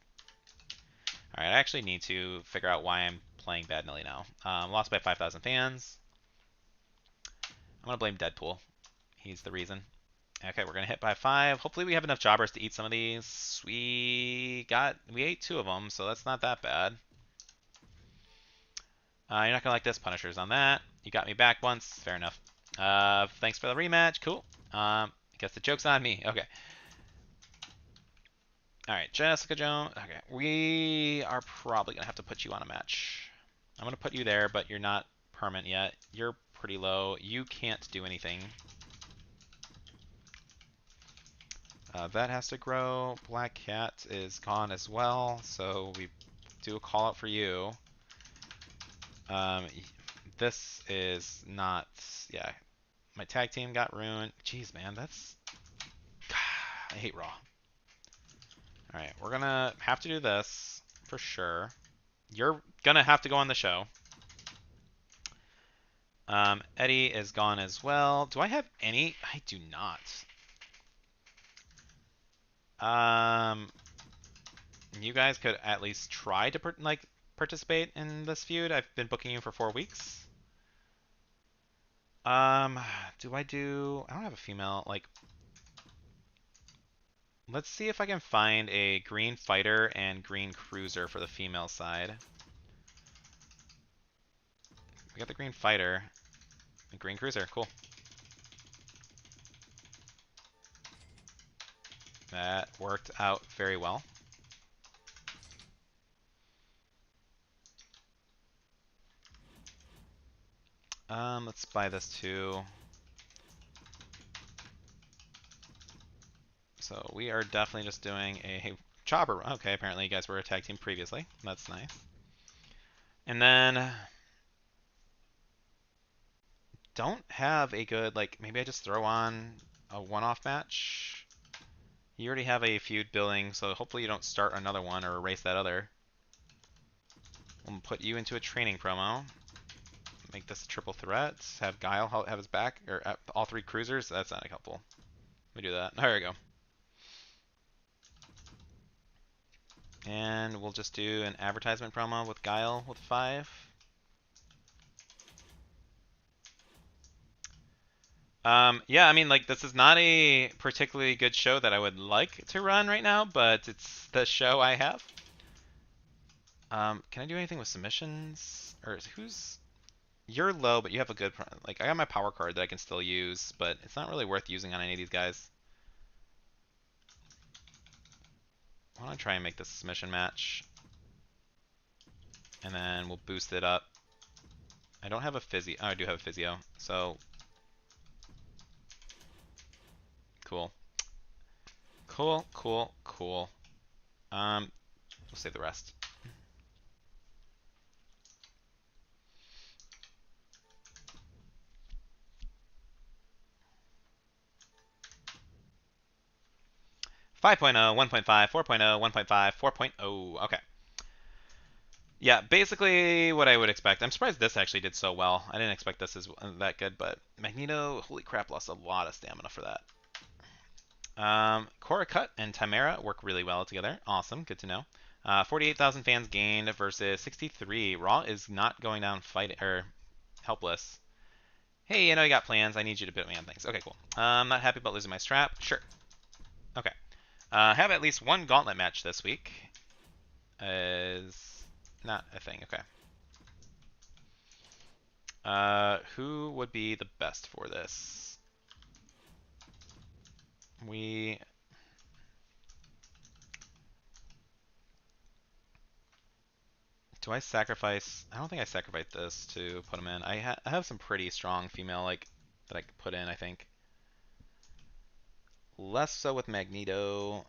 All right, I actually need to figure out why I'm playing bad Millie now. Lost by 5,000 fans. I'm gonna blame Deadpool. He's the reason. Okay, we're gonna hit by 5. Hopefully we have enough jobbers to eat some of these. We ate 2 of them, so that's not that bad. You're not gonna like this. Punisher's on that. You got me back once. Fair enough. Thanks for the rematch. Cool. I guess the joke's on me. Okay. All right, Jessica Jones. Okay, we are probably gonna have to put you on a match. I'm gonna put you there, but you're not permanent yet. You're pretty low. You can't do anything. That has to grow. Black Cat is gone as well, so we do a call out for you. This is not. Yeah, my tag team got ruined. Jeez, man, that's. I hate Raw. All right, we're gonna have to do this for sure. You're gonna have to go on the show. Eddie is gone as well. Do I have any? I do not. You guys could at least try to participate in this feud. I've been booking you for 4 weeks. Do I do? I don't have a female. Like, let's see if I can find a green fighter and green cruiser for the female side. We got the green fighter, the green cruiser. Cool. That worked out very well. Let's buy this too. So we are definitely just doing a chopper. Okay, apparently you guys were a tag team previously. That's nice. And then don't have a good, like, maybe I just throw on a one-off match. You already have a feud building, so hopefully you don't start another one or erase that other. We'll put you into a training promo. Make this a triple threat. Have Guile have his back, or all 3 cruisers. That's not helpful. Let me do that. There we go. And we'll just do an advertisement promo with Guile with 5. Yeah, I mean, like, this is not a particularly good show that I would like to run right now, but it's the show I have. Can I do anything with submissions? Or who's... You're low, but you have a good... Like, I got my power card that I can still use, but it's not really worth using on any of these guys. Why don't I try and make this a submission match? And then we'll boost it up. I don't have a physio. Oh, I do have a physio. So... Cool. Cool, cool, cool. We'll save the rest. Five 1.5, 4.0, 1.5, 4.0. Okay. Yeah, basically what I would expect. I'm surprised this actually did so well. I didn't expect this as that good, but Magneto, holy crap, lost a lot of stamina for that. Cora Cut and Tamara work really well together. Awesome, good to know. 48,000 fans gained versus 63. Raw is not going down helpless. Hey, I know you got plans. I need you to bid me on things. Okay, cool. I'm not happy about losing my strap. Sure. Okay. Have at least one gauntlet match this week. Is not a thing. Okay. Who would be the best for this? Do I sacrifice? I don't think I sacrifice this to put him in. I have some pretty strong female like that I could put in, I think. Less so with Magneto.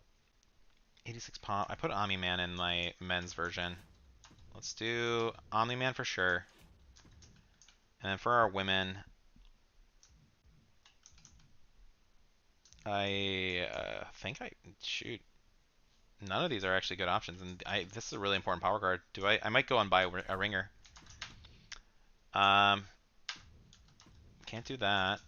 86 pop. I put Omni-Man in my men's version. Let's do Omni-Man for sure. And then for our women, I think shoot. None of these are actually good options, and this is a really important power card. I might go and buy a ringer. Can't do that.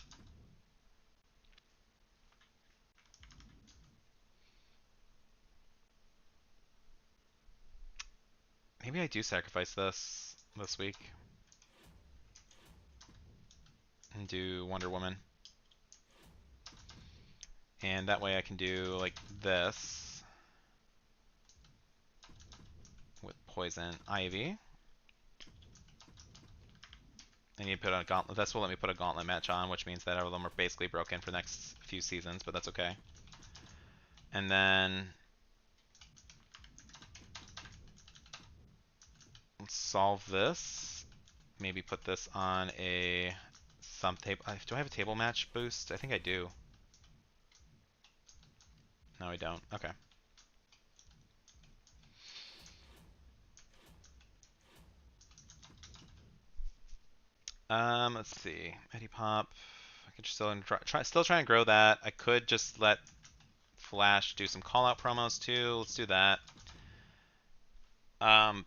Maybe I do sacrifice this week and do Wonder Woman. And that way I can do like this with Poison Ivy. I need to put on a gauntlet. This will let me put a gauntlet match on, which means that all of them are basically broken for the next few seasons, but that's okay. And then let's solve this. Maybe put this on a some table. Do I have a table match boost? I think I do. No, I don't. Okay. Let's see. Eddie Pop. I could still try and grow that. I could just let Flash do some call out promos too. Let's do that.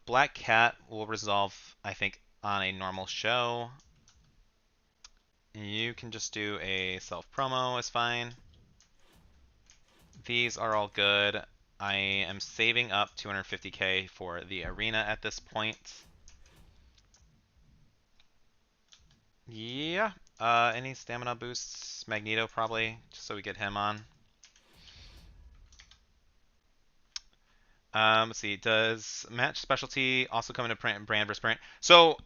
Black Cat will resolve, I think, on a normal show. You can just do a self promo, is fine. These are all good. I am saving up 250k for the arena at this point. Yeah. Any stamina boosts? Magneto probably, just so we get him on. Let's see. Does match specialty also come into brand versus brand? So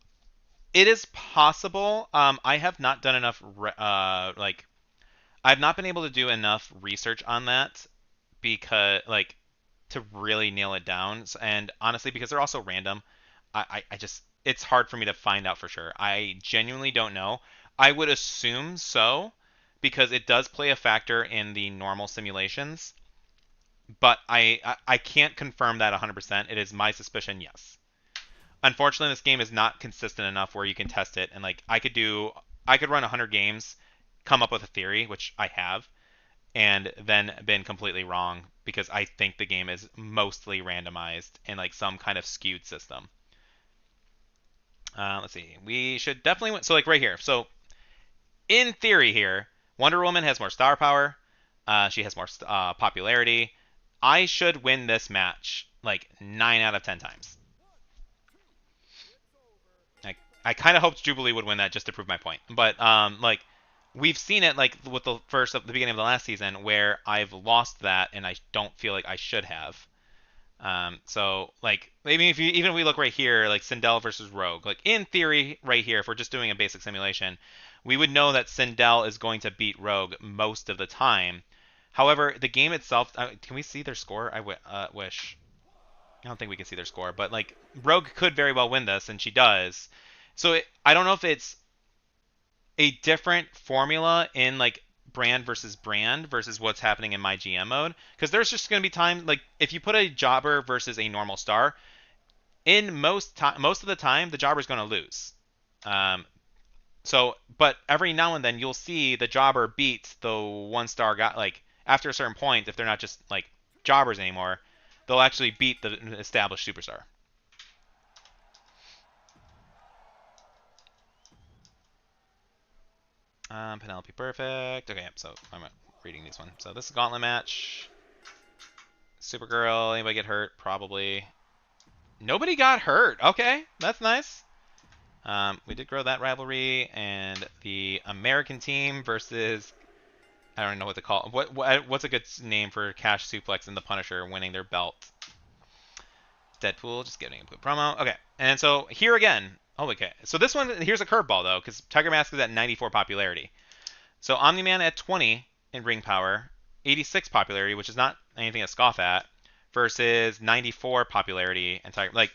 it is possible. I have not done enough. I've not been able to do enough research on that because to really nail it down. And honestly, because they're also random, I just it's hard for me to find out for sure. I genuinely don't know. I would assume so because it does play a factor in the normal simulations, but I can't confirm that 100%. It is my suspicion, yes. Unfortunately, this game is not consistent enough where you can test it and I could run 100 games, come up with a theory, which I have, and then been completely wrong because I think the game is mostly randomized in like some kind of skewed system. Let's see. We should definitely win. So like right here. So in theory here, Wonder Woman has more star power. She has more popularity. I should win this match like 9 out of 10 times. I kind of hoped Jubilee would win that just to prove my point. But we've seen it like with the beginning of the last season where I've lost that and I don't feel like I should have. So like maybe even if we look right here, like Sindel versus Rogue, like in theory right here, if we're just doing a basic simulation, we would know that Sindel is going to beat Rogue most of the time. However, the game itself, can we see their score? I wish. I don't think we can see their score, but like Rogue could very well win this, and she does. So I don't know if it's a different formula in like brand versus what's happening in MyGM mode, because there's just going to be time like if you put a jobber versus a normal star, in most of the time the jobber is going to lose. Um, but every now and then you'll see the jobber beat the one star guy. Like after a certain point, if they're not just like jobbers anymore, they'll actually beat the established superstar. Penelope perfect. Okay, so I'm reading these one. So this is a gauntlet match. Supergirl. Anybody get hurt? Probably. Nobody got hurt. Okay, that's nice. We did grow that rivalry, and the American team versus I don't know what to call it. What's a good name for Cash Suplex and the Punisher winning their belt? Deadpool just getting a good promo. Okay, and so here again. Oh, okay. So this one here's a curveball though, because Tiger Mask is at 94 popularity. So Omni-Man at 20 in ring power, 86 popularity, which is not anything to scoff at, versus 94 popularity and Tiger. Like,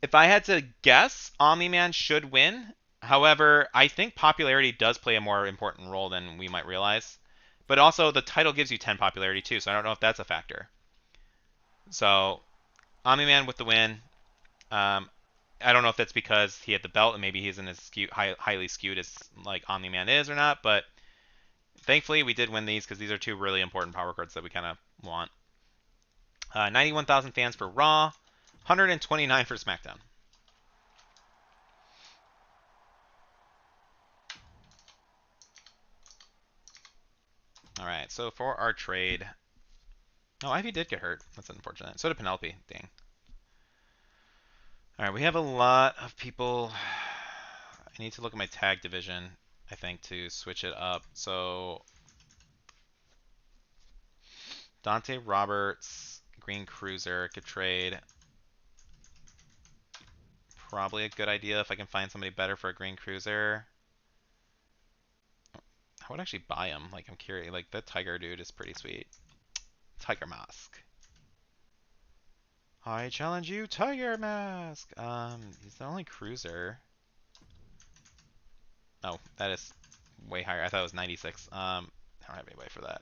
if I had to guess, Omni-Man should win. However, I think popularity does play a more important role than we might realize. But also, the title gives you 10 popularity too, so I don't know if that's a factor. So, Omni-Man with the win. Um, I don't know if that's because he had the belt and maybe he isn't as highly skewed as like Omni-Man is or not, but thankfully we did win these because these are two really important power cards that we kind of want. 91,000 fans for Raw, 129 for SmackDown. All right, so for our trade, oh, Ivy did get hurt. That's unfortunate. So did Penelope. Dang. All right, we have a lot of people. I need to look at my tag division, I think, to switch it up. So Dante Roberts, Green Cruiser could trade. Probably a good idea if I can find somebody better for a Green Cruiser. I would actually buy him. Like, I'm curious. Like, that Tiger dude is pretty sweet. Tiger Mask. I challenge you, Tiger Mask. He's the only cruiser. Oh, that is way higher. I thought it was 96. I don't have any way for that.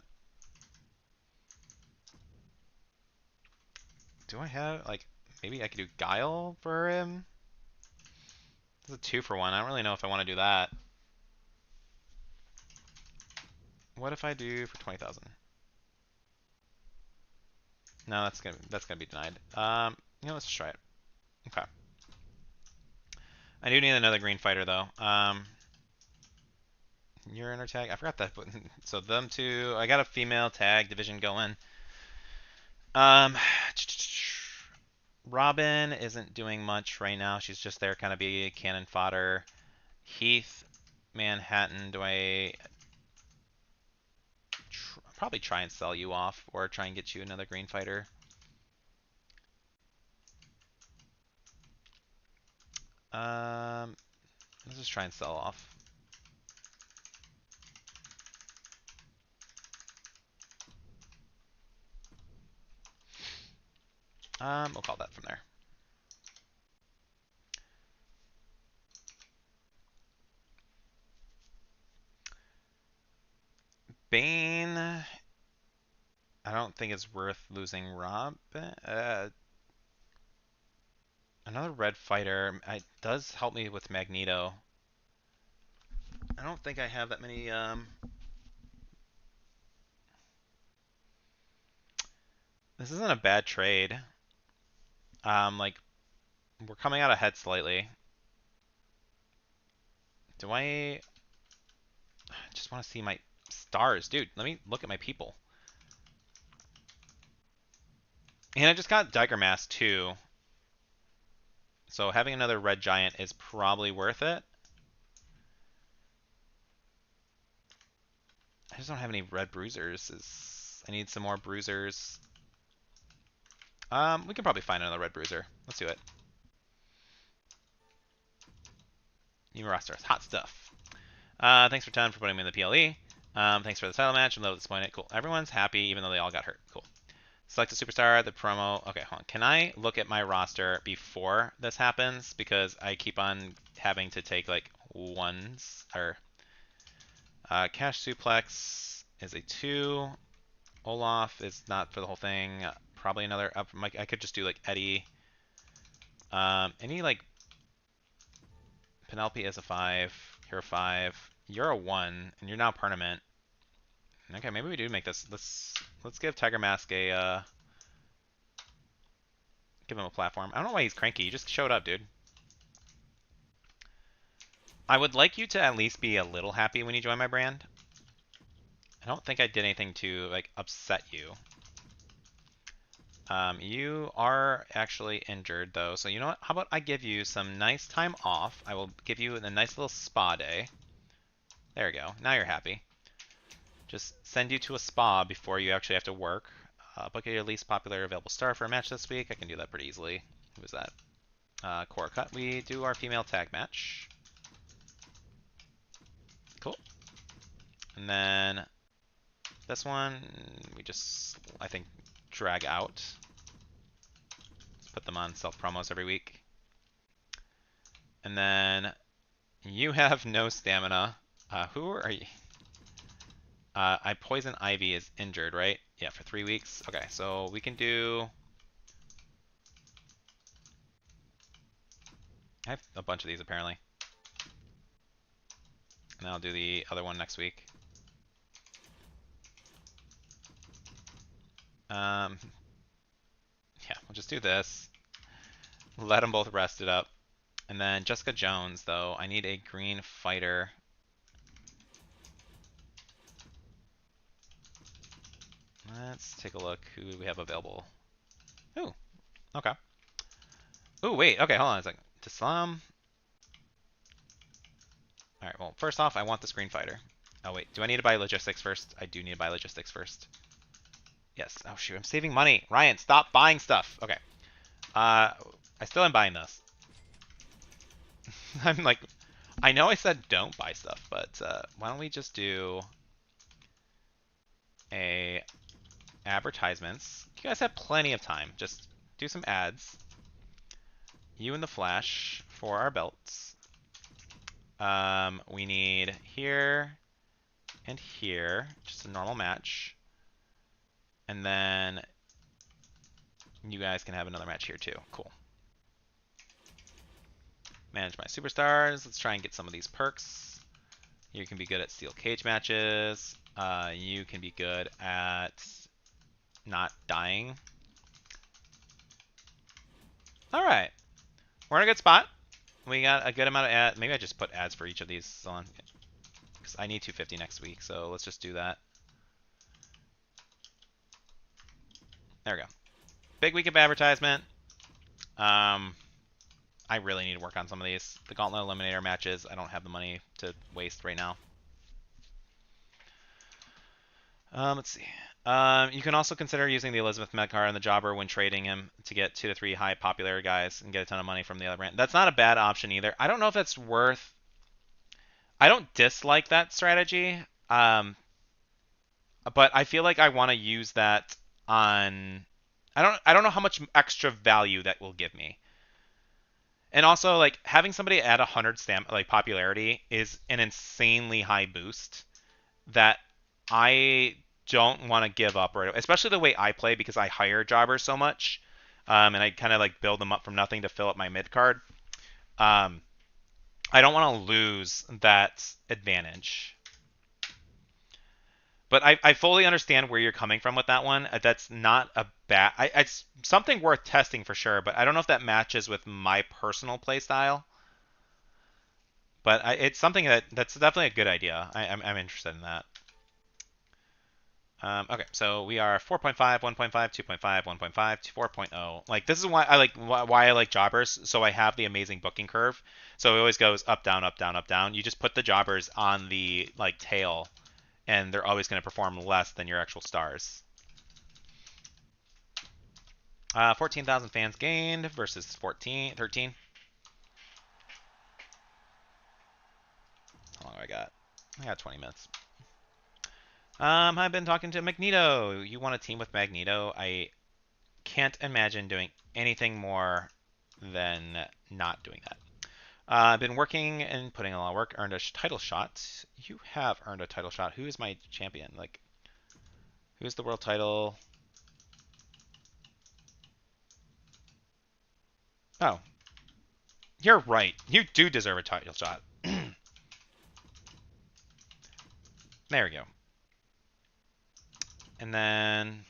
Do I have, like, maybe I could do Guile for him? It's a 2-for-1. I don't really know if I want to do that. What if I do for 20,000? No, that's gonna be denied. Let's try it. Okay. I do need another green fighter though. You're in our tag. I forgot that button. So them two. I got a female tag division going. Um, Robin isn't doing much right now. She's just there, kind of be cannon fodder. Heath, Manhattan. Do I probably try and sell you off, or try and get you another green fighter? Um, let's just try and sell off. We'll call that from there. Bane, I don't think it's worth losing Rob. Another red fighter. It does help me with Magneto. I don't think I have that many. This isn't a bad trade. Like we're coming out ahead slightly. Do I just want to see my stars, dude? Let me look at my people. And I just got Dagger Mask too. So having another red giant is probably worth it. I just don't have any red bruisers. I need some more bruisers. We can probably find another red bruiser. Let's do it. New rosters, hot stuff. Thanks for 10 for putting me in the PLE. Thanks for the title match. I'm a little disappointed. Cool. Everyone's happy, even though they all got hurt. Cool. Select a superstar, the promo. Okay, hold on. Can I look at my roster before this happens? Because I keep on having to take like ones. Or Cash Suplex is a 2. Olaf is not for the whole thing. Probably another up. I could just do like Eddie. Any like Penelope is a 5. You're a 5. You're a 1, and you're now permanent. Okay, maybe we do make this. Let's give Tiger Mask a give him a platform. I don't know why he's cranky. He just showed up, dude. I would like you to at least be a little happy when you join my brand. I don't think I did anything to like upset you. You are actually injured though, so you know what? How about I give you some nice time off? I will give you a nice little spa day. There we go. Now you're happy. Just send you to a spa before you actually have to work. Book your least popular available star for a match this week. I can do that pretty easily. Who was that? Core cut. We do our female tag match. Cool. And then this one, we just, I think, drag out. Let's put them on self-promos every week. And then you have no stamina. Who are you? I Poison Ivy is injured, right? Yeah, for 3 weeks. Okay, so we can do... I have a bunch of these, apparently. And I'll do the other one next week. Yeah, we'll just do this. Let them both rest it up. And then Jessica Jones, though. I need a green fighter. Let's take a look who we have available. Ooh, okay. Oh, wait. Okay, hold on a second. To Slum. All right, well, first off, I want the screen fighter. Oh, wait. Do I need to buy logistics first? I do need to buy logistics first. Yes. Oh, shoot. I'm saving money. Ryan, stop buying stuff. Okay. I still am buying this. I'm like, I know I said don't buy stuff, but why don't we just do a advertisements? You guys have plenty of time. Just do some ads. You and the Flash for our belts. We need here and here, just a normal match. And then you guys can have another match here too. Cool. Manage my superstars. Let's try and get some of these perks. You can be good at steel cage matches. You can be good at not dying. All right. We're in a good spot. We got a good amount of ads. Maybe I just put ads for each of these on, because I need 250 next week. So let's just do that. There we go. Big week of advertisement. I really need to work on some of these. The Gauntlet Eliminator matches, I don't have the money to waste right now. Let's see. You can also consider using the Elizabeth Medcar and the Jobber when trading him to get 2 to 3 high popular guys and get a ton of money from the other brand. That's not a bad option either. I don't know if that's worth... I don't dislike that strategy, but I feel like I want to use that on... I don't know how much extra value that will give me. And also, like, having somebody at 100 popularity is an insanely high boost that I don't want to give up, right? Especially the way I play, because I hire jobbers so much, and I kind of like build them up from nothing to fill up my mid card. I don't want to lose that advantage. But I fully understand where you're coming from with that one. That's not a bad... it's something worth testing for sure, but I don't know if that matches with my personal play style. But it's something that's definitely a good idea. I'm interested in that. Okay, so we are 4.5, 1.5, 2.5, 1.5, 4.0. Like, this is why I like jobbers. So I have the amazing booking curve. So it always goes up, down, up, down, up, down. You just put the jobbers on the like tail, and they're always going to perform less than your actual stars. 14,000 fans gained versus 13. How long do I got? I got 20 minutes. I've been talking to Magneto. You want to team with Magneto? I can't imagine doing anything more than not doing that. I've been working and putting a lot of work. Earned a title shot. You have earned a title shot. Who is my champion? Like, who's the world title? Oh, you're right. You do deserve a title shot. There we go. And then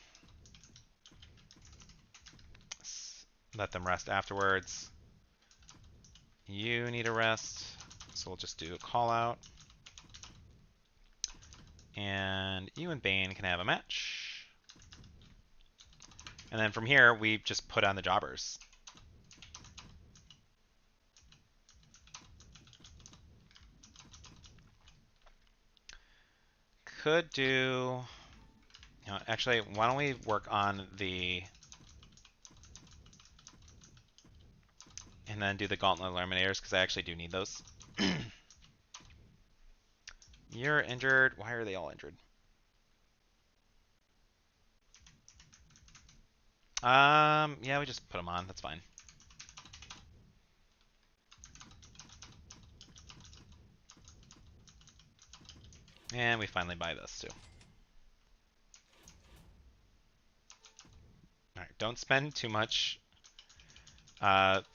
let them rest afterwards. You need a rest, so we'll just do a call out. And you and Bane can have a match. And then from here, we just put on the jobbers. Could do... You know, actually, why don't we work on the... And then do the Gauntlet Eliminators, because I actually do need those. You're injured. Why are they all injured? Yeah, we just put them on. That's fine. And we finally buy this, too. Alright, don't spend too much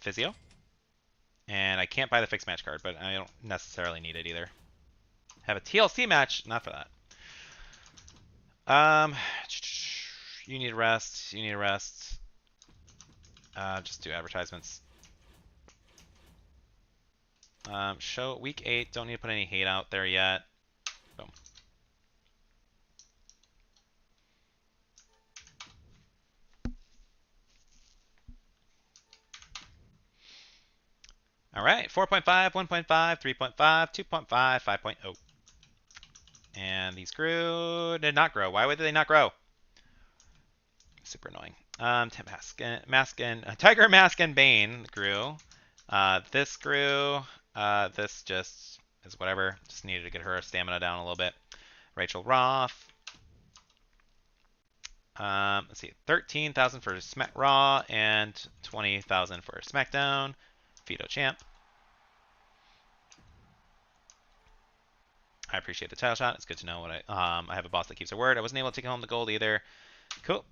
physio. And I can't buy the fixed match card, but I don't necessarily need it either. Have a TLC match, not for that. You need rest. You need a rest. Just do advertisements. Show week 8. Don't need to put any hate out there yet. Boom. All right, 4.5, 1.5, 3.5, 2.5, 5.0. And these grew, did not grow. Why would they not grow? Super annoying. Tiger Mask and Bane grew. This grew. This just is whatever. Just needed to get her stamina down a little bit. Rachel Roth. Let's see, 13,000 for Raw and 20,000 for SmackDown. Veto Champ. I appreciate the title shot. It's good to know what I have a boss that keeps her word. I wasn't able to take home the gold either. Cool.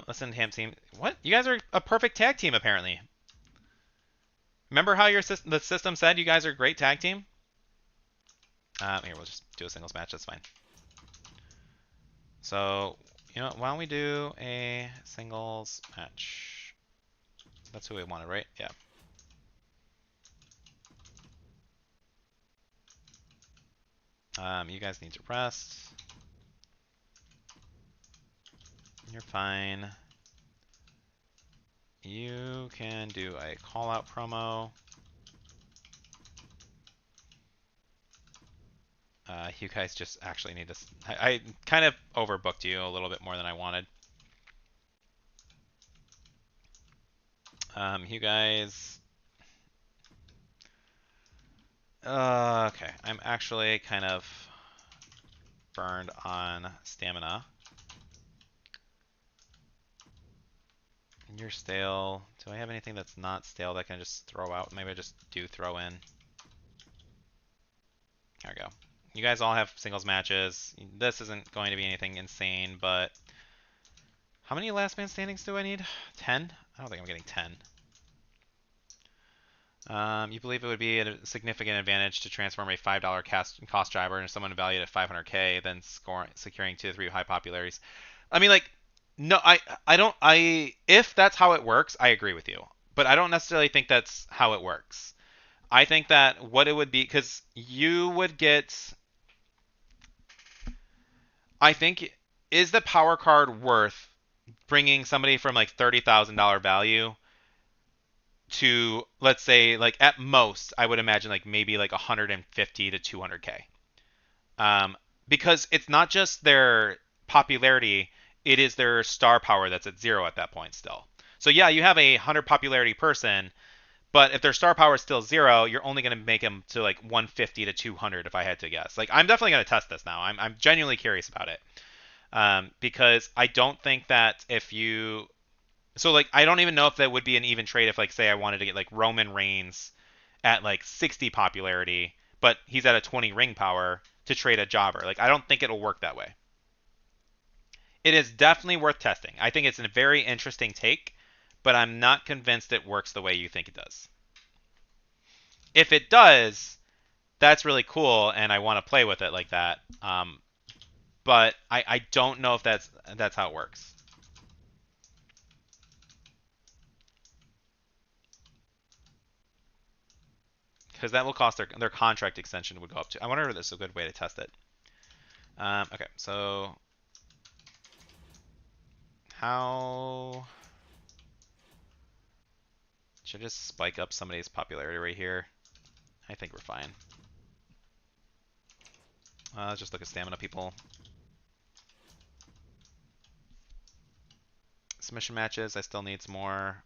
Listen, Ham Team. What? You guys are a perfect tag team, apparently. Remember how the system said you guys are a great tag team? Here, we'll just do a singles match. That's fine. So, you know, why don't we do a singles match? That's who we wanted, right? Yeah. You guys need to rest. You're fine. You can do a call-out promo. You guys just actually need to... I kind of overbooked you a little bit more than I wanted. You guys... okay, I'm actually kind of burned on stamina. You're stale. Do I have anything that's not stale that I can just throw out? Maybe I just do throw in. There we go. You guys all have singles matches. This isn't going to be anything insane, but... How many last man standings do I need? 10? I don't think I'm getting 10. You believe it would be a significant advantage to transform a $5 cost driver into someone valued at 500k, then securing 2 to 3 high popularities. I mean, like, no, I don't, if that's how it works, I agree with you. But I don't necessarily think that's how it works. I think that what it would be, because you would get, I think, is the power card worth bringing somebody from like $30,000 value to, let's say, like at most, I would imagine like maybe like 150 to 200k. Because it's not just their popularity, it is their star power that's at 0 at that point still. So yeah, you have a 100 popularity person, but if their star power is still 0, you're only going to make them to like 150 to 200 if I had to guess. Like I'm definitely going to test this now. I'm genuinely curious about it. Because I don't think that if you... So, like, I don't even know if that would be an even trade if, like, say I wanted to get, like, Roman Reigns at, like, 60 popularity, but he's at a 20 ring power to trade a jobber. Like, I don't think it'll work that way. It is definitely worth testing. I think it's a very interesting take, but I'm not convinced it works the way you think it does. If it does, that's really cool, and I want to play with it like that. But I don't know if that's how it works. Because that will cost their contract extension would go up to. I wonder if this is a good way to test it. Okay, so how should I just spike up somebody's popularity right here? I think we're fine. Let's just look at stamina people. Submission matches, I still need some more.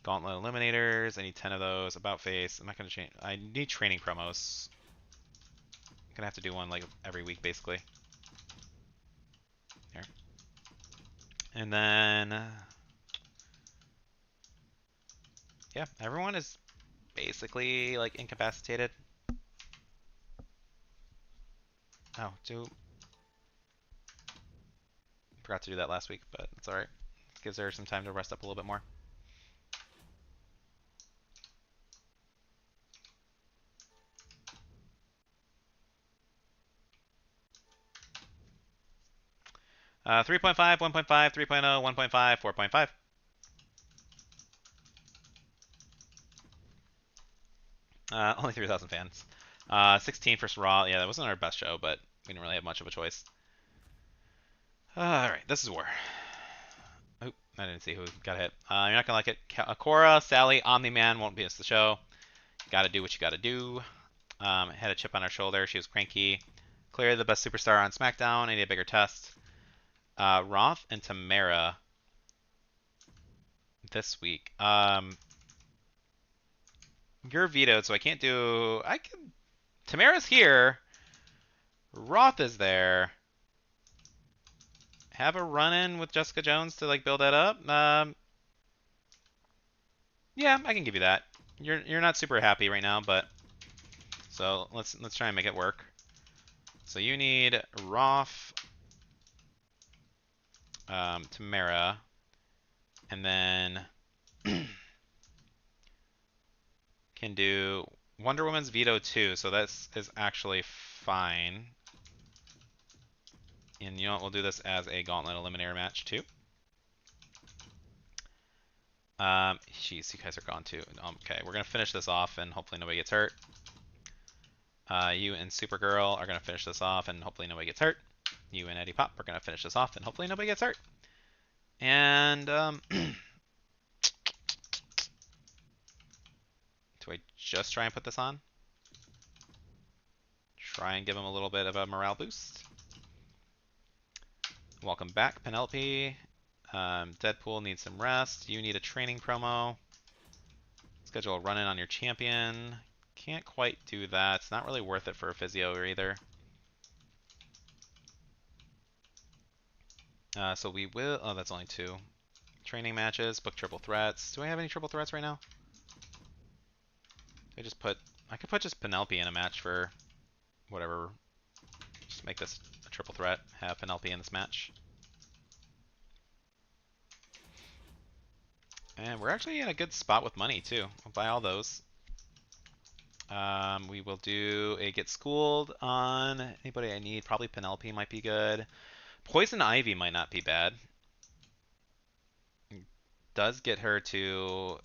Gauntlet Eliminators, I need 10 of those. About face, I'm not going to change. I need training promos. I'm going to have to do one like every week basically. Here. And then, yeah, everyone is basically like incapacitated. Oh, forgot to do that last week, but it's alright. It gives her some time to rest up a little bit more. 3.5, 1.5, 3.0, 1.5, 4.5. Only 3,000 fans. 16 for Raw. Yeah, that wasn't our best show, but we didn't really have much of a choice. Alright, this is war. Oh, I didn't see who got hit. You're not gonna like it. Cora, Sally, Omni-Man won't miss the show. Gotta do what you gotta do. Had a chip on her shoulder. She was cranky. Clearly the best superstar on SmackDown. I need a bigger test. Roth and Tamara this week. You're vetoed, so I can't do. I can. Tamara's here. Roth is there. Have a run-in with Jessica Jones to like build that up. Yeah, I can give you that. You're not super happy right now, but so let's try and make it work. So you need Roth, Tamara, and then can do Wonder Woman's veto too. So this is actually fine. And you know what? We'll do this as a Gauntlet Eliminator match too. Jeez, you guys are gone too. Okay, we're gonna finish this off and hopefully nobody gets hurt. You and Supergirl are gonna finish this off and hopefully nobody gets hurt. You and Eddie Pop are gonna finish this off and hopefully nobody gets hurt. And do I just try and put this on? Try and give him a little bit of a morale boost. Welcome back, Penelope. Deadpool needs some rest. You need a training promo. Schedule a run-in on your champion. Can't quite do that. It's not really worth it for a physio either. So we will... Oh, that's only 2. Training matches. Book triple threats. Do I have any triple threats right now? I could put just Penelope in a match for whatever. Just make this a triple threat. Have Penelope in this match. And we're actually in a good spot with money too. I'll buy all those. We will do a get schooled on anybody I need. Probably Penelope might be good. Poison Ivy might not be bad. It does get her to...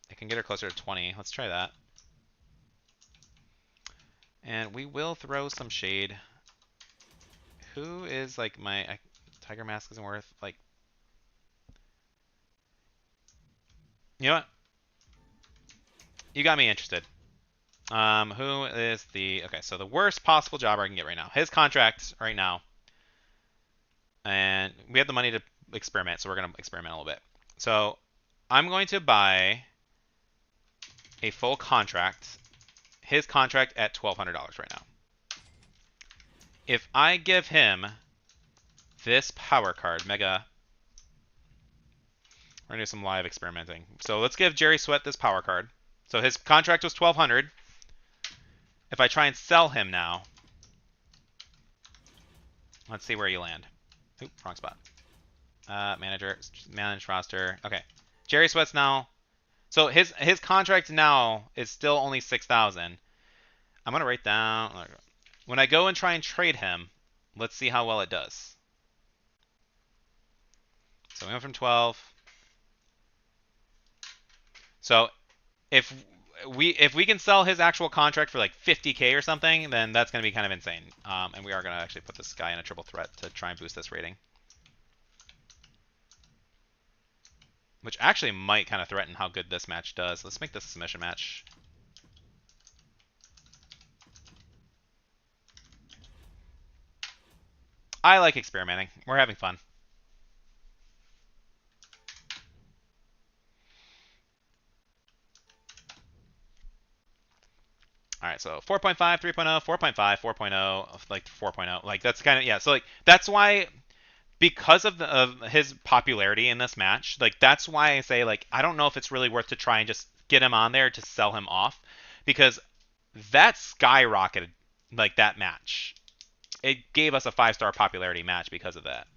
It can get her closer to 20. Let's try that. And we will throw some shade. Who is like my... Tiger Mask isn't worth like... You know what? You got me interested. Who is the... Okay, so the worst possible jobber I can get right now. His contract right now. And we have the money to experiment, so we're going to experiment a little bit. So I'm going to buy a full contract. His contract at $1,200 right now. If I give him this power card, Mega... We're going to do some live experimenting. So let's give Jerry Sweat this power card. So his contract was $1,200. If I try and sell him now, let's see where you land. Oop, wrong spot. Manager, manage roster. Okay, Jerry Sweat's now. So his contract now is still only 6,000. I'm gonna write down when I go and try and trade him. Let's see how well it does. So we went from 12. So if we can sell his actual contract for like 50K or something, then that's going to be kind of insane. And we are going to actually put this guy in a triple threat to try and boost this rating. Which actually might kind of threaten how good this match does. Let's make this a submission match. I like experimenting. We're having fun. All right, so 4.5, 3.0, 4.5, 4.0, like 4.0. Like that's kind of, yeah. So like that's why, because of his popularity in this match, like that's why I say like I don't know if it's really worth to try and just get him on there to sell him off, because that skyrocketed like that match. It gave us a 5-star popularity match because of that.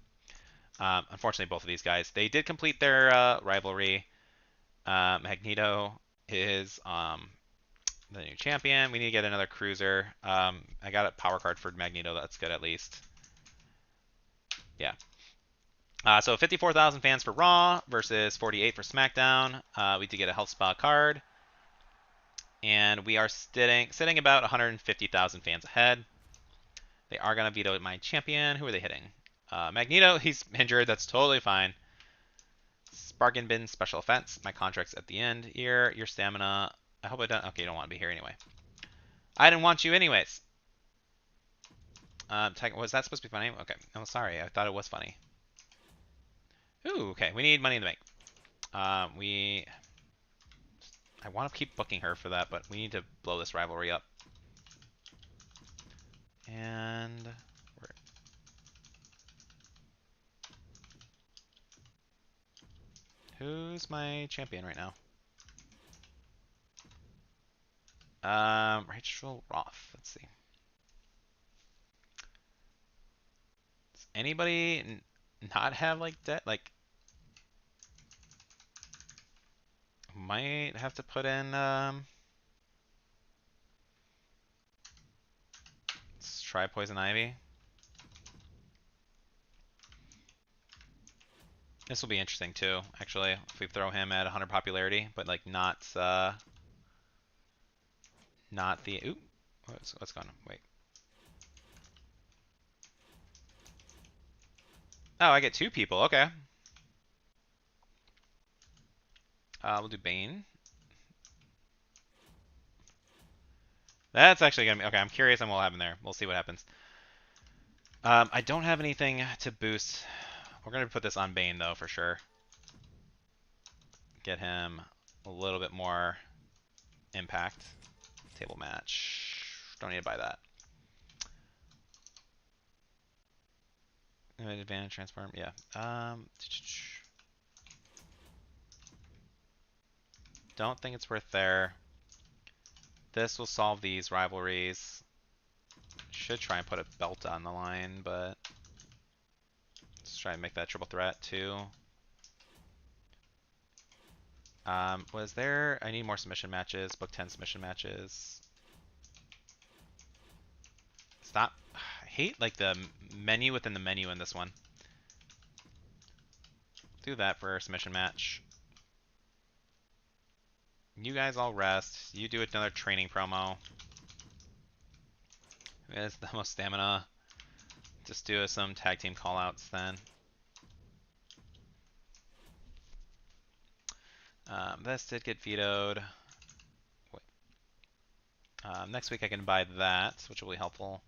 Unfortunately, both of these guys, they did complete their rivalry. Magneto is the new champion. We need to get another cruiser. I got a power card for Magneto. That's good at least. Yeah. So 54,000 fans for Raw versus 48 for SmackDown. We did get a Health Spa card. And we are sitting about 150,000 fans ahead. They are going to veto my champion. Who are they hitting? Magneto, he's injured. That's totally fine. Bargain bin special offense. My contract's at the end here. Your stamina. I hope I don't. Okay, you don't want to be here anyway. I didn't want you anyways. Was that supposed to be funny? Okay. Oh, sorry. I thought it was funny. Ooh, okay. We need money in the bank. I want to keep booking her for that, but we need to blow this rivalry up. And who's my champion right now? Rachel Roth. Let's see. Does anybody not have like debt? Like, might have to put in. Let's try Poison Ivy. This will be interesting too, actually, if we throw him at 100 popularity, but like not the. Ooh, what's going on? Wait. Oh, I get 2 people. Okay. We'll do Bane. That's actually gonna be okay. I'm curious on what will happen there. We'll see what happens. I don't have anything to boost. We're gonna put this on Bane though for sure. Get him a little bit more impact. Table match. Don't need to buy that. Advantage transform. Yeah. Don't think it's worth there. This will solve these rivalries. Should try and put a belt on the line, but let's try and make that triple threat too. Was there? I need more submission matches. Book 10 submission matches. Stop. I hate like the menu within the menu in this one. Do that for a submission match. You guys all rest. You do another training promo. Who has the most stamina? Just do some tag team callouts then. This did get vetoed. Wait. Next week I can buy that, which will be helpful.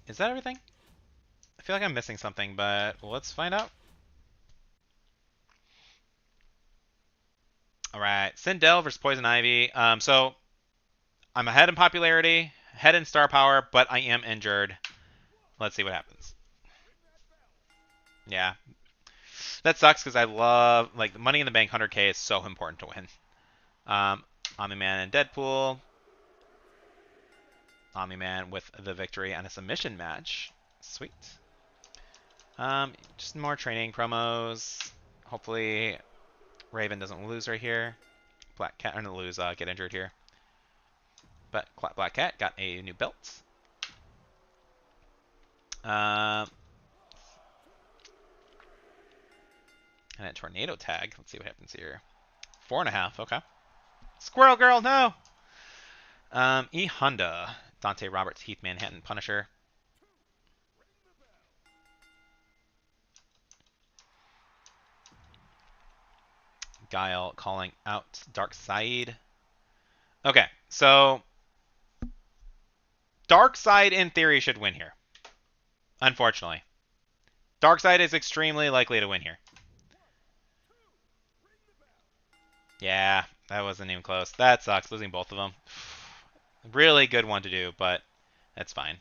Is that everything? I feel like I'm missing something, but let's find out. Alright, Sindel versus Poison Ivy. So I'm ahead in popularity, ahead in star power, but I am injured. Let's see what happens. Yeah. That sucks because I love, like, Money in the Bank 100K is so important to win. Omni-Man and Deadpool. Omni-Man with the victory on a submission match. Sweet. Just more training promos. Hopefully Raven doesn't lose right here. Black Cat, or not lose, get injured here. But Black Cat got a new belt. And a tornado tag. Let's see what happens here. 4.5. Okay. Squirrel Girl, no. E Honda. Dante Roberts, Heath Manhattan, Punisher. Guile calling out Dark Side. Okay, so Dark Side in theory should win here. Unfortunately. Dark Side is extremely likely to win here. Yeah, that wasn't even close. That sucks, losing both of them. Really good one to do, but that's fine.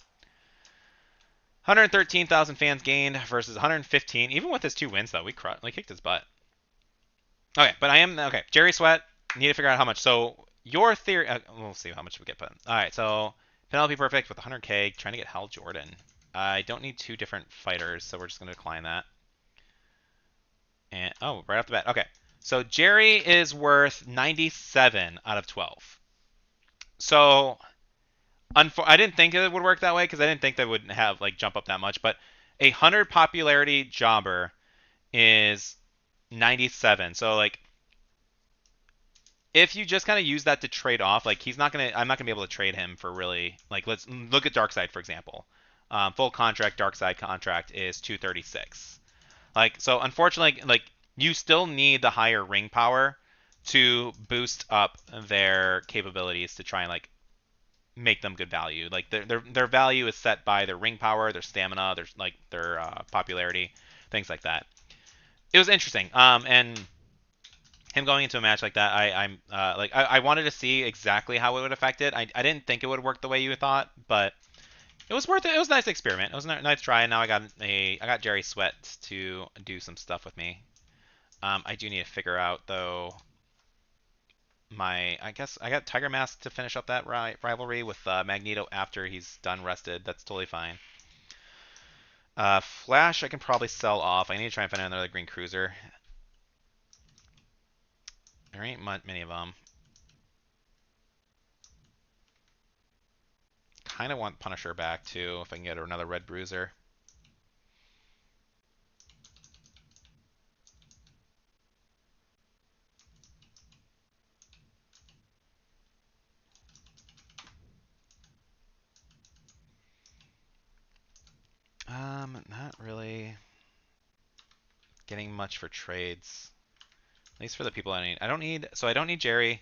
113,000 fans gained versus 115. Even with his 2 wins, though, we kicked his butt. Okay, but I am... Okay, Jerry Sweat. Need to figure out how much. So, your theory... we'll see how much we get put in. All right, so Penelope Perfect with 100K. Trying to get Hal Jordan. I don't need 2 different fighters, so we're just going to decline that. And oh, right off the bat. Okay, so Jerry is worth 97 out of 12. So... I didn't think it would work that way because I didn't think that would have like jump up that much. But 100 popularity jobber is 97. So like, if you just kind of use that to trade off, like I'm not gonna be able to trade him for really like. Let's look at Darkseid for example. Full contract Darkseid contract is 236. Like so, unfortunately, like You still need the higher ring power to boost up their capabilities to try and like make them good value. Like their value is set by their ring power, their stamina, their popularity, things like that. It was interesting. And him going into a match like that, I wanted to see exactly how it would affect it. I didn't think it would work the way you thought, but it was worth it. It was a nice experiment. It was a nice try. And now I got Jerry Sweat to do some stuff with me. I do need to figure out though I guess I got Tiger Mask to finish up that rivalry with Magneto after he's done rested. That's totally fine. Flash I can probably sell off. I need to try and find another green cruiser. There ain't many of them. Kind of want Punisher back too if I can get another red bruiser. Not really getting much for trades. At least for the people I need. I don't need Jerry.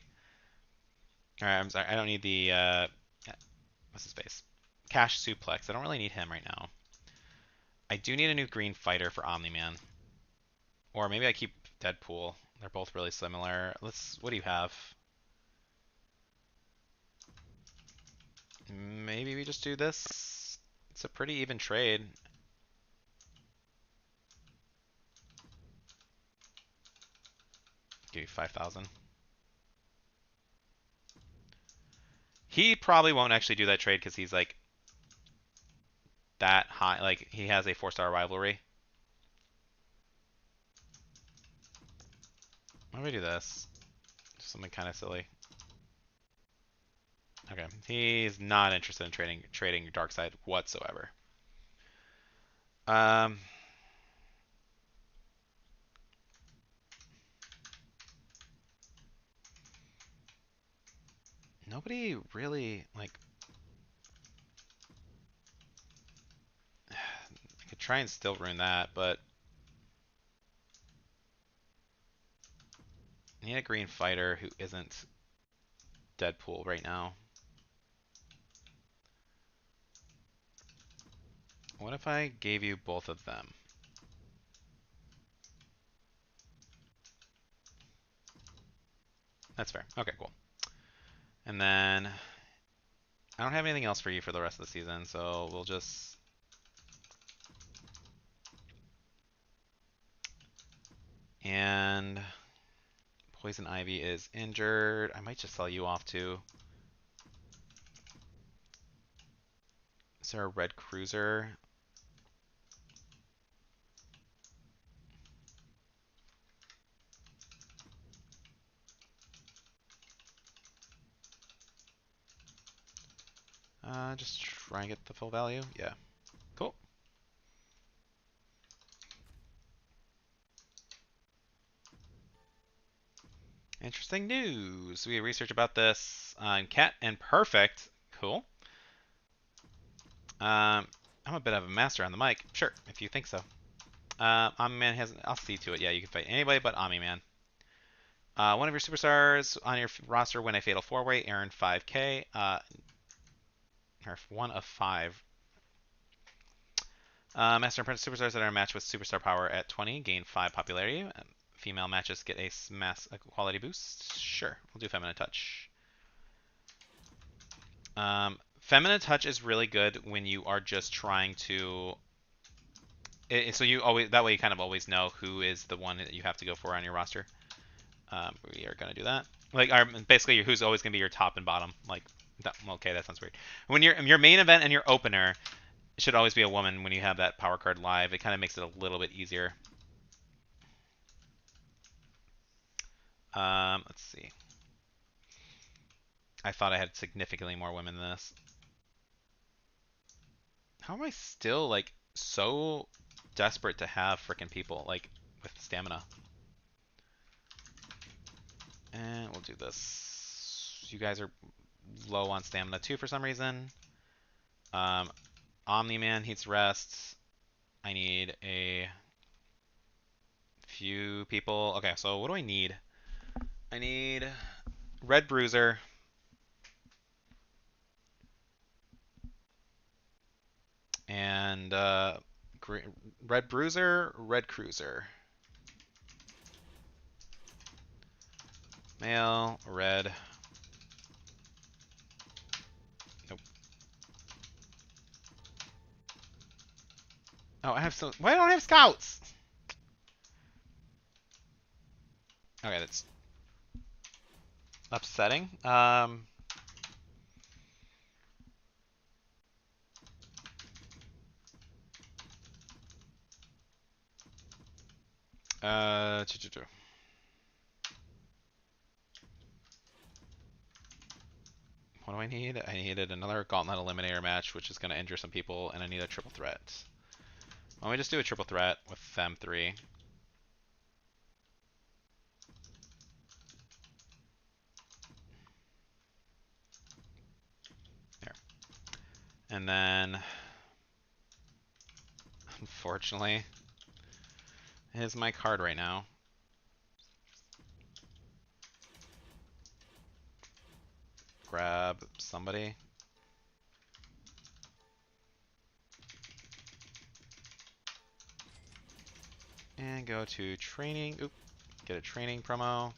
Alright, I'm sorry. I don't need the what's his face? Cash Suplex. I don't really need him right now. I do need a new green fighter for Omni-Man. Or maybe I keep Deadpool. They're both really similar. What do you have? Maybe we just do this. It's a pretty even trade. Give you 5,000. He probably won't actually do that trade because he's like that high. Like he has a 4-star rivalry. Why don't we do this? Something kind of silly. Okay, he's not interested in trading Darkseid whatsoever. Um, Nobody really like. I could try and still ruin that, but I need a green fighter who isn't Deadpool right now. What if I gave you both of them? That's fair. Okay, cool. And then I don't have anything else for you for the rest of the season, so we'll just... And Poison Ivy is injured. I might just sell you off too. Is there a red cruiser? Just try and get the full value. Yeah. Cool. Interesting news. We researched about this on Cat and Perfect. Cool. I'm a bit of a master on the mic. Sure, if you think so. Omni-Man has... I'll see to it. Yeah, you can fight anybody but Omni-Man. One of your superstars on your roster win a fatal 4-way, earn 5k. Or 1 of 5. Master and Apprentice superstars that are matched with superstar power at 20 gain 5 popularity. Female matches get a mass quality boost. Sure, we'll do Feminine Touch. Feminine Touch is really good when you are just trying to... so you always that way you kind of always know who is the one that you have to go for on your roster. We are gonna do that. Like basically who's always gonna be your top and bottom. Like that, okay, that sounds weird. When your main event and your opener should always be a woman when you have that power card live. It kind of makes it a little bit easier. Let's see. I thought I had significantly more women than this. How am I still like so desperate to have freaking people like with stamina? And we'll do this. You guys are low on stamina too for some reason. Omni-Man needs rest. I need a few people. Okay, so what do I need? I need Red Bruiser and Red Bruiser, Red Cruiser. Male, red. Nope. Oh, I have so. Why don't I have scouts? Okay, that's upsetting. Uh, what do I need? I needed another Gauntlet Eliminator match, which is going to injure some people, and I need a triple threat. Why don't we just do a triple threat with them three? There. And then, unfortunately, is my card right now. Grab somebody. And go to training. Oop. Get a training promo.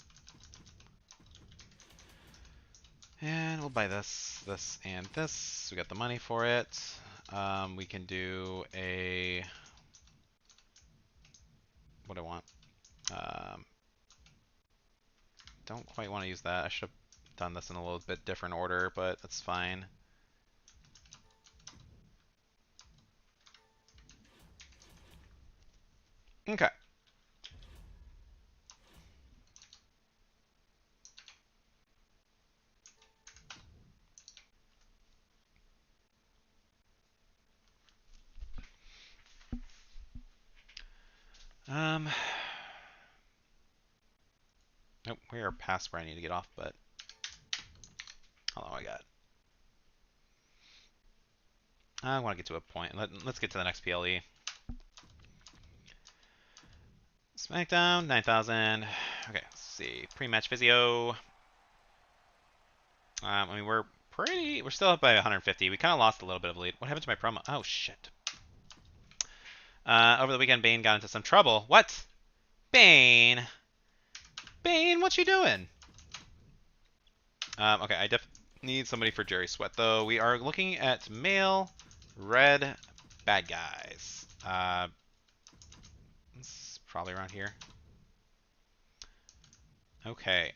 And we'll buy this, this, and this. We got the money for it. We can do a... What do I want? Don't quite want to use that. I should have done this in a little bit different order, but that's fine. Okay. Um, Nope, we are past where I need to get off, but how long I got? I want to get to a point. Let's get to the next PLE. SmackDown, 9,000. Okay, let's see. Pre-match physio. I mean, we're still up by 150. We kind of lost a little bit of lead. What happened to my promo? Oh, shit. Over the weekend, Bane got into some trouble. What? Bane? Bane, what you doing? Okay, I definitely need somebody for Jerry Sweat, though. We are looking at male, red, bad guys. It's probably around here. Okay,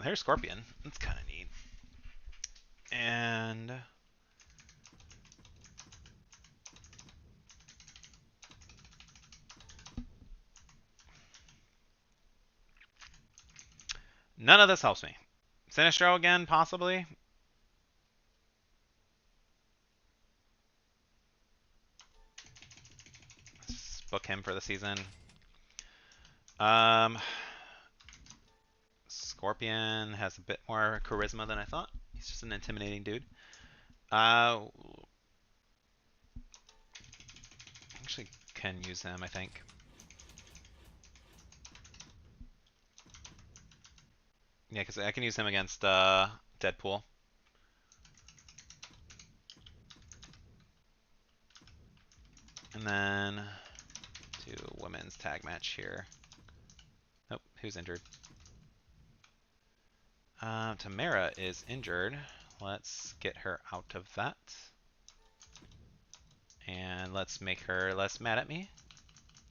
there's Scorpion. That's kind of neat. And... none of this helps me. Sinestro again, possibly? Let's book him for the season. Scorpion has a bit more charisma than I thought. He's just an intimidating dude. Actually can use him, I think. Yeah, because I can use him against Deadpool. And then do a women's tag match here. Nope, who's injured? Tamara is injured. Let's get her out of that. And let's make her less mad at me.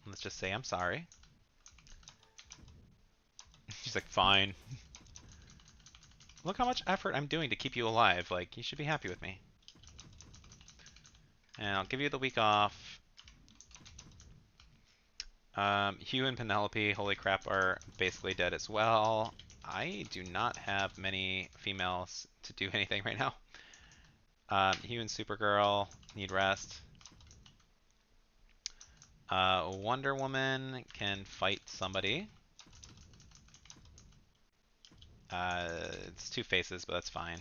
Let's just say I'm sorry. She's like, fine. Look how much effort I'm doing to keep you alive. Like, you should be happy with me. And I'll give you the week off. Hugh and Penelope, holy crap, are basically dead as well. I do not have many females to do anything right now. Hugh and Supergirl need rest. Wonder Woman can fight somebody. It's two faces, but that's fine.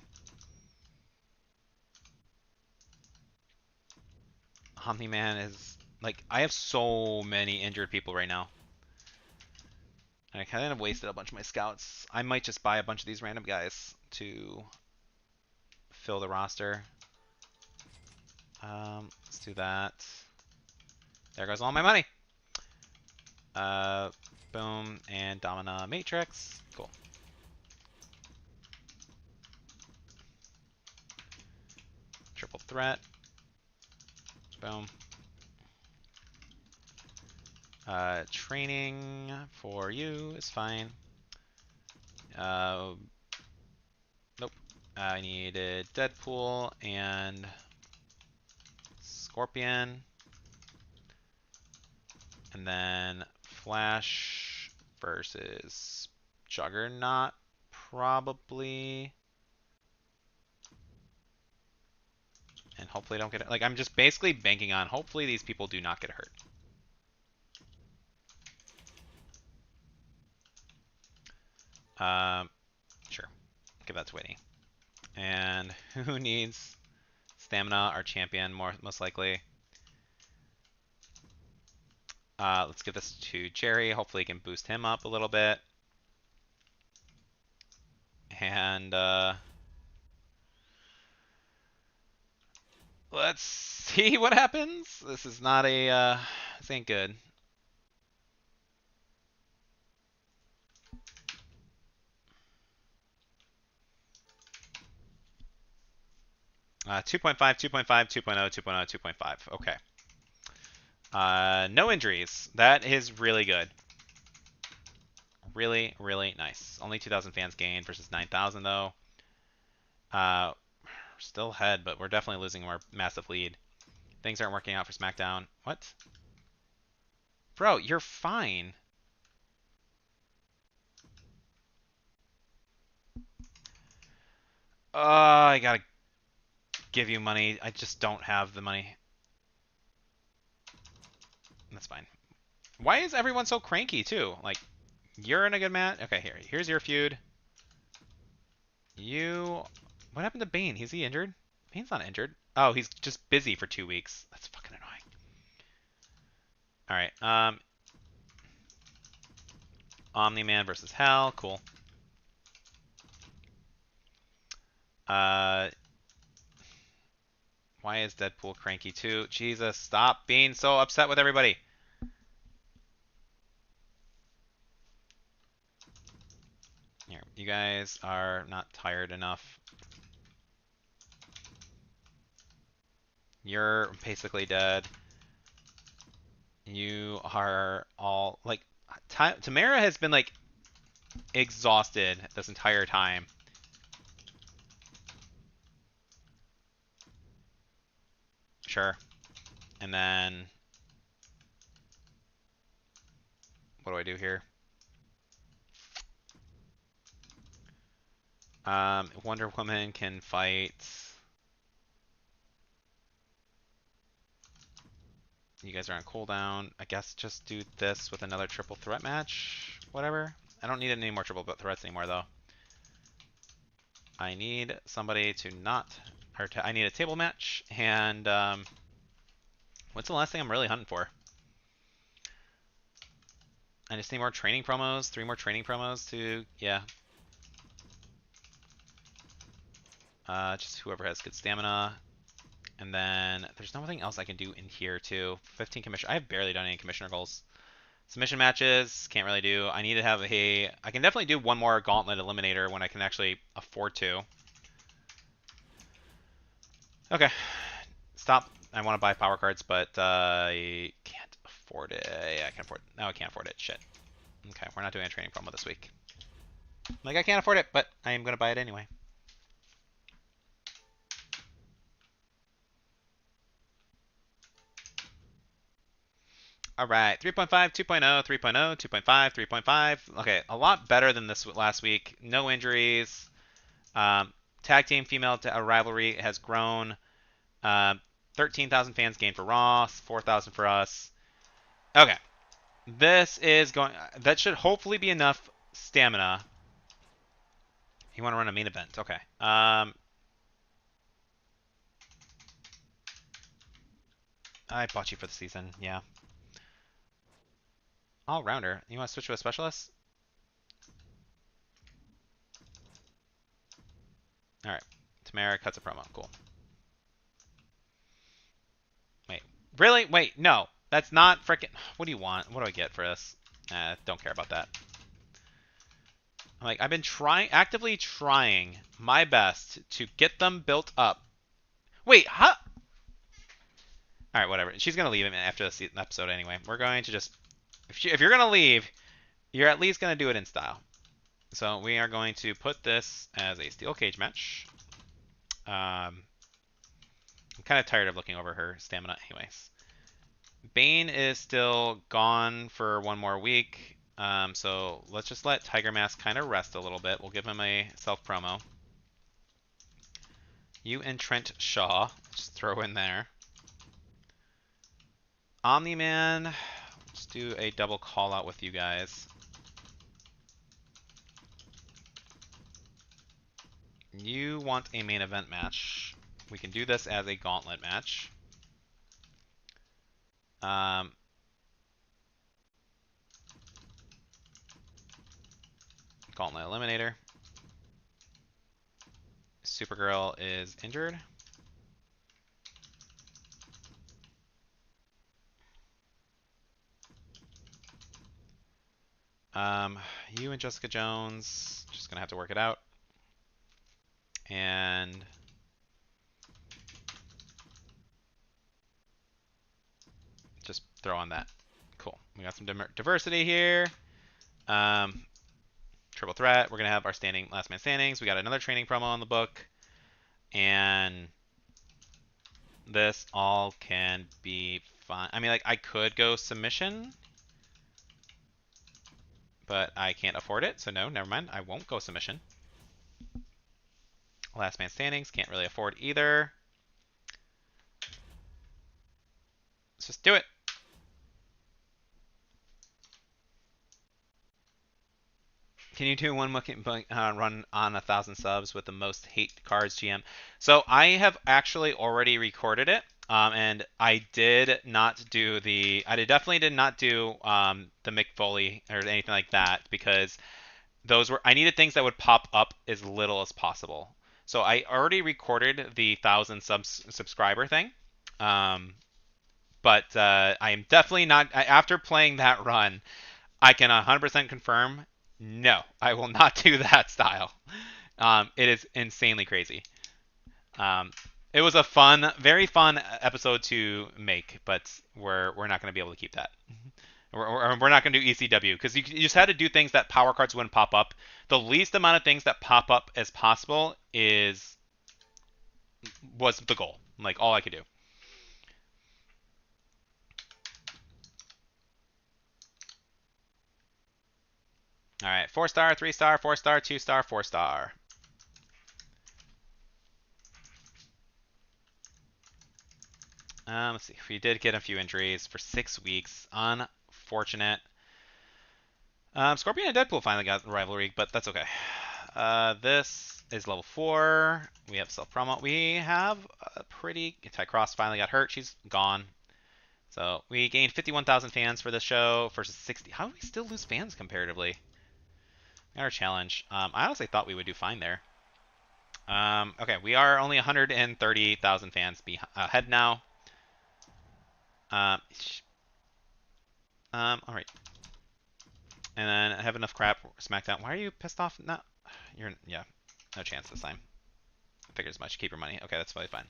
Omni-Man is... like, I have so many injured people right now. I kind of wasted a bunch of my scouts. I might just buy a bunch of these random guys to fill the roster. Let's do that. There goes all my money. Boom, and Domina Matrix. Cool. Triple threat. Boom. Training for you is fine. Nope. I needed Deadpool and Scorpion. And then Flash versus Juggernaut, probably. And hopefully don't get it. Like, I'm just basically banking on hopefully these people do not get hurt. Sure. Give that to Whitney. And who needs stamina? Our champion, most likely. Let's give this to Jerry. Hopefully, he can boost him up a little bit. And let's see what happens. This is not a. This ain't good. 2.5, 2.5, 2.0, 2.0, 2.5. Okay. No injuries. That is really good. Really, really nice. Only 2,000 fans gained versus 9,000 though. Still ahead, but we're definitely losing our massive lead. Things aren't working out for SmackDown. What? Bro, you're fine. I gotta give you money. I just don't have the money. That's fine. Why is everyone so cranky too? Like, you're in a good match. Okay, here's your feud. You. What happened to Bane? Is he injured? Bane's not injured. Oh, he's just busy for 2 weeks. That's fucking annoying. All right. Omni-Man versus Hell. Cool. Why is Deadpool cranky too? Jesus, stop being so upset with everybody. Here, you guys are not tired enough. You're basically dead. You are all like Tamara has been like exhausted this entire time. Sure. And then what do I do here? Wonder Woman can fight. You guys are on cooldown. I guess just do this with another triple threat match. Whatever. I don't need any more triple threats anymore, though. I need somebody to not... Or I need a table match, and... what's the last thing I'm really hunting for? I just need more training promos. 3 more training promos to... Yeah. Just whoever has good stamina. And then there's nothing else I can do in here, too. 15 commission. I have barely done any commissioner goals. Submission matches, can't really do. I need to have a... I can definitely do one more gauntlet eliminator when I can actually afford to. Okay. Stop. I want to buy power cards, but I can't afford it. Yeah, I can afford it. No, I can't afford it. Shit. Okay, we're not doing a training promo this week. Like, I can't afford it, but I am going to buy it anyway. All right, 3.5, 2.0, 3.0, 2.5, 3.5. Okay, a lot better than this last week. No injuries. Tag team female rivalry has grown. 13,000 fans gained for Raw, 4,000 for us. Okay, this is going. That should hopefully be enough stamina. You want to run a main event? Okay. I bought you for the season. Yeah. All rounder. You want to switch to a specialist? All right. Tamara cuts a promo. Cool. Wait. Really? Wait. No. That's not freaking. What do you want? What do I get for this? Don't care about that. Like, I've been actively trying my best to get them built up. Wait, huh? All right, whatever. She's gonna leave after this episode anyway. We're going to just, if you're gonna leave, you're at least gonna do it in style. So we are going to put this as a steel cage match. I'm kind of tired of looking over her stamina, anyways. Bane is still gone for one more week. So let's just let Tiger Mask kind of rest a little bit. We'll give him a self promo. You and Trent Shaw, just throw in there. Omni-Man, let's do a double call out with you guys. You want a main event match. We can do this as a gauntlet match. Gauntlet Eliminator. Supergirl is injured. You and Jessica Jones, just gonna have to work it out. And just throw on that. Cool. We got some diversity here. Triple threat. We're gonna have our last man standings. We got another training promo on the book, and this all can be fine. I mean, like, I could go submission, but I can't afford it, so no, never mind. I won't go submission. Last man standings, can't really afford either. Let's just do it. Can you do one run on 1,000 subs with the most hate cards GM? So I have actually already recorded it, and I did not do definitely did not do the Mick Foley or anything like that, because I needed things that would pop up as little as possible. So I already recorded the 1,000 subscriber thing, but I am definitely not, after playing that run, I can 100% confirm, no, I will not do that style. It is insanely crazy. Um, it was a very fun episode to make, but we're not going to be able to keep that. We're not going to do ECW because you just had to do things that power cards wouldn't pop up. The least amount of things that pop up as possible was the goal. Like, all I could do. All right, 4-star, 3-star, 4-star, 2-star, 4-star. Let's see. We did get a few injuries for 6 weeks. Unfortunate. Scorpion and Deadpool finally got the rivalry, but that's okay. This is level 4. We have self-promo. We have a pretty... Ty-Cross finally got hurt. She's gone. So we gained 51,000 fans for the show versus 60. How do we still lose fans comparatively? Our challenge. I honestly thought we would do fine there. Okay, we are only 130,000 fans ahead now. All right. And then I have enough crap. SmackDown. Why are you pissed off? No, yeah, no chance this time. I figured as much. Keep your money. Okay, that's totally fine.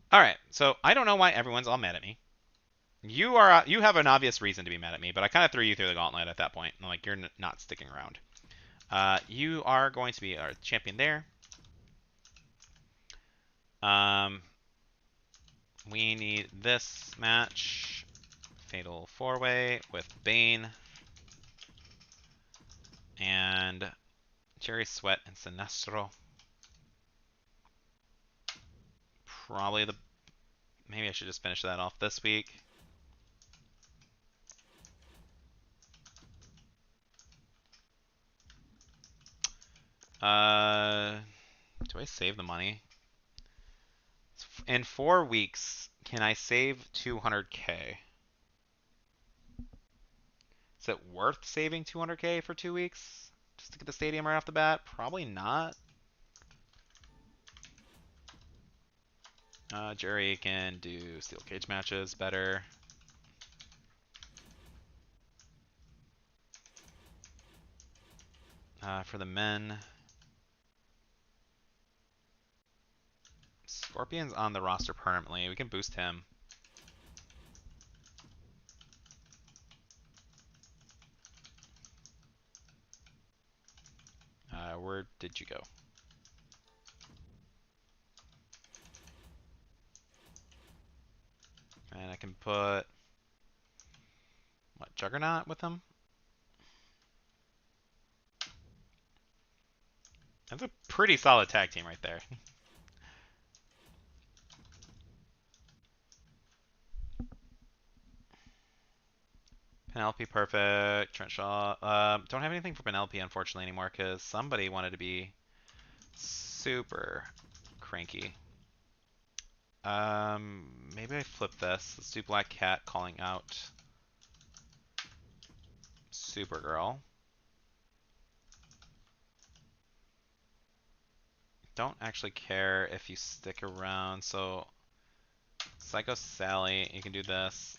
All right. So I don't know why everyone's all mad at me. You have an obvious reason to be mad at me, but I kind of threw you through the gauntlet at that point. I'm like, you're not sticking around. You are going to be our champion there. We need this match. Fatal 4-way with Bane. And Cherry Sweat and Sinestro. Maybe I should just finish that off this week. Do I save the money? In 4 weeks, can I save 200K? Is it worth saving 200K for 2 weeks? Just to get the stadium right off the bat? Probably not. Jerry can do steel cage matches better. For the men, Scorpion's on the roster permanently. We can boost him. Where did you go? And I can put what, Juggernaut with him? That's a pretty solid tag team right there. Penelope, perfect. Trent Shaw. Don't have anything for Penelope, unfortunately, anymore because somebody wanted to be super cranky. Maybe I flip this. Let's do Black Cat calling out Supergirl. Don't actually care if you stick around, so Psycho Sally, you can do this.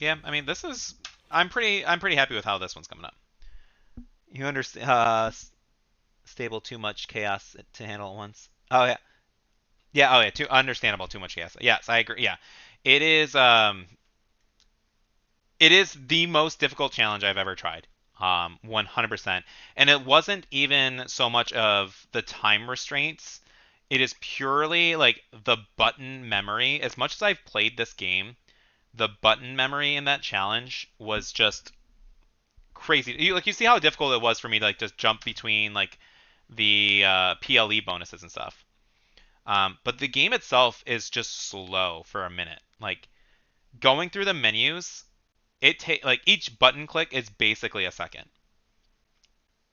Yeah, I mean this is I'm pretty happy with how this one's coming up. You understand stable too much chaos to handle at once. Oh yeah. Yeah, oh yeah, too understandable too much chaos. Yes, I agree. Yeah. It is it is the most difficult challenge I've ever tried. 100%. And it wasn't even so much of the time restraints. It is purely like the button memory. As much as I've played this game, the button memory in that challenge was just crazy. You see how difficult it was for me to like just jump between like the PLE bonuses and stuff. But the game itself is just slow for a minute. Like going through the menus, it take like each button click is basically a second.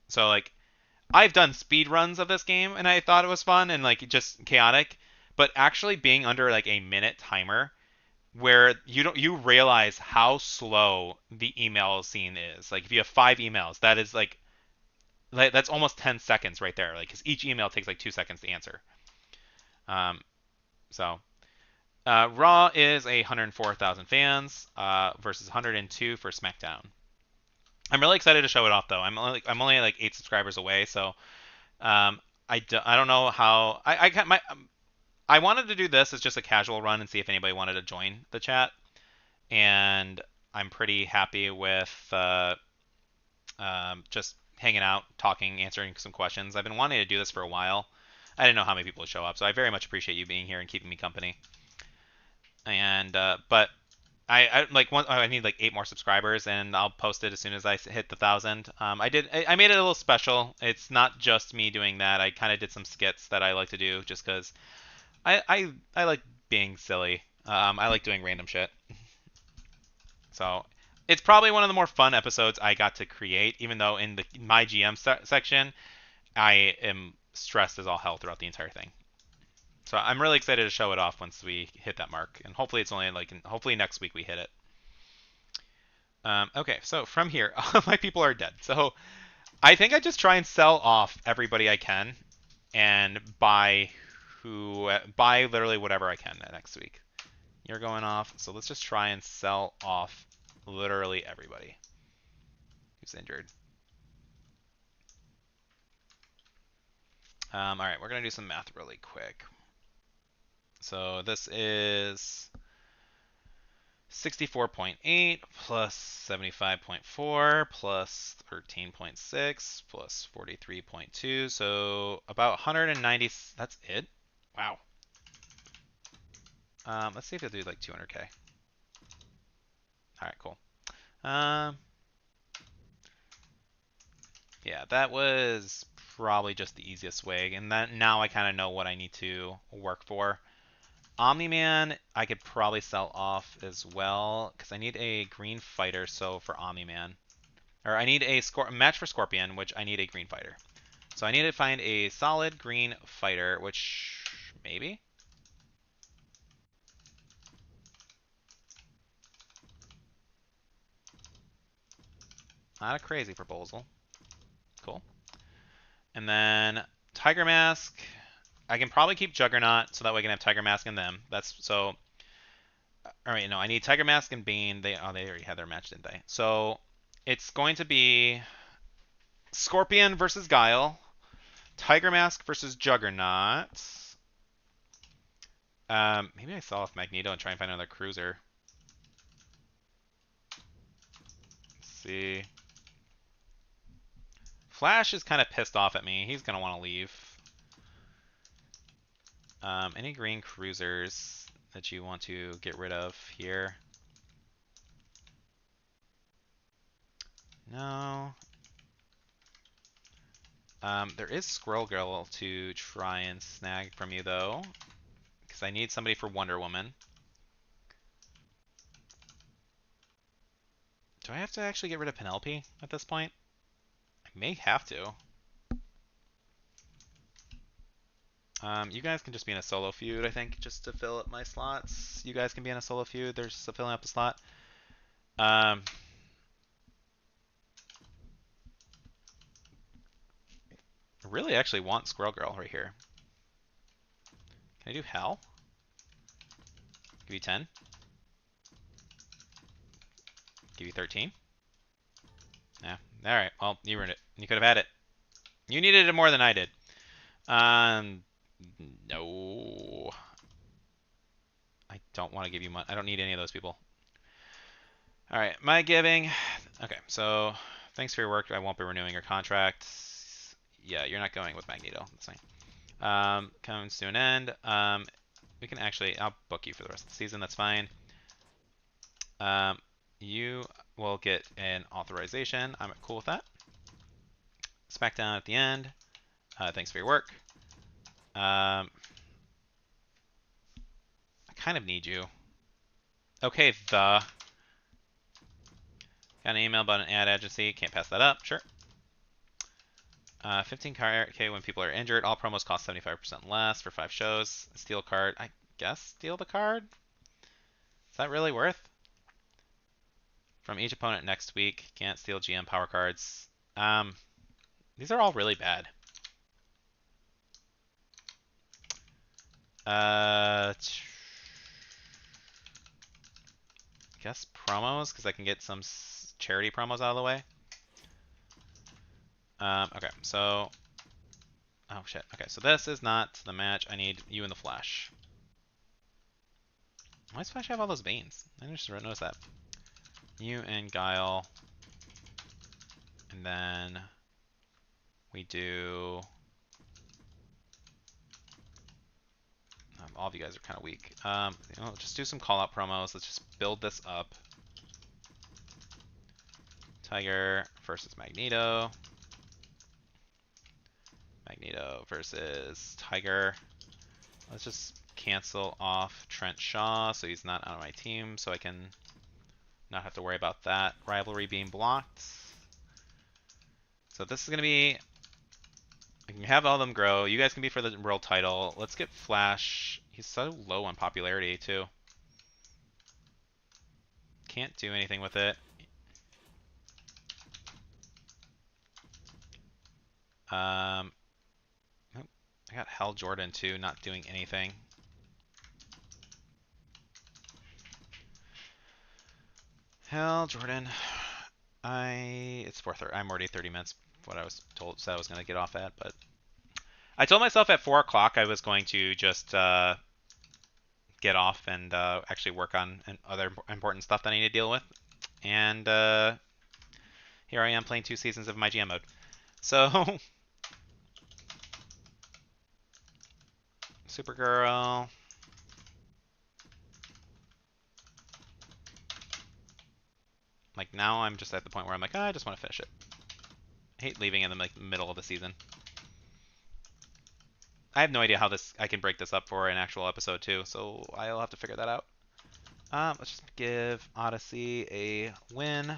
So like I've done speed runs of this game and I thought it was fun and like just chaotic, but actually being under like a minute timer where you realize how slow the email scene is. Like if you have 5 emails, that is like that's almost 10 seconds right there. Like cuz each email takes like 2 seconds to answer. Um so Raw is 104,000 fans versus 102 for SmackDown. I'm really excited to show it off though. I'm only like 8 subscribers away, so I don't know how I wanted to do this as just a casual run and see if anybody wanted to join the chat, and I'm pretty happy with just hanging out, talking, answering some questions. I've been wanting to do this for a while. I didn't know how many people would show up, so I very much appreciate you being here and keeping me company. And but I like one. I need like 8 more subscribers, and I'll post it as soon as I hit the 1,000. I made it a little special. It's not just me doing that. I kind of did some skits that I like to do just because I like being silly. I like doing random shit. So it's probably one of the more fun episodes I got to create, even though in the MyGM section I am stressed as all hell throughout the entire thing. So I'm really excited to show it off once we hit that mark, and hopefully it's only like hopefully next week we hit it. Okay, so from here, all my people are dead. So I think I just try and sell off everybody I can, and buy literally whatever I can next week. You're going off, so let's just try and sell off literally everybody who's injured. All right, we're gonna do some math really quick. So this is 64.8 plus 75.4 plus 13.6 plus 43.2. So about 190. That's it? Wow. Let's see if it'll do like 200K. All right, cool. Yeah, that was probably just the easiest way. And that now I kind of know what I need to work for. Omni-Man, I could probably sell off as well because I need a green fighter. So for Omni-Man, or I need a match for Scorpion, which I need a green fighter. So I need to find a solid green fighter, which maybe. Not a crazy proposal. And then Tiger Mask. I can probably keep Juggernaut so that way I can have Tiger Mask and them. That's so. All right, no, I need Tiger Mask and Bane. They already had their match, didn't they? So it's going to be Scorpion versus Guile, Tiger Mask versus Juggernaut. Maybe I sell off Magneto and try and find another cruiser. Let's see. Flash is kind of pissed off at me. He's gonna want to leave. Any green cruisers that you want to get rid of here? No. There is Squirrel Girl to try and snag from you though, because I need somebody for Wonder Woman. Do I have to actually get rid of Penelope at this point? I may have to. You guys can just be in a solo feud, I think, just to fill up my slots. You guys can be in a solo feud. There's filling up a slot. Um, I really actually want Squirrel Girl right here. Can I do Hal? Give you 10. Give you 13. Yeah. All right. Well, you ruined it. You could have had it. You needed it more than I did. Um, no. I don't want to give you money. I don't need any of those people. All right. My giving. Okay. So thanks for your work. I won't be renewing your contract. Yeah, you're not going with Magneto. That's fine. Comes to an end. We can actually. I'll book you for the rest of the season. That's fine. You will get an authorization. I'm cool with that. SmackDown at the end. Thanks for your work. I kind of need you. Okay, got an email about an ad agency. Can't pass that up. Sure. 15K when people are injured. All promos cost 75% less for 5 shows. Steal card. I guess steal the card? Is that really worth? From each opponent next week. Can't steal GM power cards. These are all really bad. Guess promos, because I can get some charity promos out of the way. Okay, so... Oh, shit. Okay, so this is not the match. I need you and the Flash. Why does Flash have all those veins? I just noticed that. You and Guile. And then we do... all of you guys are kind of weak. Just do some call-out promos. Let's just build this up. Tiger versus Magneto. Magneto versus Tiger. Let's just cancel off Trent Shaw so he's not on my team so I can not have to worry about that rivalry being blocked. So this is going to be... I can have all of them grow. You guys can be for the world title. Let's get Flash. He's so low on popularity too. Can't do anything with it. I got Hal Jordan too, not doing anything. Hal Jordan. It's 4:30. I'm already 30 minutes. What I was told, said I was going to get off at, but I told myself at 4 o'clock I was going to just get off and actually work on other important stuff that I need to deal with. And here I am playing 2 seasons of MyGM mode. So, Supergirl. Like now I'm just at the point where I'm like, I just want to finish it. I hate leaving in the middle of the season. I have no idea how I can break this up for an actual episode too, so I'll have to figure that out. Let's just give Odyssey a win.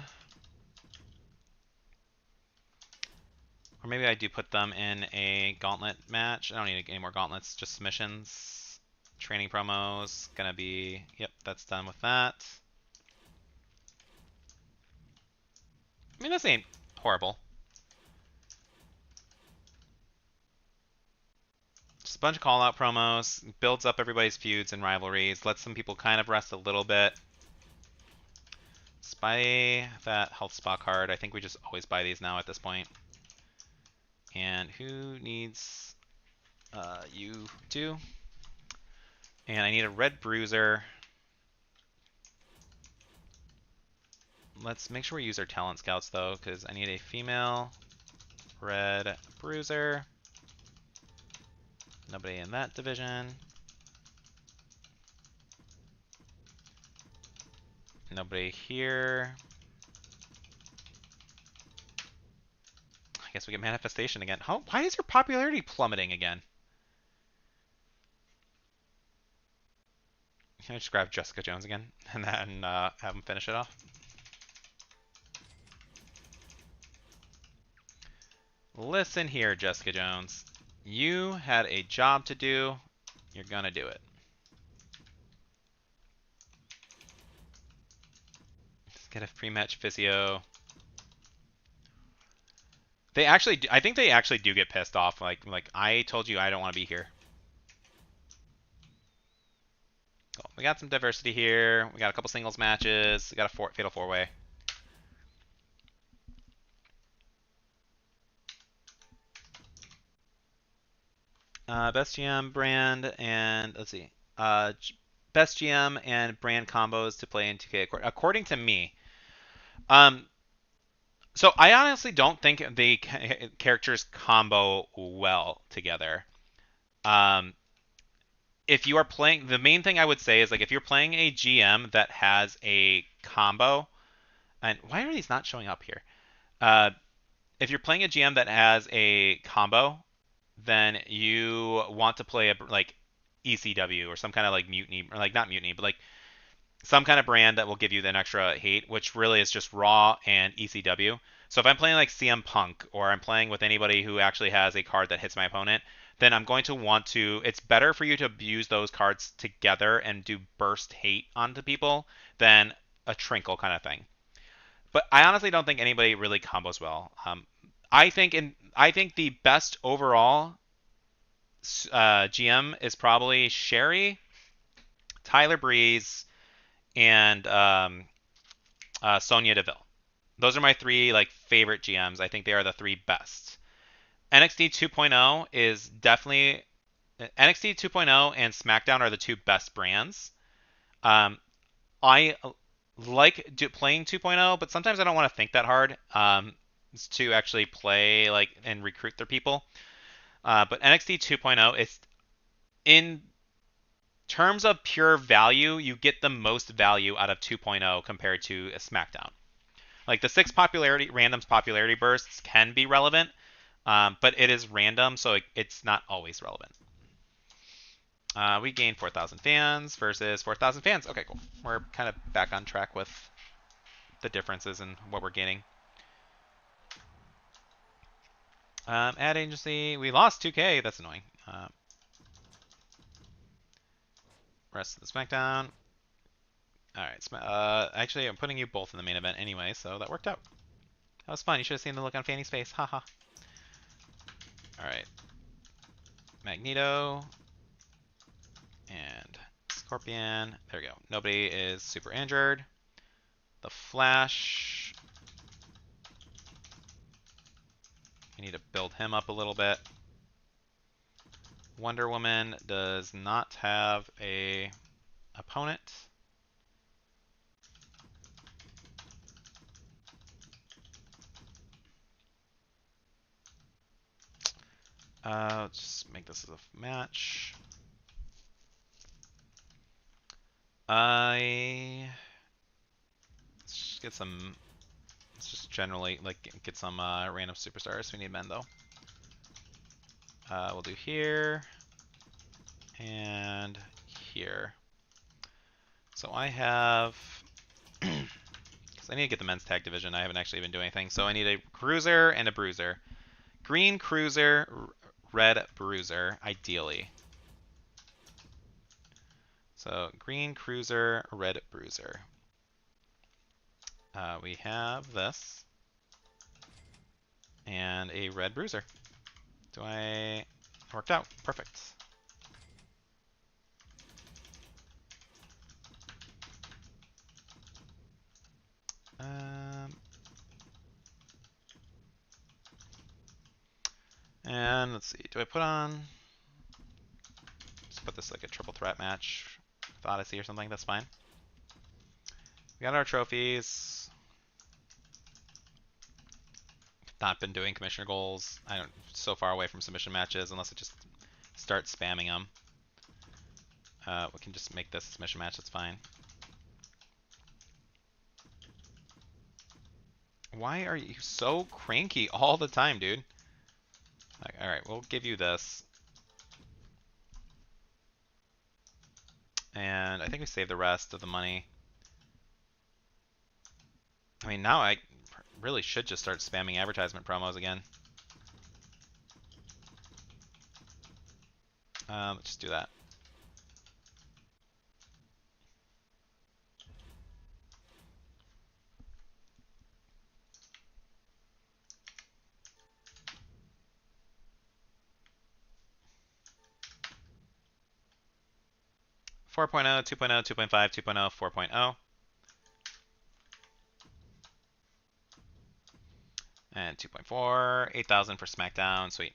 Or maybe I do put them in a gauntlet match. I don't need any more gauntlets, just submissions. Training promos, gonna be, yep, that's done with that. I mean, this ain't horrible. a bunch of call-out promos, builds up everybody's feuds and rivalries, lets some people kind of rest a little bit. Let's buy that health spa card. I think we just always buy these now at this point. And who needs you too? And I need a red bruiser. Let's make sure we use our talent scouts though, because I need a female red bruiser. Nobody in that division. Nobody here. I guess we get manifestation again. Why is your popularity plummeting again? Can I just grab Jessica Jones again and then have him finish it off? Listen here, Jessica Jones. You had a job to do. You're gonna do it. Let's get a pre-match physio. They actually, I think they actually do get pissed off. Like I told you, I don't want to be here. Cool. We got some diversity here. We got a couple singles matches. We got a fatal four-way. Best GM brand and let's see. Best GM and brand combos to play in 2K according to me. So I honestly don't think the characters combo well together. If you are playing, the main thing I would say is like if you're playing a GM that has a combo, and why are these not showing up here? If you're playing a GM that has a combo, then you want to play a like ECW or some kind of like mutiny, or like not mutiny, but like some kind of brand that will give you an extra hate, which really is just Raw and ECW. So if I'm playing like CM Punk or I'm playing with anybody who actually has a card that hits my opponent, then I'm going to want to. It's better for you to use those cards together and do burst hate onto people than a trinkle kind of thing. But I honestly don't think anybody really combos well. I think the best overall GM is probably Sherry, Tyler Breeze, and Sonya Deville. Those are my three like favorite GMs. I think they are the three best. NXT 2.0 is definitely NXT 2.0 and SmackDown are the two best brands. I like playing 2.0, but sometimes I don't want to think that hard to actually play like and recruit their people. But NXT 2.0 is in terms of pure value, you get the most value out of 2.0 compared to a SmackDown. Like the 6 randoms popularity bursts can be relevant, but it is random, so it's not always relevant. We gained 4,000 fans versus 4,000 fans. Okay, cool. We're kind of back on track with the differences in what we're gaining. Ad agency, we lost 2K. That's annoying. Rest of the SmackDown. All right. Actually, I'm putting you both in the main event anyway, so that worked out. That was fun. You should have seen the look on Fanny's face. Haha. All right. Magneto. And Scorpion. There we go. Nobody is super injured. The Flash. We need to build him up a little bit. Wonder Woman does not have a opponent. Let's just make this as a match. Let's just get some. Let's just generally like get some random superstars. We need men though. We'll do here and here. So I have, because I need to get the men's tag division. I haven't actually been doing anything. So I need a cruiser and a bruiser. Green cruiser, red bruiser, ideally. So green cruiser, red bruiser. We have this and a red bruiser. Worked out. Perfect. And let's see. Do I put on? Just put this like a triple threat match with Odyssey or something. That's fine. We got our trophies. Not been doing commissioner goals. I don't so far away from submission matches unless I just start spamming them. We can just make this a submission match. That's fine. Why are you so cranky all the time, dude? All right, we'll give you this. And I think we save the rest of the money. I mean, now I really should just start spamming advertisement promos again. Let's just do that. Four 2.0, 2.0, 2.5, 2.0, 4.0. And 2.4, 8,000 for SmackDown. Sweet.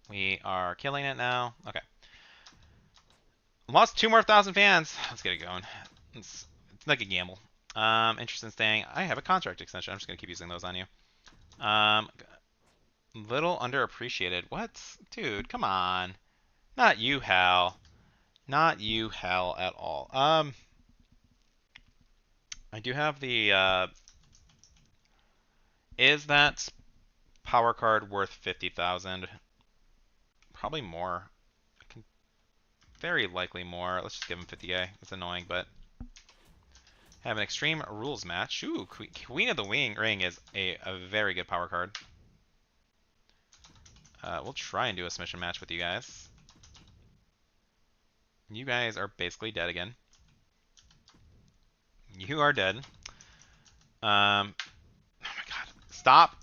We are killing it now. Okay. Lost 2 more thousand fans. Let's get it going. It's like a gamble. Interest in staying. I have a contract extension. I'm just going to keep using those on you. Little underappreciated. What? Dude, come on. Not you, Hal. Not you, Hal, at all. I do have the, is that power card worth 50,000? Probably more. Very likely more. Let's just give him 50k. It's annoying, but have an extreme rules match. Ooh, Queen of the Ring is a very good power card. We'll try and do a submission match with you guys. You guys are basically dead again. You are dead. Oh my god. Stop.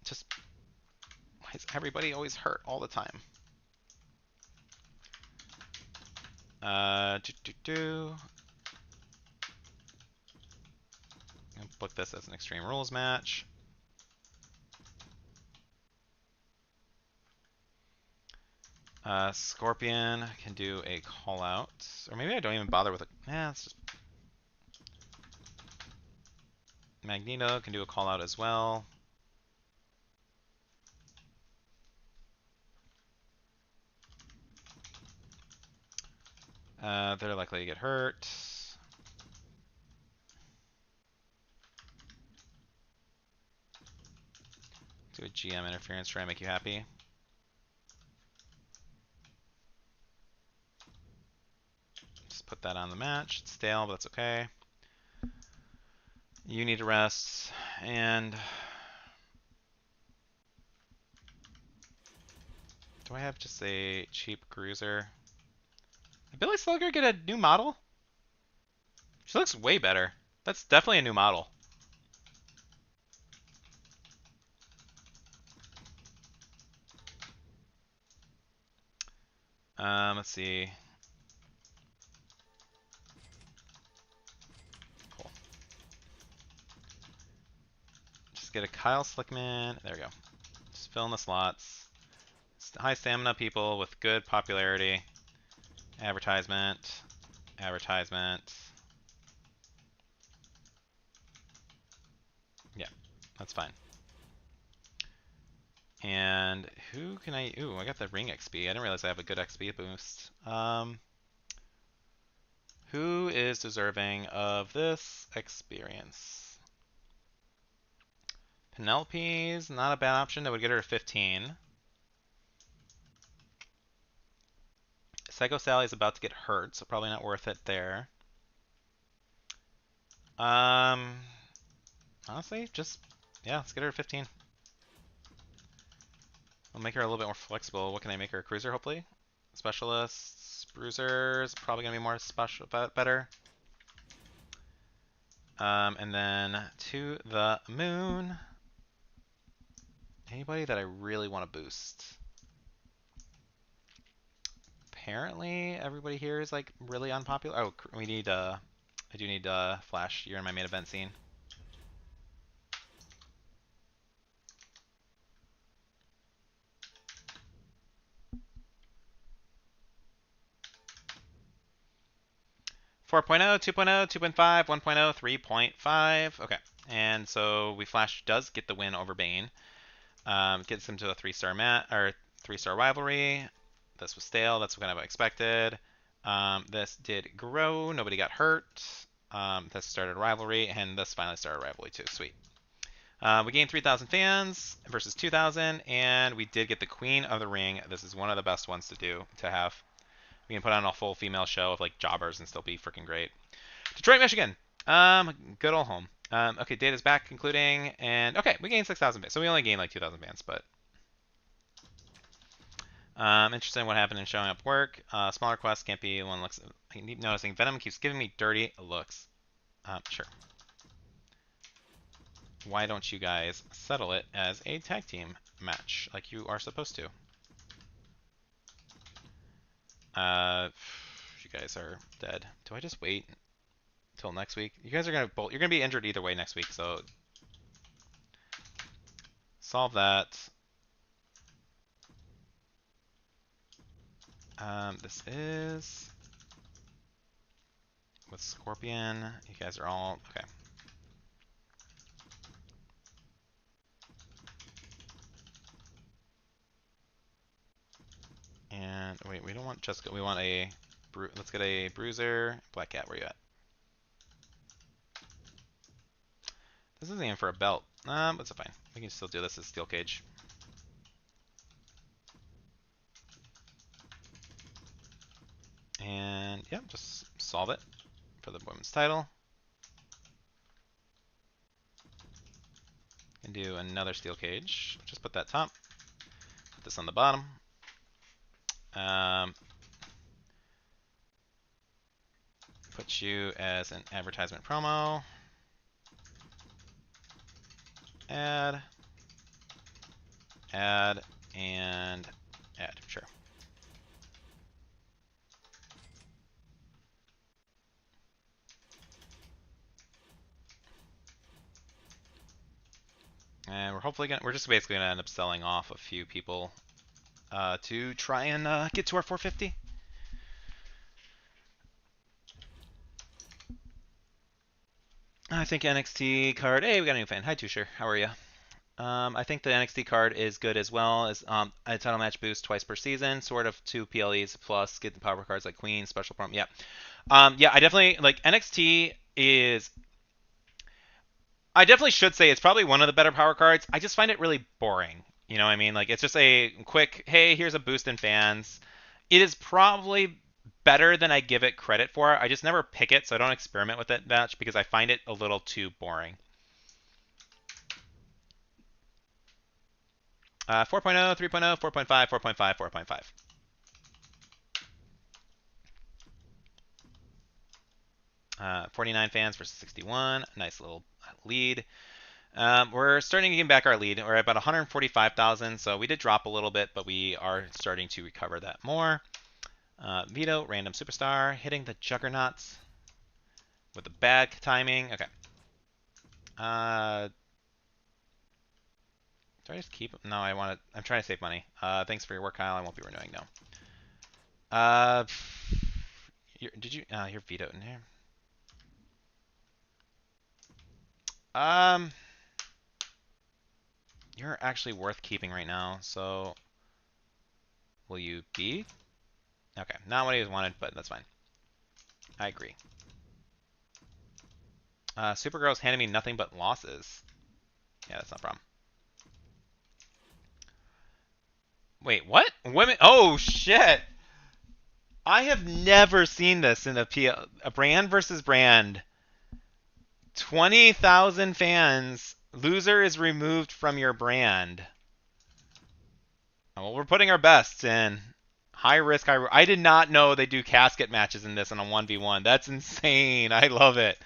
Just, why is everybody always hurt all the time? I'll book this as an Extreme Rules match. Scorpion can do a call out. Or maybe I don't even bother with it. It's just... Magneto can do a call out as well. They're likely to get hurt. Do a GM interference, try and make you happy. Just put that on the match. It's stale, but that's okay. You need to rest, and do I have just a cheap cruiser? Did Billy Slugger get a new model? She looks way better. That's definitely a new model. Let's see. Cool. Just get a Kyle Slickman. There we go. Just fill in the slots. High stamina people with good popularity. Advertisement. Advertisement. Yeah, that's fine. And who can I... Ooh, I got the ring XP. I didn't realize I have a good XP boost. Who is deserving of this experience? Penelope's not a bad option. That would get her to 15. Psycho Sally's about to get hurt, so probably not worth it there. Honestly, just... Yeah, let's get her to 15. I'll make her a little bit more flexible. What can I make her? A cruiser, hopefully? Specialists, bruisers, probably gonna be more special, better. And then to the moon. Anybody that I really want to boost? Apparently, everybody here is like really unpopular. Oh, we need. I do need Flash. You're in my main event scene. 4.0, 2.0, 2.5, 1.0, 3.5. Okay. And so we Flash does get the win over Bane. Gets him to a 3-star mat or 3-star rivalry. This was stale. That's kind of expected. This did grow. Nobody got hurt. This started a rivalry, and this finally started a rivalry too. Sweet. We gained 3,000 fans versus 2,000, and we did get the Queen of the Ring. This is one of the best ones to have. We can put on a full female show of like jobbers and still be freaking great. Detroit, Michigan. Good old home. Okay, data's back, concluding, and okay, we gained 6,000 fans. So we only gained like 2,000 fans, but interested in what happened in showing up work. Smaller quests can't be one looks. I keep noticing Venom keeps giving me dirty looks. Sure. Why don't you guys settle it as a tag team match like you are supposed to? You guys are dead. Do I just wait till next week? You guys are gonna both. You're gonna be injured either way next week, so solve that. This is with Scorpion. You guys are all okay. And wait, we don't want Jessica. We want a. Let's get a Bruiser. Black Cat, where you at? This isn't even for a belt. But it's fine. We can still do this as Steel Cage. And yeah, just solve it for the women's title. And do another Steel Cage. Just put that top. Put this on the bottom. Put you as an advertisement promo. Add, and add. Sure. And we're just basically gonna end up selling off a few people to try and get to our 450. I think NXT card. Hey, we got a new fan. Hi, Tusher. How are you? I think the NXT card is good as well as a title match boost twice per season, sort of 2 PLEs plus get the power cards like Queen, special promo. Yeah. Yeah, I definitely like NXT is. I definitely should say it's probably one of the better power cards. I just find it really boring. You know what I mean? Like it's just a quick, hey, here's a boost in fans. It is probably better than I give it credit for. I just never pick it, so I don't experiment with it much because I find it a little too boring. 4.0, 3.0, 4.5, 4.5, 4.5. Uh, 49 fans versus 61. Nice little lead. We're starting to get back our lead. We're at about 145,000, so we did drop a little bit, but we are starting to recover that more. Vito, random superstar, hitting the juggernauts with the bad timing. Okay. Do I just keep? No, I'm trying to save money. Thanks for your work, Kyle. I won't be renewing now. Did you? You're vetoed in here. You're actually worth keeping right now. So, will you be? Okay, not what he was wanted, but that's fine. I agree. Supergirl's handing me nothing but losses. Yeah, that's not a problem. Wait, what? Women? Oh shit! I have never seen this in a brand versus brand. 20,000 fans. Loser is removed from your brand. Well, we're putting our best in. High risk, high. I did not know they do casket matches in this on a 1v1. That's insane. I love it.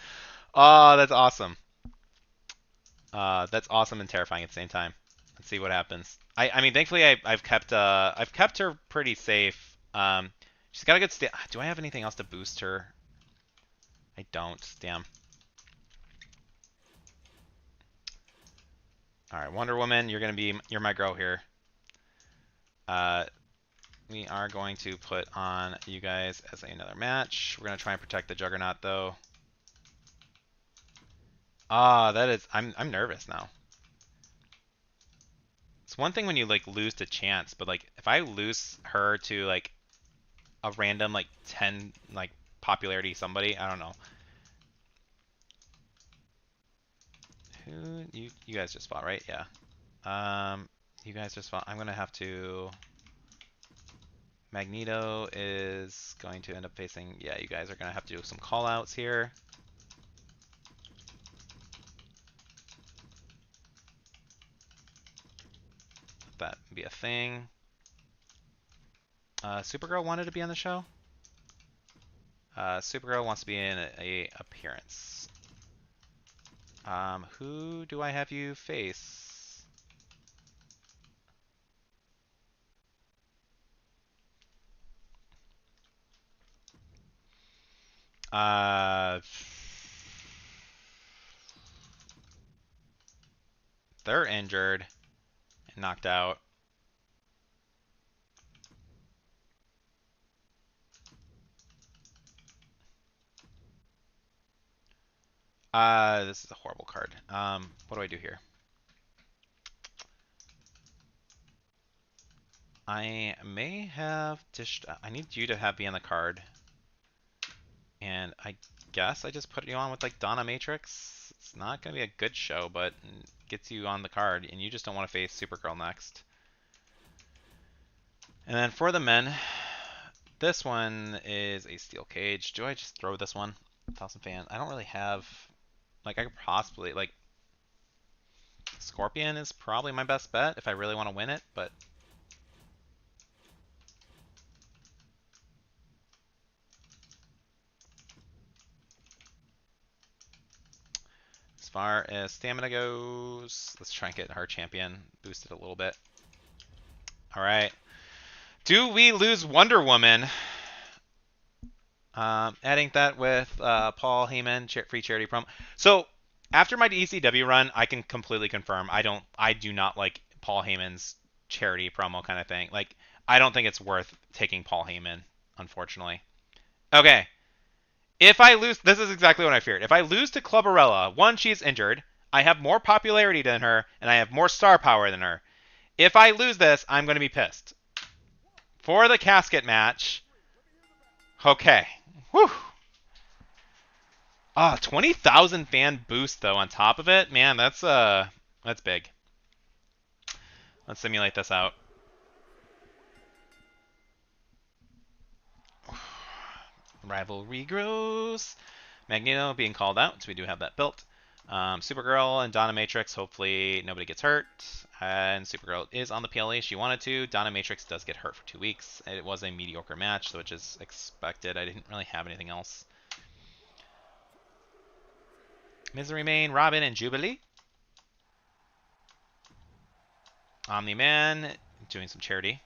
Oh, that's awesome. That's awesome and terrifying at the same time. Let's see what happens. I mean, thankfully I've kept her pretty safe. She's got a good Do I have anything else to boost her? I don't. Damn. All right, Wonder Woman, you're my girl here. We are going to put on you guys as another match. We're going to try and protect the Juggernaut, though. Ah, that is... I'm nervous now. It's one thing when you, like, lose to chance, but, like, if I lose her to, like, a random, like, 10, like, popularity somebody, I don't know. Who... You guys just fought, right? Yeah. You guys just fought. I'm going to have to... Magneto is going to end up facing... Yeah, you guys are going to have to do some call-outs here. Let that be a thing. Supergirl wanted to be on the show. Supergirl wants to be in a appearance. Who do I have you face? They're injured and knocked out. This is a horrible card. What do I do here? I may have dished... I need you to have be on the card. And I guess I just put you on with like Donna Matrix. It's not going to be a good show, but gets you on the card. And you just don't want to face Supergirl next. And then for the men, this one is a steel cage. Do I just throw this one? 1,000 fan. I don't really have... Like, I could possibly... Like, Scorpion is probably my best bet if I really want to win it, but... As far as stamina goes, let's try and get our champion boosted a little bit. Alright. Do we lose Wonder Woman? Adding that with Paul Heyman, free charity promo. So, after my ECW run, I can completely confirm I do not like Paul Heyman's charity promo kind of thing. Like, I don't think it's worth taking Paul Heyman, unfortunately. Okay. If I lose, this is exactly what I feared. If I lose to Clubberella, one, she's injured. I have more popularity than her, and I have more star power than her. If I lose this, I'm going to be pissed. For the casket match. Okay. Whew. 20,000 fan boost though on top of it. Man, that's big. Let's simulate this out. Rivalry grows. Magneto being called out, so we do have that built. Supergirl and Donna Matrix, hopefully nobody gets hurt. And Supergirl is on the PLE. She wanted to. Donna Matrix does get hurt for 2 weeks. It was a mediocre match, which is expected. I didn't really have anything else. Misery Main, Robin, and Jubilee. Omni-Man doing some charity.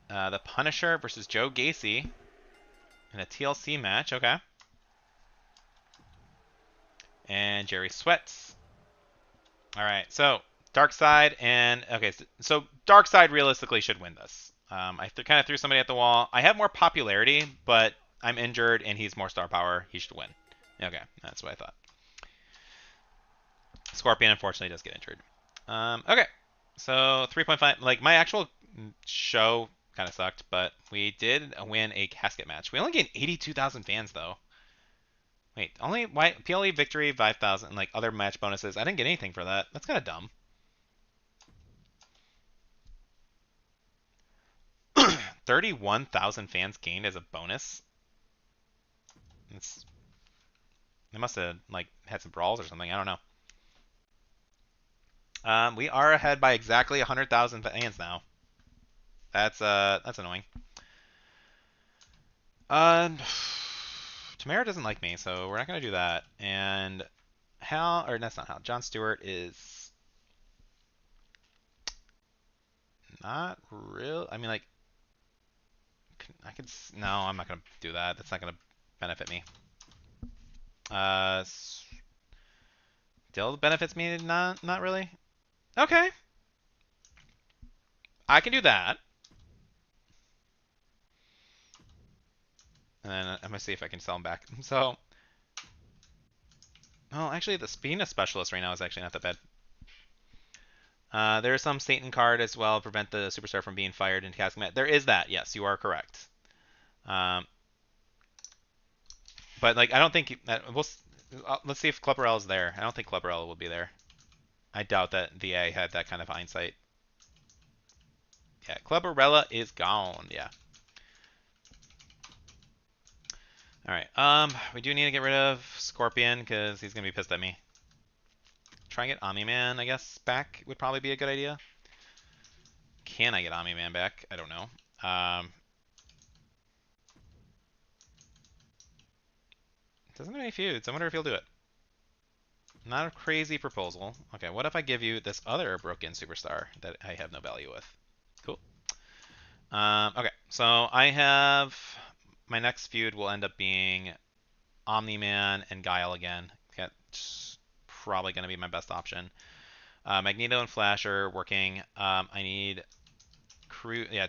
The Punisher versus Joe Gacy in a TLC match. Okay. And Jerry Sweats. All right, so Darkseid and okay, so Darkseid realistically should win this. I kind of threw somebody at the wall. I have more popularity, but I'm injured and he's more star power. He should win. Okay, that's what I thought. Scorpion unfortunately does get injured. Okay, so 3.5. Like my actual show kind of sucked, but we did win a casket match. We only gained 82,000 fans though. Wait, only why PLE victory 5,000 like other match bonuses. I didn't get anything for that. That's kind of dumb. 31,000 fans gained as a bonus. They must have like had some brawls or something. I don't know. We are ahead by exactly 100,000 fans now. That's annoying. Tamara doesn't like me, so we're not gonna do that. And Hal, or that's not Hal. John Stewart is not real. I mean, like, I could. No, I'm not gonna do that. That's not gonna benefit me. Still benefits me? Not really. Okay, I can do that. And then I'm gonna see if I can sell them back. So, well, actually, the being a specialist right now is actually not that bad. There is some Satan card as well, prevent the superstar from being fired into casting that. There is that. Yes, you are correct. Um, but like, I don't think let's see if Clubberell is there. I don't think Clubberell will be there. I doubt that VA had that kind of hindsight. Yeah, Clubberella is gone. Yeah. All right. We do need to get rid of Scorpion because he's gonna be pissed at me. Try and get Omni-Man, I guess, back would probably be a good idea. Can I get Omni-Man back? I don't know. Doesn't have any feuds. I wonder if he'll do it. Not a crazy proposal. Okay, what if I give you this other broken superstar that I have no value with? Cool. Okay, so I have my next feud will end up being Omni-Man and Guile again. That's probably going to be my best option. Magneto and Flash are working. I need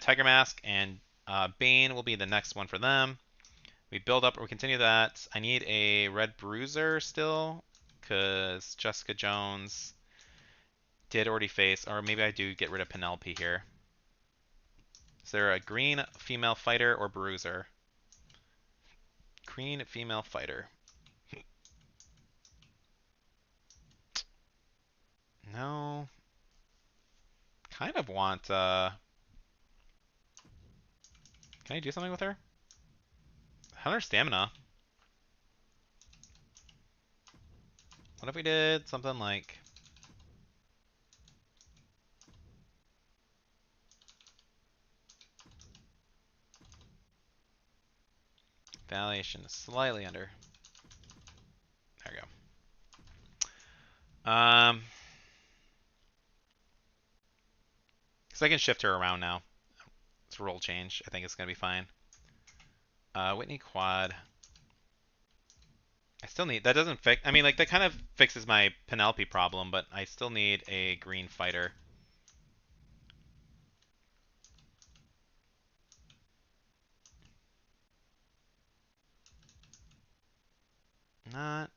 Tiger Mask and Bane will be the next one for them. We build up, or we continue that. I need a Red Bruiser still, because Jessica Jones did already face, or maybe I do get rid of Penelope here. Is there a green female fighter or bruiser? Green female fighter. No. Kind of want, can I do something with her? 100 stamina. What if we did something like... Valuation is slightly under. There we go. So I can shift her around now. It's a roll change. I think it's going to be fine. Whitney Quad. I still need... That doesn't fix... I mean, like, that kind of fixes my Penelope problem, but I still need a green fighter. Not...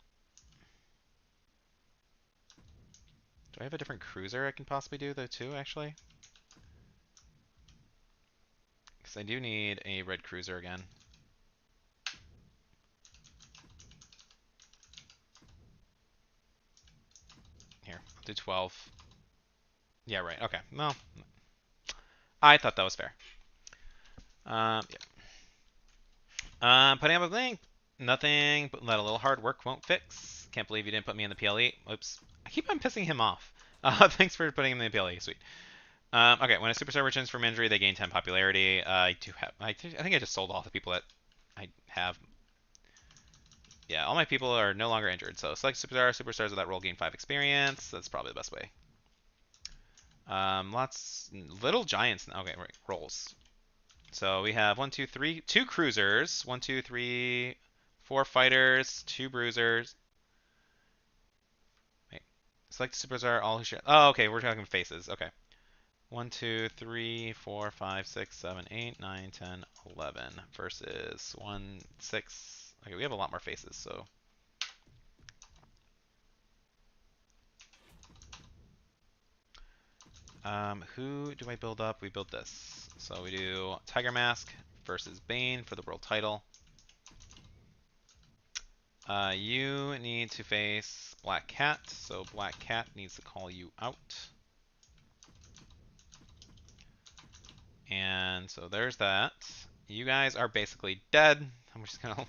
Do I have a different cruiser I can possibly do, though, too, actually? Because I do need a red cruiser again. Here, I'll do 12. Yeah, right. Okay. Well, I thought that was fair. Yeah. Putting up a link. Nothing but let a little hard work won't fix. Can't believe you didn't put me in the PLE. Oops. I keep on pissing him off. Thanks for putting him in the PLE. Sweet. Okay, when a superstar returns from injury, they gain 10 popularity. I do have. I think I just sold all the people that I have. Yeah, all my people are no longer injured. So select superstar. Superstars with that role gain 5 experience. That's probably the best way. Little giants. Okay, right, rolls. So we have 1, 2, 3, 2 cruisers. 1, 2, 3, 4 fighters, 2 bruisers. Wait, select superstar. All who share. Oh, okay, we're talking faces. Okay. 1, 2, 3, 4, 5, 6, 7, 8, 9, 10, 11 versus 1, 6. Okay, we have a lot more faces, so. Who do I build up? We build this. So we do Tiger Mask versus Bane for the world title. You need to face Black Cat, so Black Cat needs to call you out. And so there's that. You guys are basically dead. I'm just gonna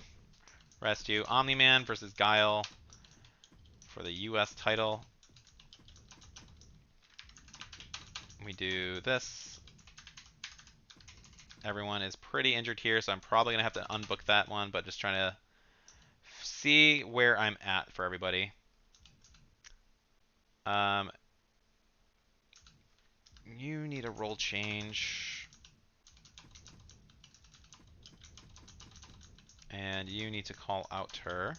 rest you. Omni-Man versus Guile for the US title. We do this. Everyone is pretty injured here, so I'm probably gonna have to unbook that one, but just trying to see where I'm at for everybody. You need a role change. And you need to call out her.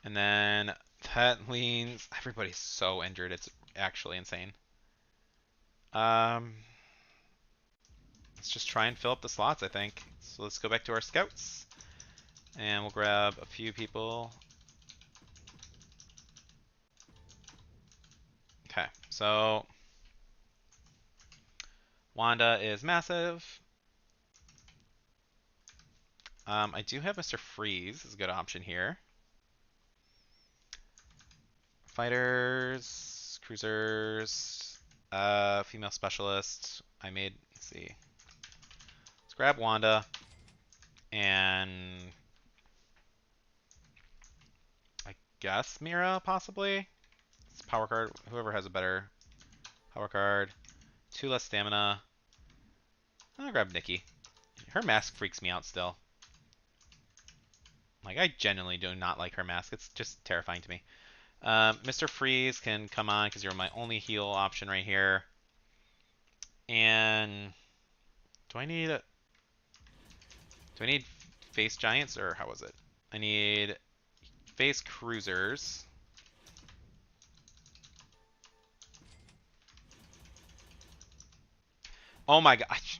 And then that means everybody's so injured, it's actually insane. let's just try and fill up the slots, I think. So let's go back to our scouts. And we'll grab a few people. Okay, so Wanda is massive. I do have Mr. Freeze is a good option here. Fighters, cruisers, female specialists. Let's see. Let's grab Wanda and I guess Mira possibly. It's power card. Whoever has a better power card. 2 less stamina. I'll grab Nikki. Her mask freaks me out still. Like, I genuinely do not like her mask. It's just terrifying to me. Mr. Freeze can come on because you're my only heal option right here. And do I need face giants or how was it? I need face cruisers. Oh my gosh.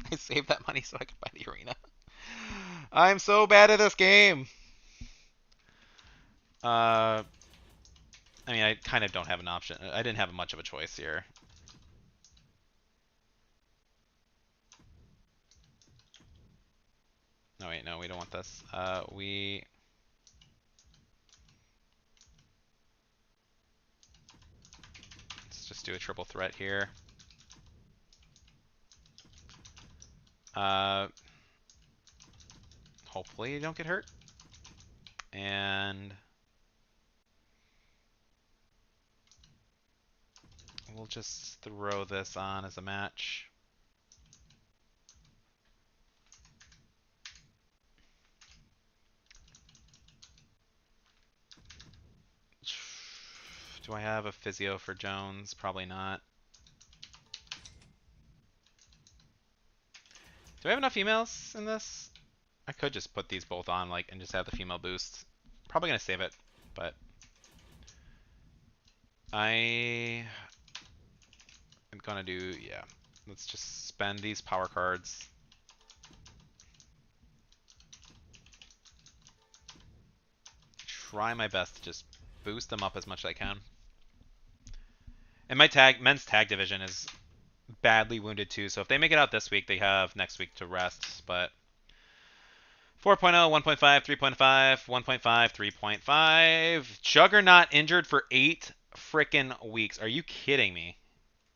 I saved that money so I could buy the arena. I'm so bad at this game. I mean, I kind of don't have an option. I didn't have much of a choice here. No, wait, no, we don't want this. Let's just do a triple threat here. Hopefully you don't get hurt. And we'll just throw this on as a match. Do I have a physio for Jones? Probably not. Do I have enough females in this? I could just put these both on and just have the female boost. Probably gonna save it, but I am gonna do, yeah. Let's just spend these power cards. Try my best to just boost them up as much as I can. And my men's tag division is badly wounded too, so if they make it out this week, they have next week to rest, but 4.0, 1.5, 3.5, 1.5, 3.5. Juggernaut injured for 8 frickin' weeks. Are you kidding me?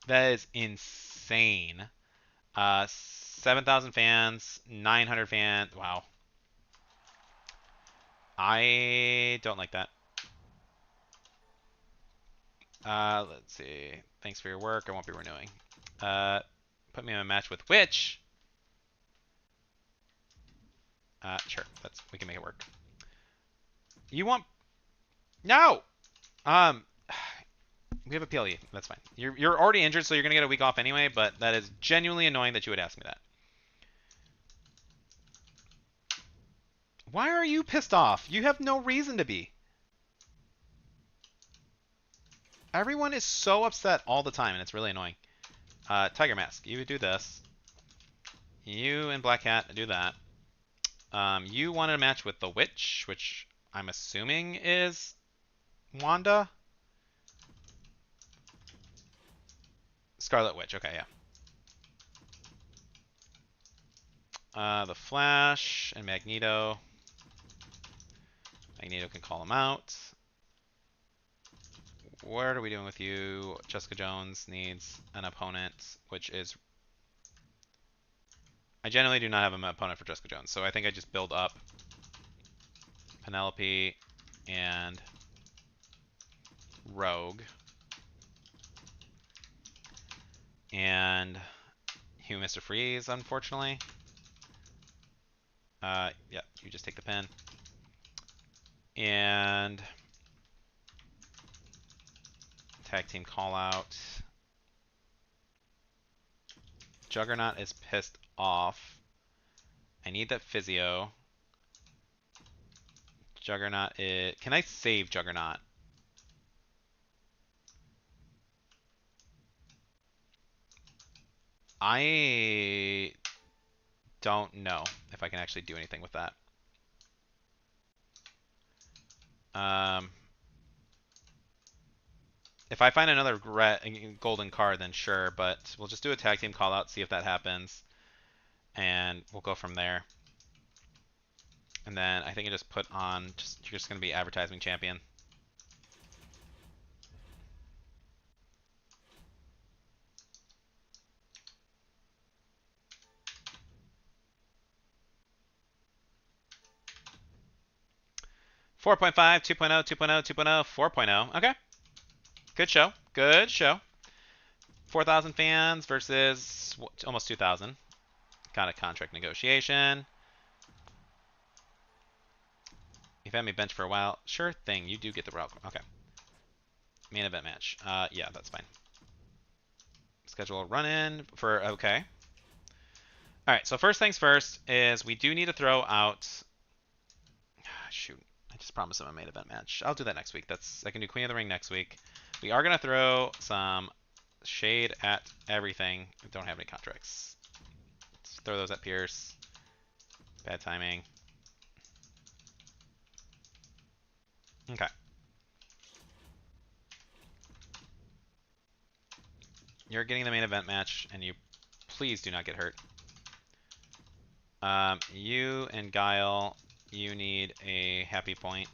That is insane. 7,000 fans, 900 fans. Wow. I don't like that. Let's see. Thanks for your work. I won't be renewing. Put me in a match with which? Sure. We can make it work. You want? No. We have a PLE. That's fine. You're already injured, so you're gonna get a week off anyway. But that is genuinely annoying that you would ask me that. Why are you pissed off? You have no reason to be. Everyone is so upset all the time, and it's really annoying. Tiger Mask, you would do this. You and Black Hat do that. You wanted a match with the Witch, which I'm assuming is Wanda? Scarlet Witch, okay, yeah. The Flash and Magneto. Magneto can call him out. What are we doing with you? Jessica Jones needs an opponent, which is... I generally do not have an opponent for Jessica Jones, so I think I just build up Penelope and Rogue. And you, Mr. Freeze, unfortunately. Yeah, you just take the pin. And tag team call out. Juggernaut is pissed off. I need that physio. Juggernaut is... Can I save Juggernaut? I don't know if I can actually do anything with that. If I find another golden card, then sure, but we'll just do a tag team call out, see if that happens, and we'll go from there. And then I think you just put on, you're just going to be advertising champion. Four 4.5, 2.0, 2.0, 2.0, 4.0. Okay. Good show. Good show. 4,000 fans versus almost 2,000. Got a contract negotiation. You've had me bench for a while. Sure thing. You do get the route. Okay. Main event match. Yeah, that's fine. Schedule a run-in for... Okay. All right, so first things first is we do need to throw out... Shoot. I just promised him a main event match. I'll do that next week. I can do Queen of the Ring next week. We are going to throw some shade at everything. I don't have any contracts. Let's throw those at Pierce. Bad timing. Okay. You're getting the main event match, and you please do not get hurt. You and Guile, you need a happy point.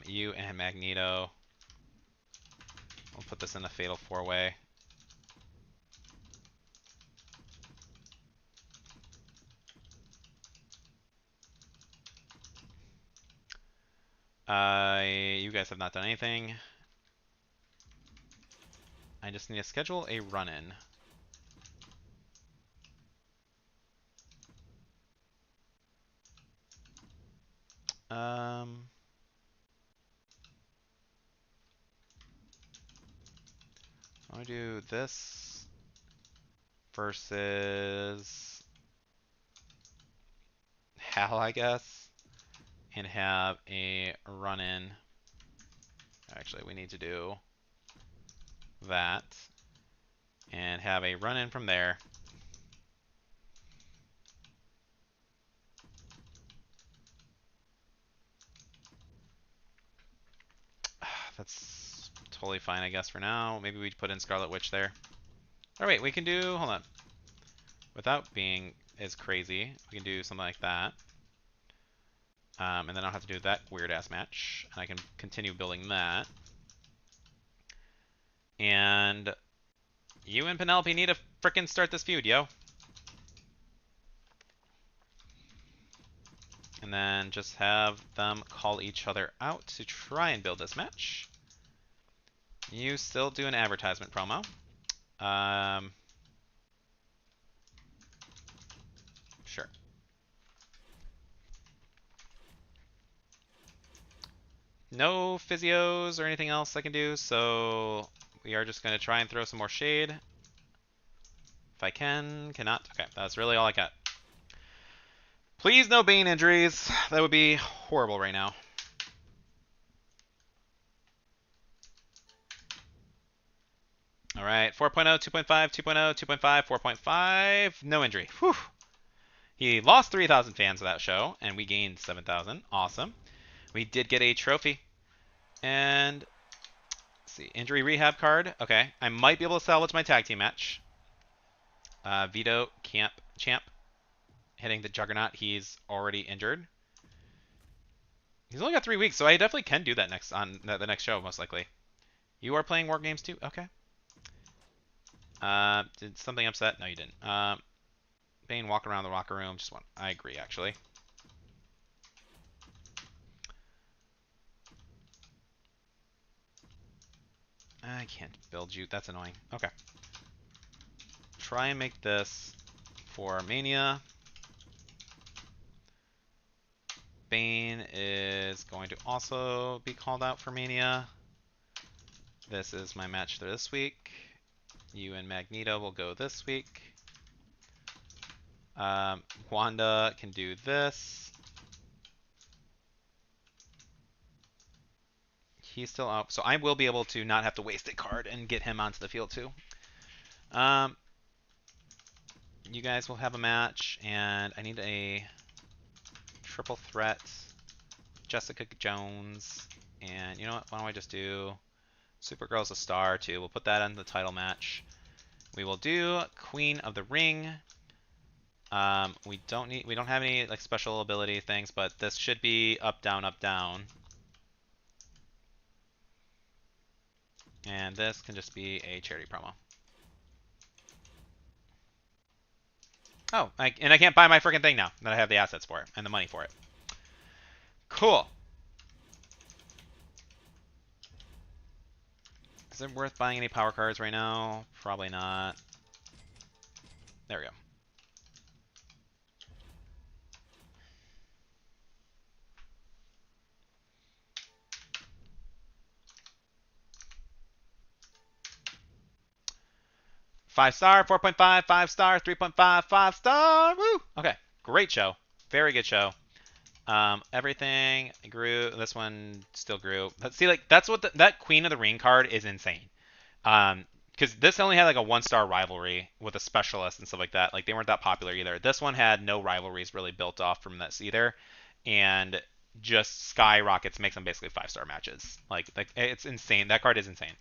You and Magneto. We'll put this in a fatal four-way. You guys have not done anything. I just need to schedule a run-in. I want to do this versus Hal, I guess, and have a run-in. Actually, we need to do that and have a run-in from there. That's totally fine, I guess, for now. Maybe we put in Scarlet Witch there. Oh, wait, we can do... Hold on. Without being as crazy, we can do something like that. And then I'll have to do that weird-ass match. And I can continue building that. And you and Penelope need to frickin' start this feud, yo. And then just have them call each other out to try and build this match. You still do an advertisement promo. Sure. No physios or anything else I can do, so we are just going to try and throw some more shade. If I cannot. Okay, that's really all I got. Please no Bane injuries. That would be horrible right now. All right, 4.0, 2.5, 2.0, 2.5, 4.5. No injury. Whew. He lost 3,000 fans of that show, and we gained 7,000. Awesome. We did get a trophy. And let's see, injury rehab card. Okay, I might be able to salvage my tag team match. Vito Champ hitting the Juggernaut. He's already injured. He's only got 3 weeks, so I definitely can do that next on the next show, most likely. You are playing War Games too? Okay. Did something upset? No, you didn't. Bane walk around the locker room. I agree, actually. I can't build you. That's annoying. Okay. Try and make this for Mania. Bane is going to also be called out for Mania. This is my match for this week. You and Magneto will go this week. Wanda can do this. He's still out, so I will be able to not have to waste a card and get him onto the field too. you guys will have a match, and I need a triple threat. Jessica Jones, and you know what? Why don't I just do Supergirl's a star too? We'll put that in the title match. We will do Queen of the Ring. We don't have any like special ability things, but this should be up, down, up, down. And this can just be a charity promo. Oh, and I can't buy my freaking thing now that I have the assets for it and the money for it. Cool. Is it worth buying any power cards right now? Probably not. There we go. Five star, 4.5, 5 star, 3.5, 5 star. Woo! Okay, great show. Very good show. Everything grew. This one still grew. Let's see, like that's what that Queen of the Ring card is insane. Because this only had like a 1 star rivalry with a specialist and stuff like that. Like they weren't that popular either. This one had no rivalries really built off from this either, and just skyrockets, makes them basically 5 star matches. Like it's insane. That card is insane.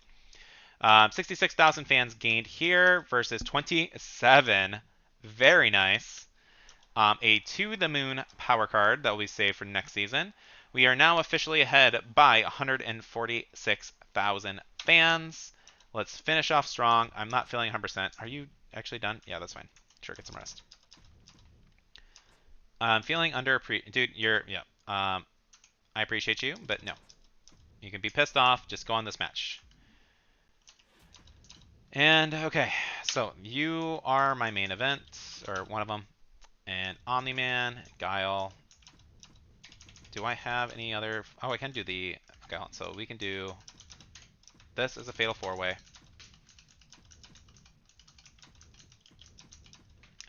66,000 fans gained here versus 27. Very nice. A To the Moon power card that will be saved for next season. We are now officially ahead by 146,000 fans. Let's finish off strong. I'm not feeling 100%. Are you actually done? Yeah, that's fine. Sure, get some rest. I'm feeling dude, yeah. I appreciate you, but no. You can be pissed off. Just go on this match. And okay, so you are my main event, or one of them. And Omni-Man, Guile. Do I have any other? Oh, I can do the. Okay, so we can do this as a Fatal 4-Way.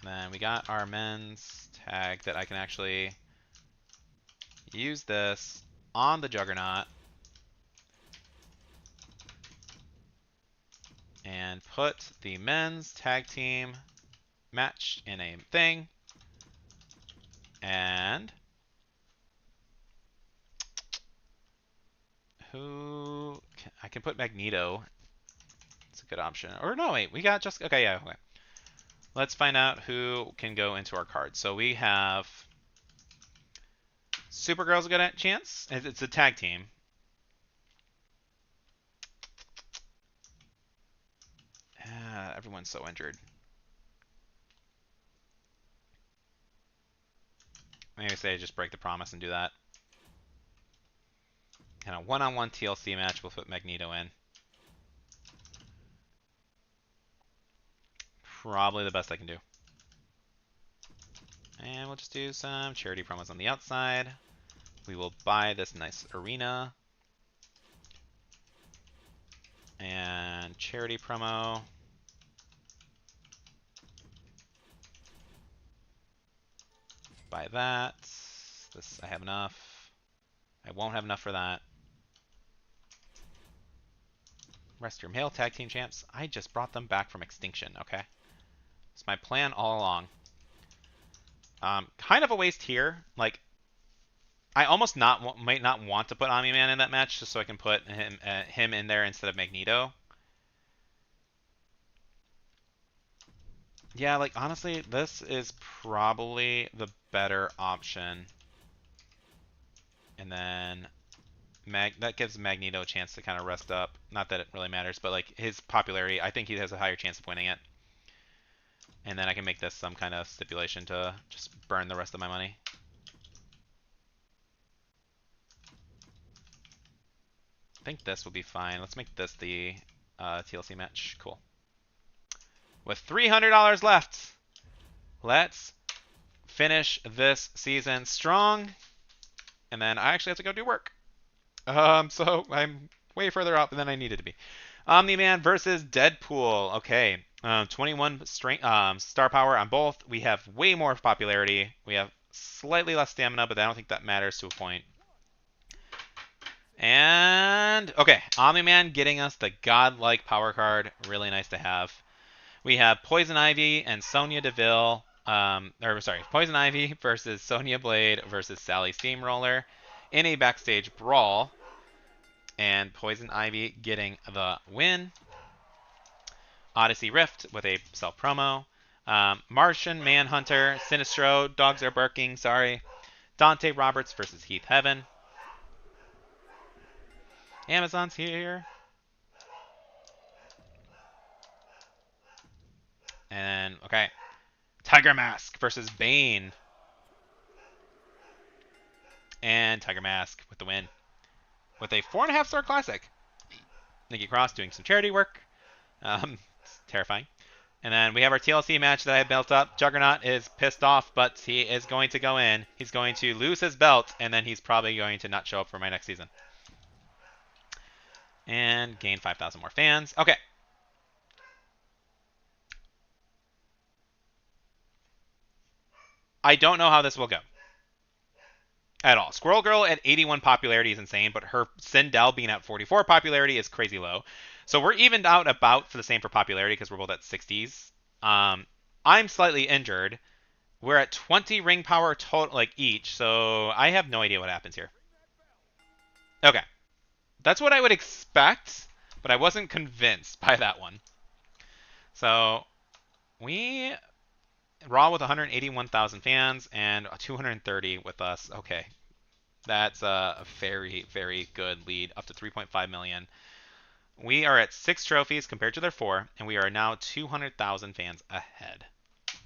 And then we got our men's tag that I can actually use this on the Juggernaut and put the men's tag team match in a thing. And I can put Magneto. It's a good option. Or no, wait, we got just okay, yeah, okay. Let's find out who can go into our cards. So we have Supergirl's a good chance. It's a tag team. Everyone's so injured. Maybe say just break the promise and do that. Kind of one-on-one TLC match. We'll put Magneto in. Probably the best I can do. And we'll just do some charity promos on the outside. We will buy this nice arena. And charity promo. Buy that. This, I have enough. I won't have enough for that. Rest your male tag team champs. I just brought them back from extinction, okay? It's my plan all along. Kind of a waste here. Like, I almost might not want to put Omni-Man in that match just so I can put him in there instead of Magneto. Yeah, like, honestly, this is probably the better option. And then that gives Magneto a chance to kind of rest up. Not that it really matters, but like his popularity, I think he has a higher chance of winning it. And then I can make this some kind of stipulation to just burn the rest of my money. I think this will be fine. Let's make this the TLC match. Cool. With $300 left, let's finish this season strong. And then I actually have to go do work. So I'm way further up than I needed to be. Omni-Man versus Deadpool. Okay, 21 star power on both. We have way more popularity. We have slightly less stamina, but I don't think that matters to a point. And okay, Omni-Man getting us the godlike power card. Really nice to have. We have Poison Ivy and Sonya Deville. Or sorry, Poison Ivy versus Sonya Blade versus Sally Steamroller in a backstage brawl, and Poison Ivy getting the win. Odyssey Rift with a self promo. Martian Manhunter, Sinistro, Dogs Are Barking, sorry. Dante Roberts versus Heath Heaven. Amazon's here. And, okay. Tiger Mask versus Bane. And Tiger Mask with the win. With a 4.5-star classic. Nikki Cross doing some charity work. It's terrifying. And then we have our TLC match that I had built up. Juggernaut is pissed off, but he is going to go in. He's going to lose his belt, and then he's probably going to not show up for my next season. And gain 5,000 more fans. Okay. I don't know how this will go at all. Squirrel Girl at 81 popularity is insane, but her Sindel being at 44 popularity is crazy low. So we're evened out about for the same for popularity because we're both at 60s. I'm slightly injured. We're at 20 ring power total, like each, so I have no idea what happens here. Okay. That's what I would expect, but I wasn't convinced by that one. So we Raw with 181,000 fans and 230 with us. Okay. That's a very, very good lead, up to 3.5 million. We are at 6 trophies compared to their 4, and we are now 200,000 fans ahead.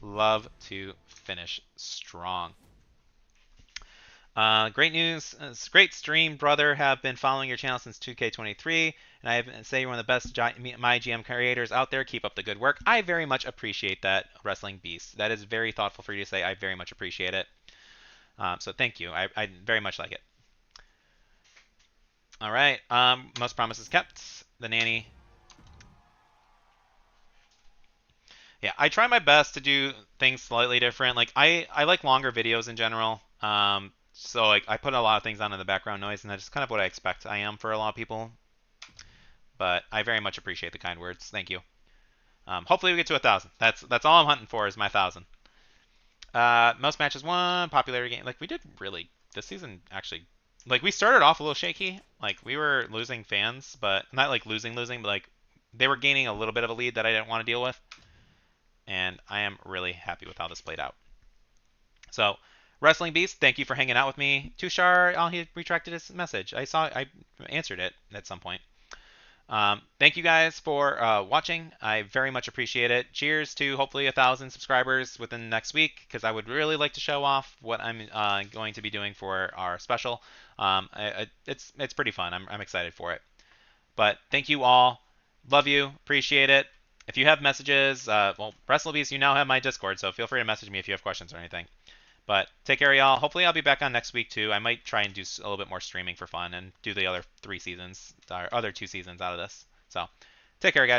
Love to finish strong. Great news. Great stream, brother. Have been following your channel since 2K23, and I say you're one of the best MyGM creators out there. Keep up the good work. I very much appreciate that, Wrestling Beast. That is very thoughtful for you to say. I very much appreciate it. So thank you. I very much like it. All right. Most promises kept. The nanny. Yeah, I try my best to do things slightly different. Like I like longer videos in general. So like I put a lot of things on in the background noise, and that's kind of what I expect I am for a lot of people. But I very much appreciate the kind words. Thank you. Hopefully we get to 1,000. That's all I'm hunting for is my 1,000. Most matches won, popularity game. Like we did really this season actually. Like we started off a little shaky. Like we were losing fans, but not like losing, but like they were gaining a little bit of a lead that I didn't want to deal with. And I am really happy with how this played out. So, Wrestling Beast, thank you for hanging out with me. Tushar, oh, he retracted his message. I answered it at some point. Thank you guys for watching. I very much appreciate it. Cheers to hopefully 1,000 subscribers within next week, because I would really like to show off what I'm going to be doing for our special. It's pretty fun. I'm excited for it. But thank you all. Love you. Appreciate it. If you have messages, well, WrestleBeast, you now have my Discord, so feel free to message me if you have questions or anything. But take care, y'all. Hopefully, I'll be back on next week too. I might try and do a little bit more streaming for fun and do the other 3 seasons, or other 2 seasons out of this. So, take care, guys.